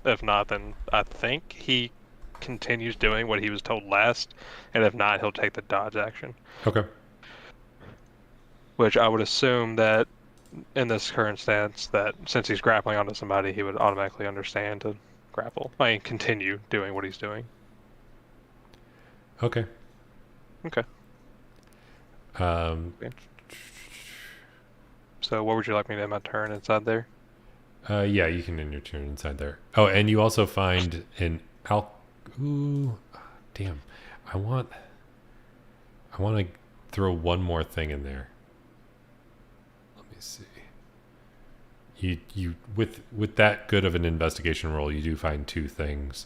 S3: If not, then I think he continues doing what he was told last, and if not, he'll take the dodge action.
S1: Okay.
S3: Which I would assume that in this current stance, that since he's grappling onto somebody, he would automatically understand to grapple. I mean, continue doing what he's doing.
S1: Okay.
S3: Okay.
S1: Um,
S3: So what would you like me to end my turn inside there?
S1: yeah, you can end your turn inside there. Oh, and you also find an Ooh, damn! I want to throw one more thing in there. Let me see. You with that good of an investigation roll, you do find two things,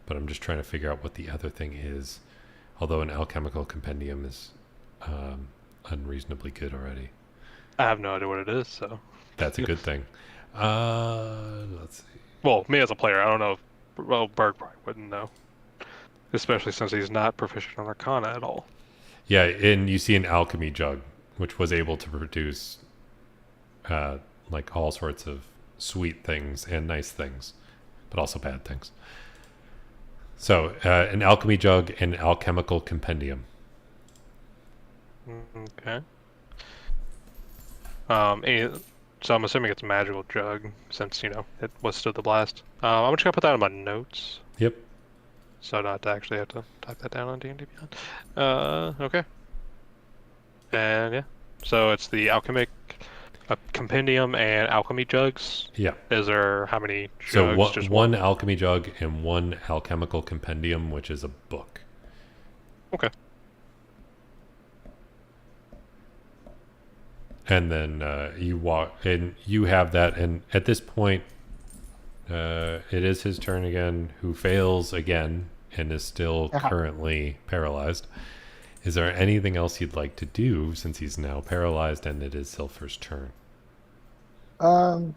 S1: but I'm just trying to figure out what the other thing is. Although an alchemical compendium is unreasonably good already.
S3: I have no idea what it is, so
S1: That's a good thing. Let's see.
S3: Well, me as a player, I don't know. Well, Berg probably wouldn't know, especially since he's not proficient on Arcana at all.
S1: Yeah, and you see an alchemy jug, which was able to produce like all sorts of sweet things and nice things, but also bad things. So an alchemy jug and an alchemical compendium.
S3: Okay. So I'm assuming it's a magical jug, since, you know, it withstood the blast. I'm just gonna put that in my notes.
S1: Yep.
S3: So not to actually have to type that down on D&D Beyond. Okay. And yeah. So it's the alchemic compendium and alchemy jugs.
S1: Yeah.
S3: Is there how many jugs?
S1: So
S3: Just
S1: one alchemy jug and one alchemical compendium, which is a book.
S3: Okay.
S1: And then you walk, and you have that. And at this point, it is his turn again, who fails again and is still currently paralyzed. Is there anything else you'd like to do since he's now paralyzed and it is Silver's turn?
S2: I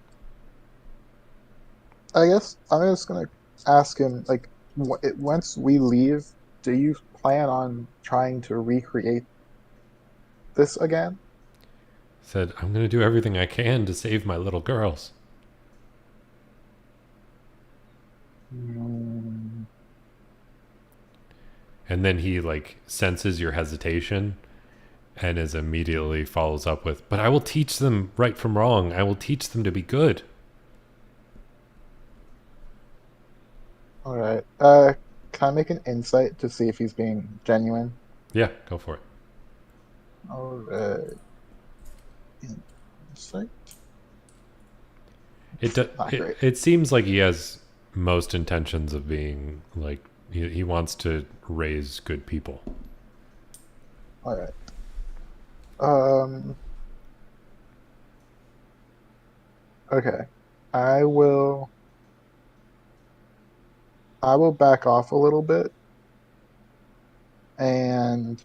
S2: guess I'm just gonna ask him, like, once we leave, do you plan on trying to recreate this again?
S1: Said, I'm going to do everything I can to save my little girls.
S2: Mm.
S1: And then he like senses your hesitation and is immediately follows up with, but I will teach them right from wrong. I will teach them to be good.
S2: All right. Can I make an insight to see if he's being genuine?
S1: Yeah, go for it.
S2: All right. Insight.
S1: It seems like he has most intentions of being like he wants to raise good people.
S2: All right. Okay. I will I will back off a little bit, and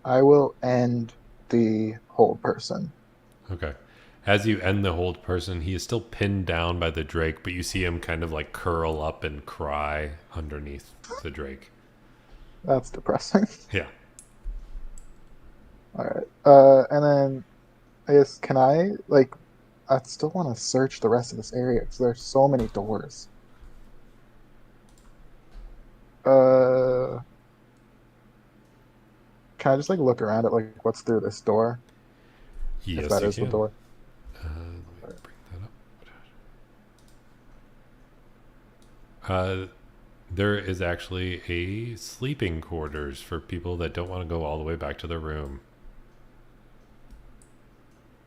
S2: I will end the hold person.
S1: Okay. As you end the hold person, he is still pinned down by the drake, but you see him kind of like curl up and cry underneath the drake.
S2: That's depressing.
S1: Yeah.
S2: All right. And then I guess can I like? I still want to search the rest of this area because there's so many doors. Uh, can I just like look around at like what's through this door? If
S1: Yes,
S2: that
S1: you
S2: is the
S1: can.
S2: door.
S1: Let me bring that up. There is actually a sleeping quarters for people that don't want to go all the way back to their room.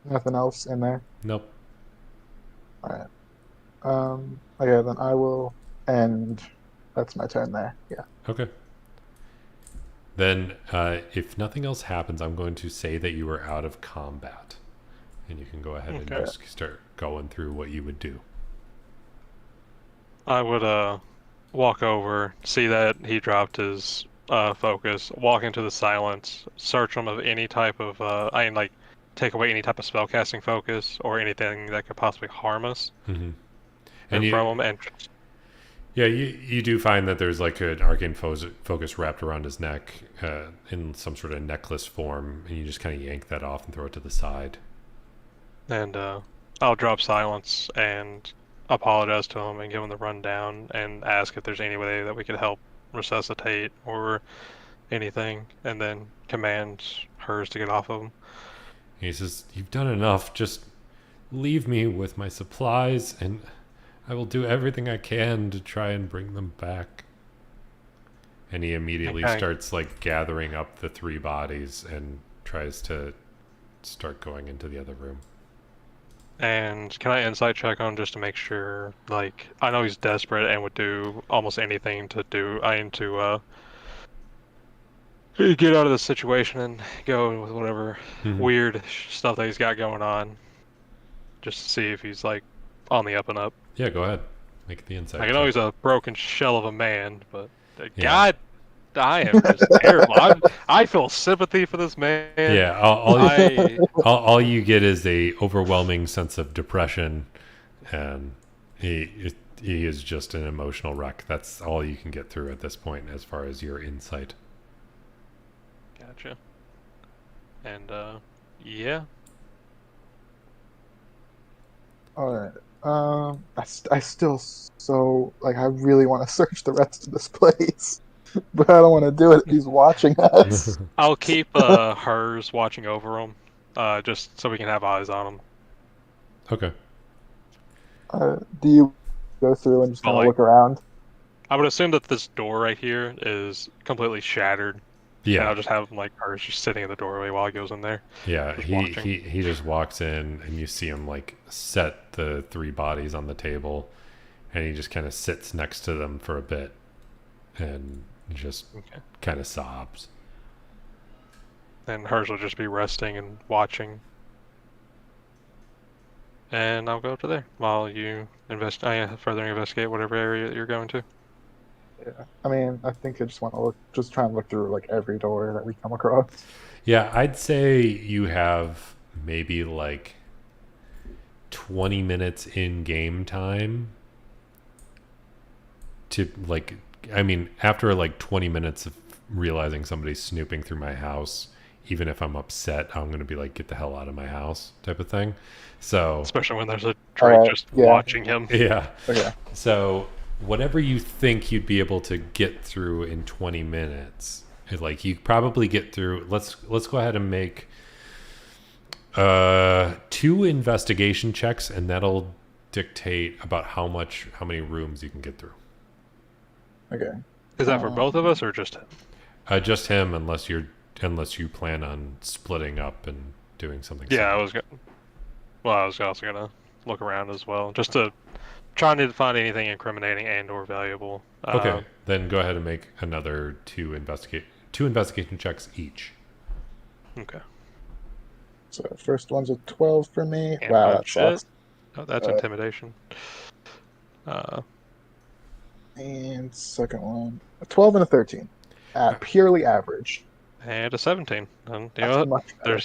S2: Nothing else in there.
S1: Nope.
S2: All right. Okay, then I will end. That's my turn there. Yeah.
S1: Okay. Then, if nothing else happens, I'm going to say that you are out of combat. And you can go ahead and
S3: Okay.
S1: just start going through what you would do.
S3: I would walk over, see that he dropped his focus, walk into the silence, search him of any type of I mean like take away any type of spellcasting focus or anything that could possibly harm us
S1: Mm-hmm.
S3: or
S1: And
S3: from him,
S1: you,
S3: and
S1: yeah, you do find that there's like an arcane focus wrapped around his neck in some sort of necklace form, and you just kind of yank that off and throw it to the side.
S3: and I'll drop silence and apologize to him and give him the rundown and ask if there's any way that we could help resuscitate or anything, and then command hers to get off of him.
S1: And he says, "You've done enough. Just leave me with my supplies, and I will do everything I can to try and bring them back." And he immediately
S3: Okay.
S1: starts like gathering up the three bodies and tries to start going into the other room.
S3: And can I insight check on just to make sure, like, I know he's desperate and would do almost anything to do, I mean, to get out of the situation and go with whatever
S1: Mhm.
S3: weird stuff that he's got going on, just to see if he's, like, on the up and up.
S1: Yeah, go ahead. Make the insight
S3: Like, I know
S1: check.
S3: he's a broken shell of a man, but
S1: Yeah.
S3: God, I am just terrible. I feel sympathy for this man.
S1: Yeah, all, all,
S3: I,
S1: all you get is a overwhelming sense of depression, and he is just an emotional wreck. That's all you can get through at this point as far as your insight.
S3: gotcha. And, yeah.
S2: All right. I still so like I really want to search the rest of this place, but I don't want to do it if he's watching us.
S3: I'll keep hers watching over him, just so we can have eyes on him.
S1: Okay.
S2: Do you go through and just
S3: But
S2: kind of
S3: like,
S2: look around?
S3: I would assume that this door right here is completely shattered, and
S1: Yeah.
S3: I'll just have like hers just sitting in the doorway while he goes in there,
S1: Yeah,
S3: just
S1: he,
S3: watching.
S1: he he just walks in and you see him like set the three bodies on the table, and he just kind of sits next to them for a bit and just
S3: Okay.
S1: kind of sobs.
S3: And hers will just be resting and watching. And I'll go to there while you further investigate whatever area that you're going to.
S2: Yeah. I mean, I think I just want to look, just try and look through like every door that we come across.
S1: Yeah, I'd say you have maybe like 20 minutes in game time to like, I mean, after like 20 minutes of realizing somebody's snooping through my house, even if I'm upset, I'm going to be like, get the hell out of my house type of thing. So,
S3: Especially when there's a Drake just
S2: Yeah.
S3: watching him.
S1: yeah.
S2: Okay.
S1: So, whatever you think you'd be able to get through in 20 minutes, like you probably get through, let's go ahead and make 2 investigation checks, and that'll dictate about how many rooms you can get through.
S2: Okay.
S3: Is that for both of us or just him?
S1: Just him, unless you plan on splitting up and doing something.
S3: Yeah,
S1: separate.
S3: I was also gonna look around as well, just to try to find anything incriminating and or valuable.
S1: Okay, then go ahead and make another 2 investigation checks each.
S3: Okay.
S2: So first one's a 12 for me.
S3: Can't
S2: Wow,
S3: find
S2: that
S3: shit.
S2: sucks.
S3: Oh, that's intimidation.
S2: And second one, a 12 and a 13. At purely average.
S3: And a 17. And you
S2: That's
S3: know what?
S2: much better.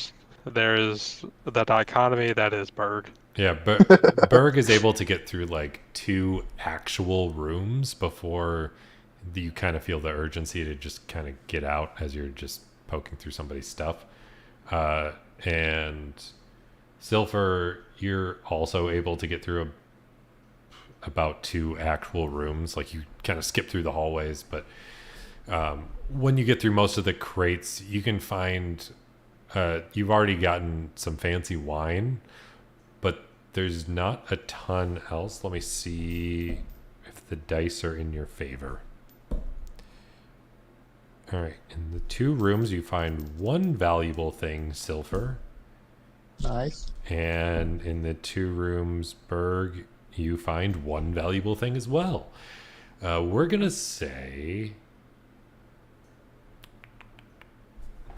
S3: There is the dichotomy that is Berg.
S1: Yeah, but Berg is able to get through like 2 actual rooms before you kind of feel the urgency to just kind of get out as you're just poking through somebody's stuff. And Silver, you're also able to get through about 2 actual rooms. Like you kind of skip through the hallways, but when you get through most of the crates, you can find you've already gotten some fancy wine, but there's not a ton else. Let me see if the dice are in your favor. All right, in the 2 rooms, you find 1 valuable thing, Silver.
S2: Nice.
S1: And in the 2 rooms, Berg, you find 1 valuable thing as well. We're going to say...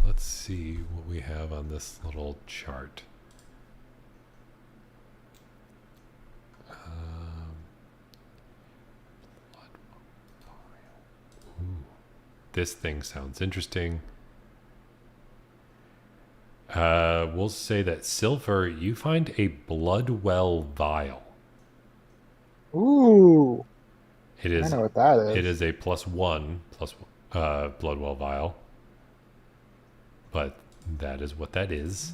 S1: Let's see what we have on this little chart. Ooh, this thing sounds interesting. We'll say that Silver, you find a Bloodwell vial.
S2: Ooh.
S1: It is.
S2: I know what that is.
S1: It is a +1 Bloodwell vial. But that is what that is.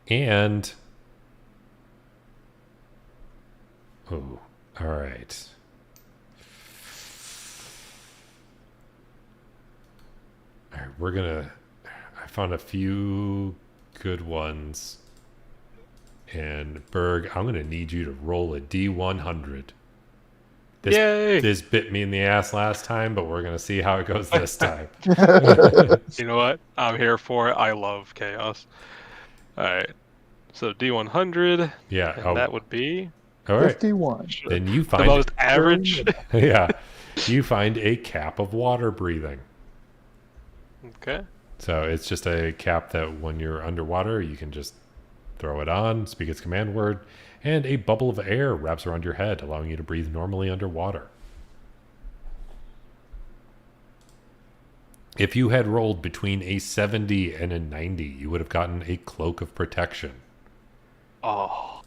S1: And oh, all right. All right, we're gonna. I found a few good ones. And Berg, I'm gonna need you to roll a D100.
S3: Yay!
S1: This bit me in the ass last time, but we're gonna see how it goes this time.
S3: You know what? I'm here for it. I love chaos. All right. So D100.
S1: Yeah.
S3: And that would be
S1: all right.
S2: 51.
S1: Then you
S3: the
S1: find
S3: most average.
S1: yeah. You find a cap of water breathing.
S3: Okay.
S1: So it's just a cap that when you're underwater, you can just throw it on, speak its command word, and a bubble of air wraps around your head, allowing you to breathe normally underwater. If you had rolled between a 70 and a 90, you would have gotten a cloak of protection.
S3: Oh.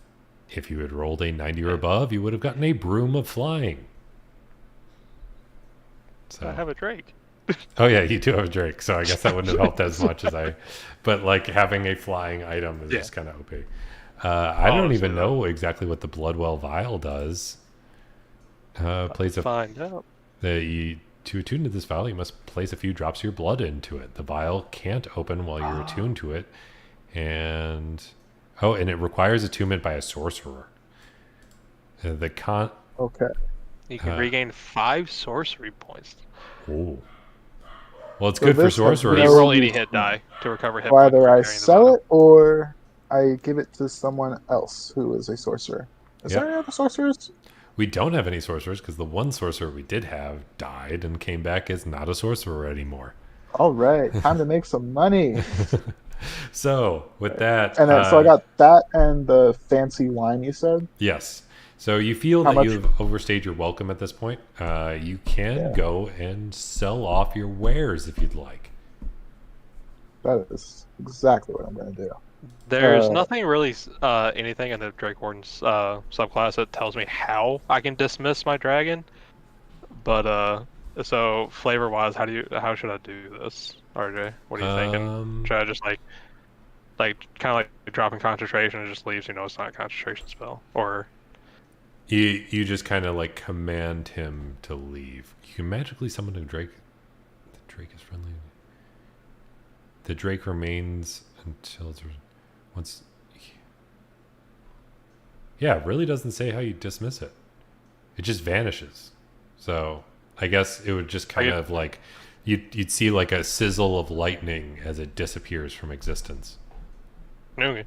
S1: If you had rolled a 90 or above, you would have gotten a broom of flying. So
S3: I have a Drake.
S1: Oh yeah, you do have a Drake, so I guess that wouldn't have helped as much as I. But like having a flying item is just kind of OP. I don't even know exactly what the Bloodwell vial does. Plays a
S3: find out.
S1: To attune to this vial, you must place a few drops of your blood into it. The vial can't open while you're attuned to it, and it requires attunement by a sorcerer.
S2: Okay.
S3: You can regain 5 sorcery points.
S1: Oh. Well, it's good for sorcerers.
S3: You roll 80 hit die to recover hit
S2: points.
S3: Either
S2: I sell it or I give it to someone else who is a sorcerer. Is there any other sorcerers?
S1: We don't have any sorcerers because the one sorcerer we did have died and came back as not a sorcerer anymore.
S2: All right, time to make some money.
S1: So with that,
S2: and then, so I got that and the fancy wine you said.
S1: Yes. So you feel that you've overstayed your welcome at this point. You can go and sell off your wares if you'd like.
S2: That is exactly what I'm going to do.
S3: There's nothing really, anything in the Drake Warden's subclass that tells me how I can dismiss my dragon. But so flavor-wise, how should I do this, RJ? What are you thinking? Should I just like kind of like dropping concentration and just leaves it's not a concentration spell, or?
S1: You just kind of like command him to leave. You can magically summon a Drake. The Drake is friendly. The Drake remains until once. Yeah, it really doesn't say how you dismiss it. It just vanishes. So I guess it would just kind of like you'd see like a sizzle of lightning as it disappears from existence.
S3: Okay.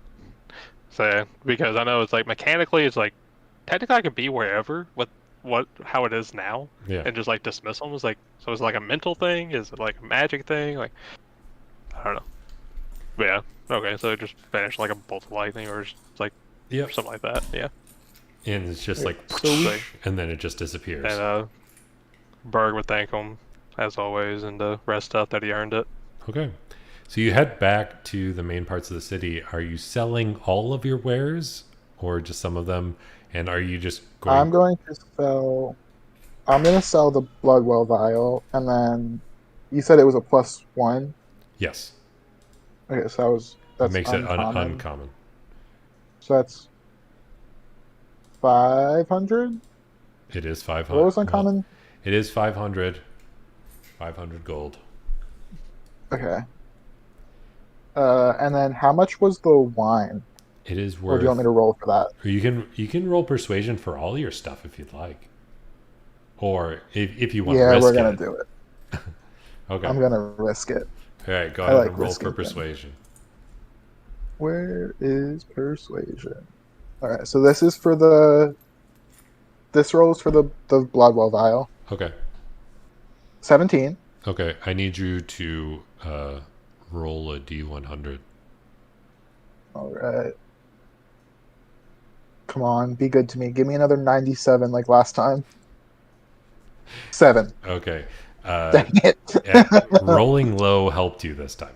S3: So because I know it's like mechanically it's like. Technically, I could be wherever with how it is now, and just like dismiss them. It's like so. It's like a mental thing. Is it like a magic thing? Like I don't know. But yeah. Okay. So it just vanished like a bolt of lightning, or just like something like that. Yeah.
S1: And it's just like,
S2: So
S1: and then it just disappears.
S3: And Berg would thank him, as always, and the rest stuff that he earned it.
S1: Okay. So you head back to the main parts of the city. Are you selling all of your wares or just some of them? And are you just going...
S2: I'm going to sell the Bloodwell vial, and then you said it was a +1.
S1: Yes.
S2: Okay, so
S1: That makes it uncommon.
S2: So that's 500.
S1: It is 500.
S2: What was uncommon?
S1: Well, it is 500. 500 gold.
S2: Okay. And then how much was the wine?
S1: It is
S2: Or
S1: worth...
S2: do you want me to roll for that?
S1: You can roll persuasion for all your stuff if you'd like. Or if you want to
S2: Yeah,
S1: risk
S2: we're gonna
S1: it.
S2: do it.
S1: Okay.
S2: I'm gonna risk it.
S1: All right, go ahead
S2: like
S1: and roll
S2: risking
S1: for persuasion.
S2: Where is persuasion? All right, so this is for this roll is for the Bloodwell vial.
S1: Okay.
S2: 17.
S1: Okay, I need you to roll a D100.
S2: All right. Come on, be good to me. Give me another 97 like last time. 7.
S1: Okay.
S2: Dang it.
S1: Rolling low helped you this time.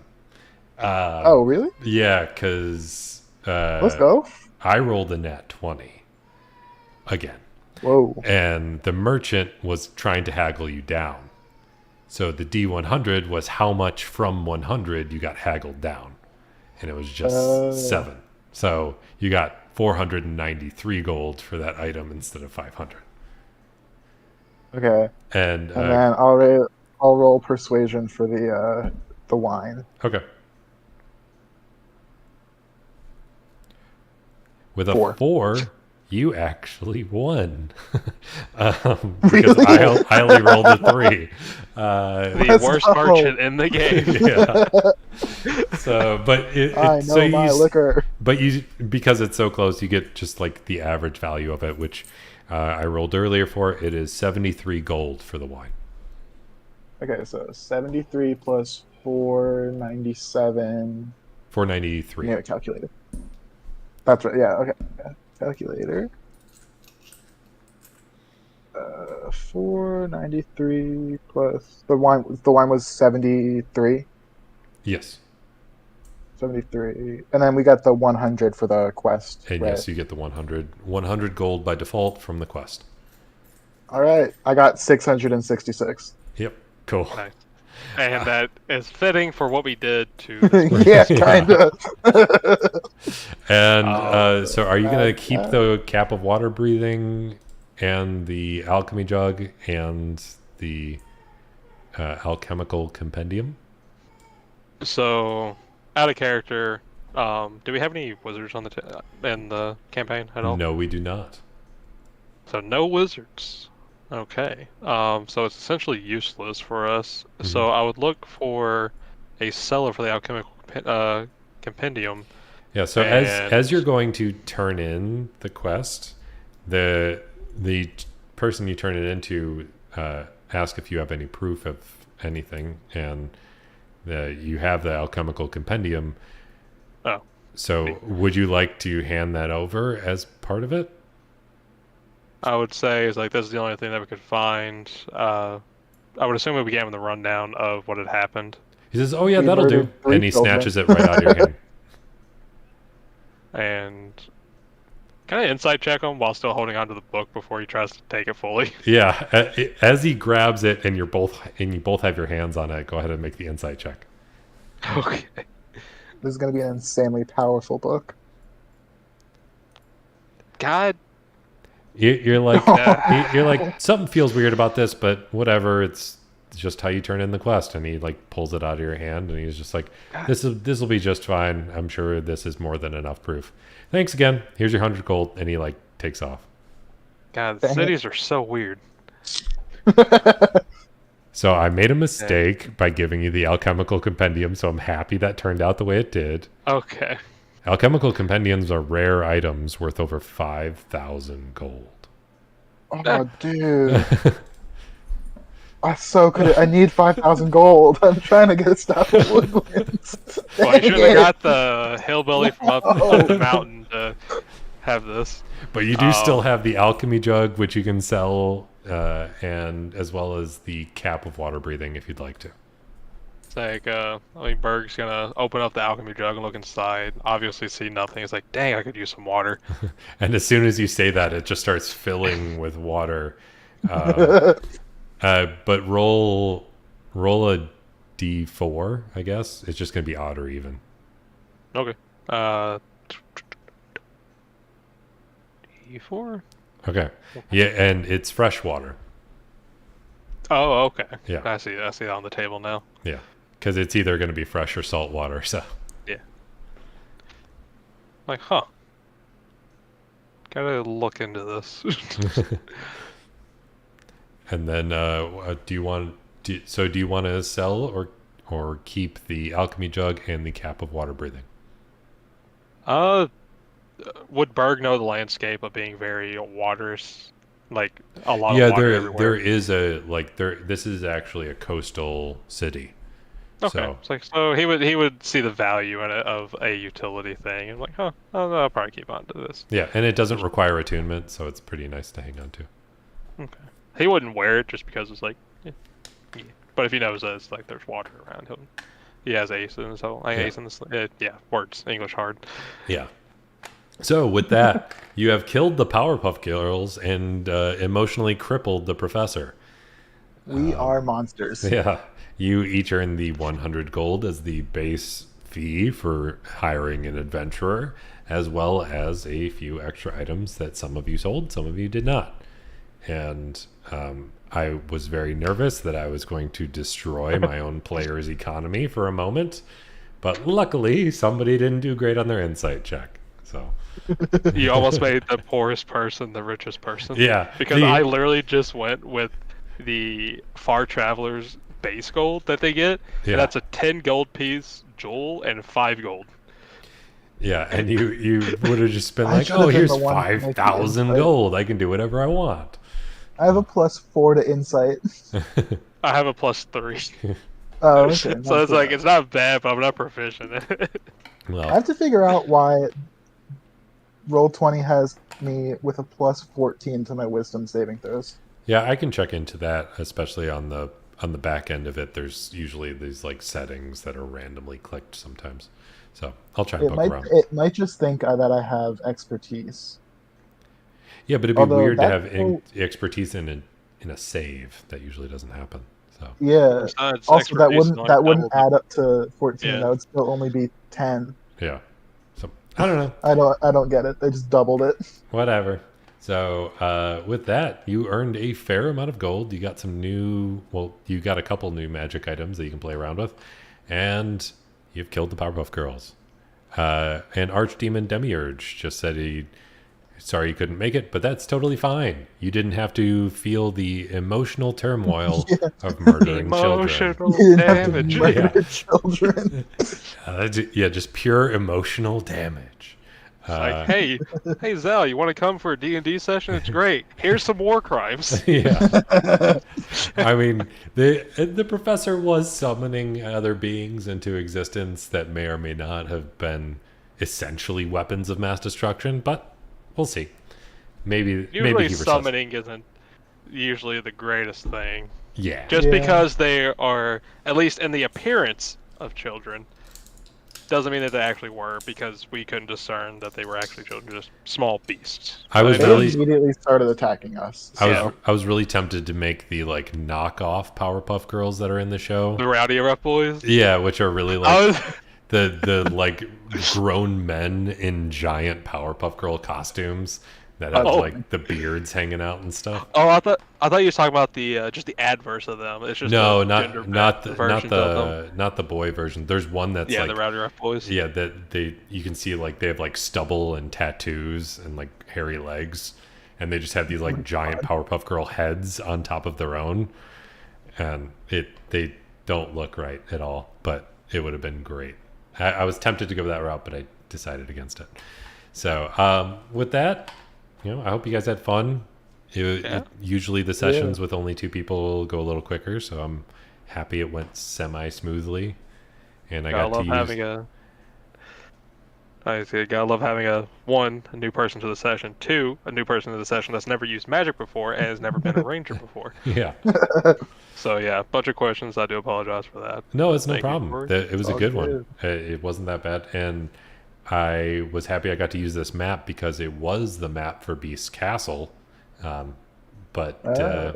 S2: Oh, really?
S1: Yeah, because
S2: Let's go.
S1: I rolled a nat 20 again.
S2: Whoa.
S1: And the merchant was trying to haggle you down. So the D100 was how much from 100 you got haggled down. And it was just 7. So you got 493 gold for that item instead of 500.
S2: Okay.
S1: And
S2: then I'll roll persuasion for the wine.
S1: Okay. With a 4, you actually won. Because
S2: Really?
S1: I only rolled a 3.
S3: The worst merchant in the game.
S1: Yeah. So, but
S2: I know my liquor.
S1: But because it's so close, you get just like the average value of it, which I rolled earlier for. It is 73 gold for the wine.
S2: Okay, so 73 plus 497.
S1: 493.
S2: Yeah, calculator. That's right. Yeah. Okay. Calculator. 493 plus the wine. The wine was 73.
S1: Yes.
S2: 73, and then we got the 100 for the quest.
S1: And
S2: right?
S1: yes, you get the 100 gold by default from the quest.
S2: All right, I got 666.
S1: Yep. Cool.
S3: Nice. And that is fitting for what we did to.
S2: Yeah, kind of.
S1: And so, are you going to keep the cap of water breathing, and the alchemy jug, and the alchemical compendium?
S3: So, out of character, do we have any wizards on in the campaign at all?
S1: No, we do not.
S3: So no wizards. Okay. So it's essentially useless for us.
S1: Mm-hmm.
S3: So I would look for a seller for the alchemical compendium.
S1: Yeah. So as you're going to turn in the quest, the person you turn it into ask if you have any proof of anything, and you have the alchemical compendium.
S3: Oh.
S1: So would you like to hand that over as part of it?
S3: I would say is like this is the only thing that we could find. I would assume we began with the rundown of what had happened.
S1: He says, "Oh yeah, that'll do," and he snatches it right out of your hand.
S3: And can I insight check him while still holding onto the book before he tries to take it fully?
S1: Yeah, as he grabs it, and you both have your hands on it. Go ahead and make the insight check.
S3: Okay.
S2: This is going to be an insanely powerful book.
S3: God.
S1: You're like you're like, something feels weird about this, but whatever. It's just how you turn in the quest. And he like pulls it out of your hand, and he's just like, this will be just fine. I'm sure this is more than enough proof. Thanks again. Here's your 100 gold, and he like takes off.
S3: God, the cities are so weird.
S1: So I made a mistake by giving you the alchemical compendium. So I'm happy that turned out the way it did.
S3: Okay.
S1: Alchemical compendiums are rare items worth over 5,000 gold.
S2: Oh, dude. I so could. I need 5,000 gold. I'm trying to get a staff of woodlands.
S3: Well, you should have got the hillbilly from up the mountain to have this.
S1: But you do still have the alchemy jug, which you can sell, and as well as the cap of water breathing if you'd like to.
S3: It's like, I mean, Berg's gonna open up the alchemy jug and look inside. Obviously, see nothing. It's like, dang, I could use some water.
S1: And as soon as you say that, it just starts filling with water. But roll a d4, I guess. It's just gonna be odd or even.
S3: Okay. E4.
S1: Okay. Yeah, and it's fresh water.
S3: Oh, okay.
S1: Yeah.
S3: I see it on the table now.
S1: Yeah, because it's either going to be fresh or salt water. So
S3: Yeah. Like, huh. Gotta look into this.
S1: and then do you want to sell or keep the alchemy jug and the cap of water breathing?
S3: Would Berg know the landscape of being very waterous? Like a lot
S1: Yeah,
S3: of water
S1: there
S3: everywhere.
S1: is this is actually a coastal city.
S3: Okay,
S1: So
S3: it's like, so he would see the value in it of a utility thing and like, huh, I'll probably keep on to this.
S1: yeah, and it doesn't require attunement, so it's pretty nice to hang on to.
S3: Okay, he wouldn't wear it just because it's like, yeah. But if he knows that it's like there's water around him, he has ace and so ace in this. Yeah, words English hard.
S1: Yeah. So with that, you have killed the Powerpuff Girls and emotionally crippled the professor.
S2: We are monsters.
S1: Yeah. You each earn the 100 gold as the base fee for hiring an adventurer, as well as a few extra items that some of you sold, some of you did not. And I was very nervous that I was going to destroy my own player's economy for a moment. But luckily, somebody didn't do great on their insight check. So
S3: You almost made the poorest person the richest person.
S1: yeah,
S3: Because I literally just went with the Far Travelers base gold that they get,
S1: Yeah.
S3: and that's a 10 gold piece jewel and 5 gold.
S1: Yeah, and you would have just been
S2: I
S1: like,
S2: should have
S1: oh,
S2: been
S1: here's
S2: the one making
S1: 5,000
S2: insight.
S1: gold. I can do whatever I want.
S2: I have a +4 to insight.
S3: I have a +3.
S2: Oh, okay.
S3: So
S2: not
S3: it's
S2: too
S3: like,
S2: bad.
S3: it's not bad, but I'm not proficient in it.
S2: I
S1: Well,
S2: have to figure out why Roll20 has me with a +14 to my wisdom saving throws.
S1: yeah, I can check into that, especially on the back end of it. There's usually these like settings that are randomly clicked sometimes. So I'll try and poke around.
S2: It might just think that I have expertise.
S1: Yeah, but it'd be
S2: although
S1: weird to
S2: that
S1: have
S2: whole-
S1: expertise in a save. That usually doesn't happen. So
S2: Yeah.
S3: Besides
S2: Also, that
S3: expertise,
S2: wouldn't
S3: double
S2: add up to 14.
S3: Yeah.
S2: That would still only be 10.
S1: yeah, so I don't know.
S2: I don't get it. They just doubled it.
S1: Whatever. So with that, you earned a fair amount of gold. You got you got a couple new magic items that you can play around with, and you've killed the Powerpuff Girls. And Archdemon Demiurge just said sorry he couldn't make it, but that's totally fine. You didn't have to feel the emotional turmoil of murdering children.
S3: emotional
S2: You didn't have to
S3: damage.
S2: murder children.
S1: Just pure emotional damage.
S3: Like, hey Zell, you want to come for a D&D session? It's great. Here's some war crimes.
S1: Yeah. I mean, the professor was summoning other beings into existence that may or may not have been essentially weapons of mass destruction, but we'll see. Maybe
S3: Usually
S1: he
S3: summoning isn't usually the greatest thing.
S1: Yeah.
S3: Just
S2: Yeah.
S3: because they are, at least in the appearance of children, doesn't mean that they actually were, because we couldn't discern that they were actually children, just small beasts.
S1: I was
S2: They
S1: really
S2: immediately started attacking us.
S1: I was really tempted to make the like knockoff Powerpuff Girls that are in the show.
S3: The Rowdy Rough Boys.
S1: Yeah, which are really
S3: I
S1: like
S3: was,
S1: the like grown men in giant Powerpuff Girl costumes that have
S3: Oh.
S1: like the beards hanging out and stuff.
S3: I thought you were talking about the just the adverse of them. It's just
S1: No,
S3: the gender
S1: not
S3: versions of them.
S1: the boy version. There's one that's
S3: Yeah,
S1: like
S3: the Rowdy Rough Boys.
S1: yeah, that you can see like they have like stubble and tattoos and like hairy legs, and they just have these like giant Powerpuff Girl heads on top of their own, and they don't look right at all, but it would have been great. I was tempted to go that route, but I decided against it. So with that, I hope you guys had fun. Usually the sessions with only 2 people go a little quicker, so I'm happy it went semi smoothly, and I got to use.
S3: I see. Gotta love having a new person to the session, two, a new person to the session that's never used magic before and has never been a ranger before.
S1: Yeah.
S3: So yeah, bunch of questions. I do apologize for that.
S1: No,
S3: but
S1: it's no
S3: thank you
S1: problem.
S3: for it.
S1: It was a
S2: all
S1: good one.
S2: good.
S1: It wasn't that bad. And I was happy I got to use this map because it was the map for Beast Castle. But
S2: Oh.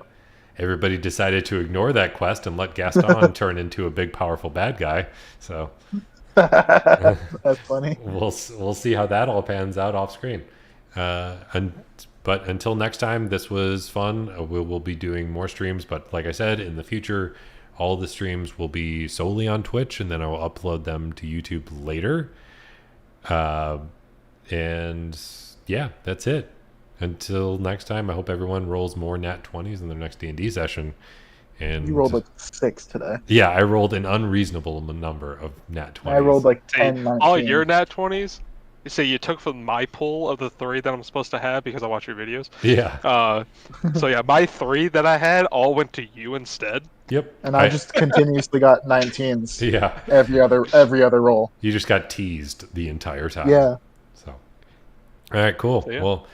S1: everybody decided to ignore that quest and let Gaston turn into a big, powerful bad guy. So
S2: That's funny.
S1: we'll see how that all pans out off screen. But until next time, this was fun. We will be doing more streams, but like I said, in the future, all the streams will be solely on Twitch, and then I will upload them to YouTube later. And yeah, that's it. Until next time, I hope everyone rolls more nat 20s in their next D&D session. And
S2: You rolled like 6 today.
S1: yeah, I rolled an unreasonable number of nat 20s.
S2: I rolled like
S3: See,
S2: 10, 19.
S3: all your nat 20s. You say you took from my pool of the 3 that I'm supposed to have because I watch your videos.
S1: Yeah.
S3: So yeah, my 3 that I had all went to you instead.
S1: Yep.
S2: And I just continuously got 19s
S1: Yeah.
S2: every other roll.
S1: You just got teased the entire time.
S2: Yeah.
S1: So, all right, cool.
S3: So, yeah.
S1: Well,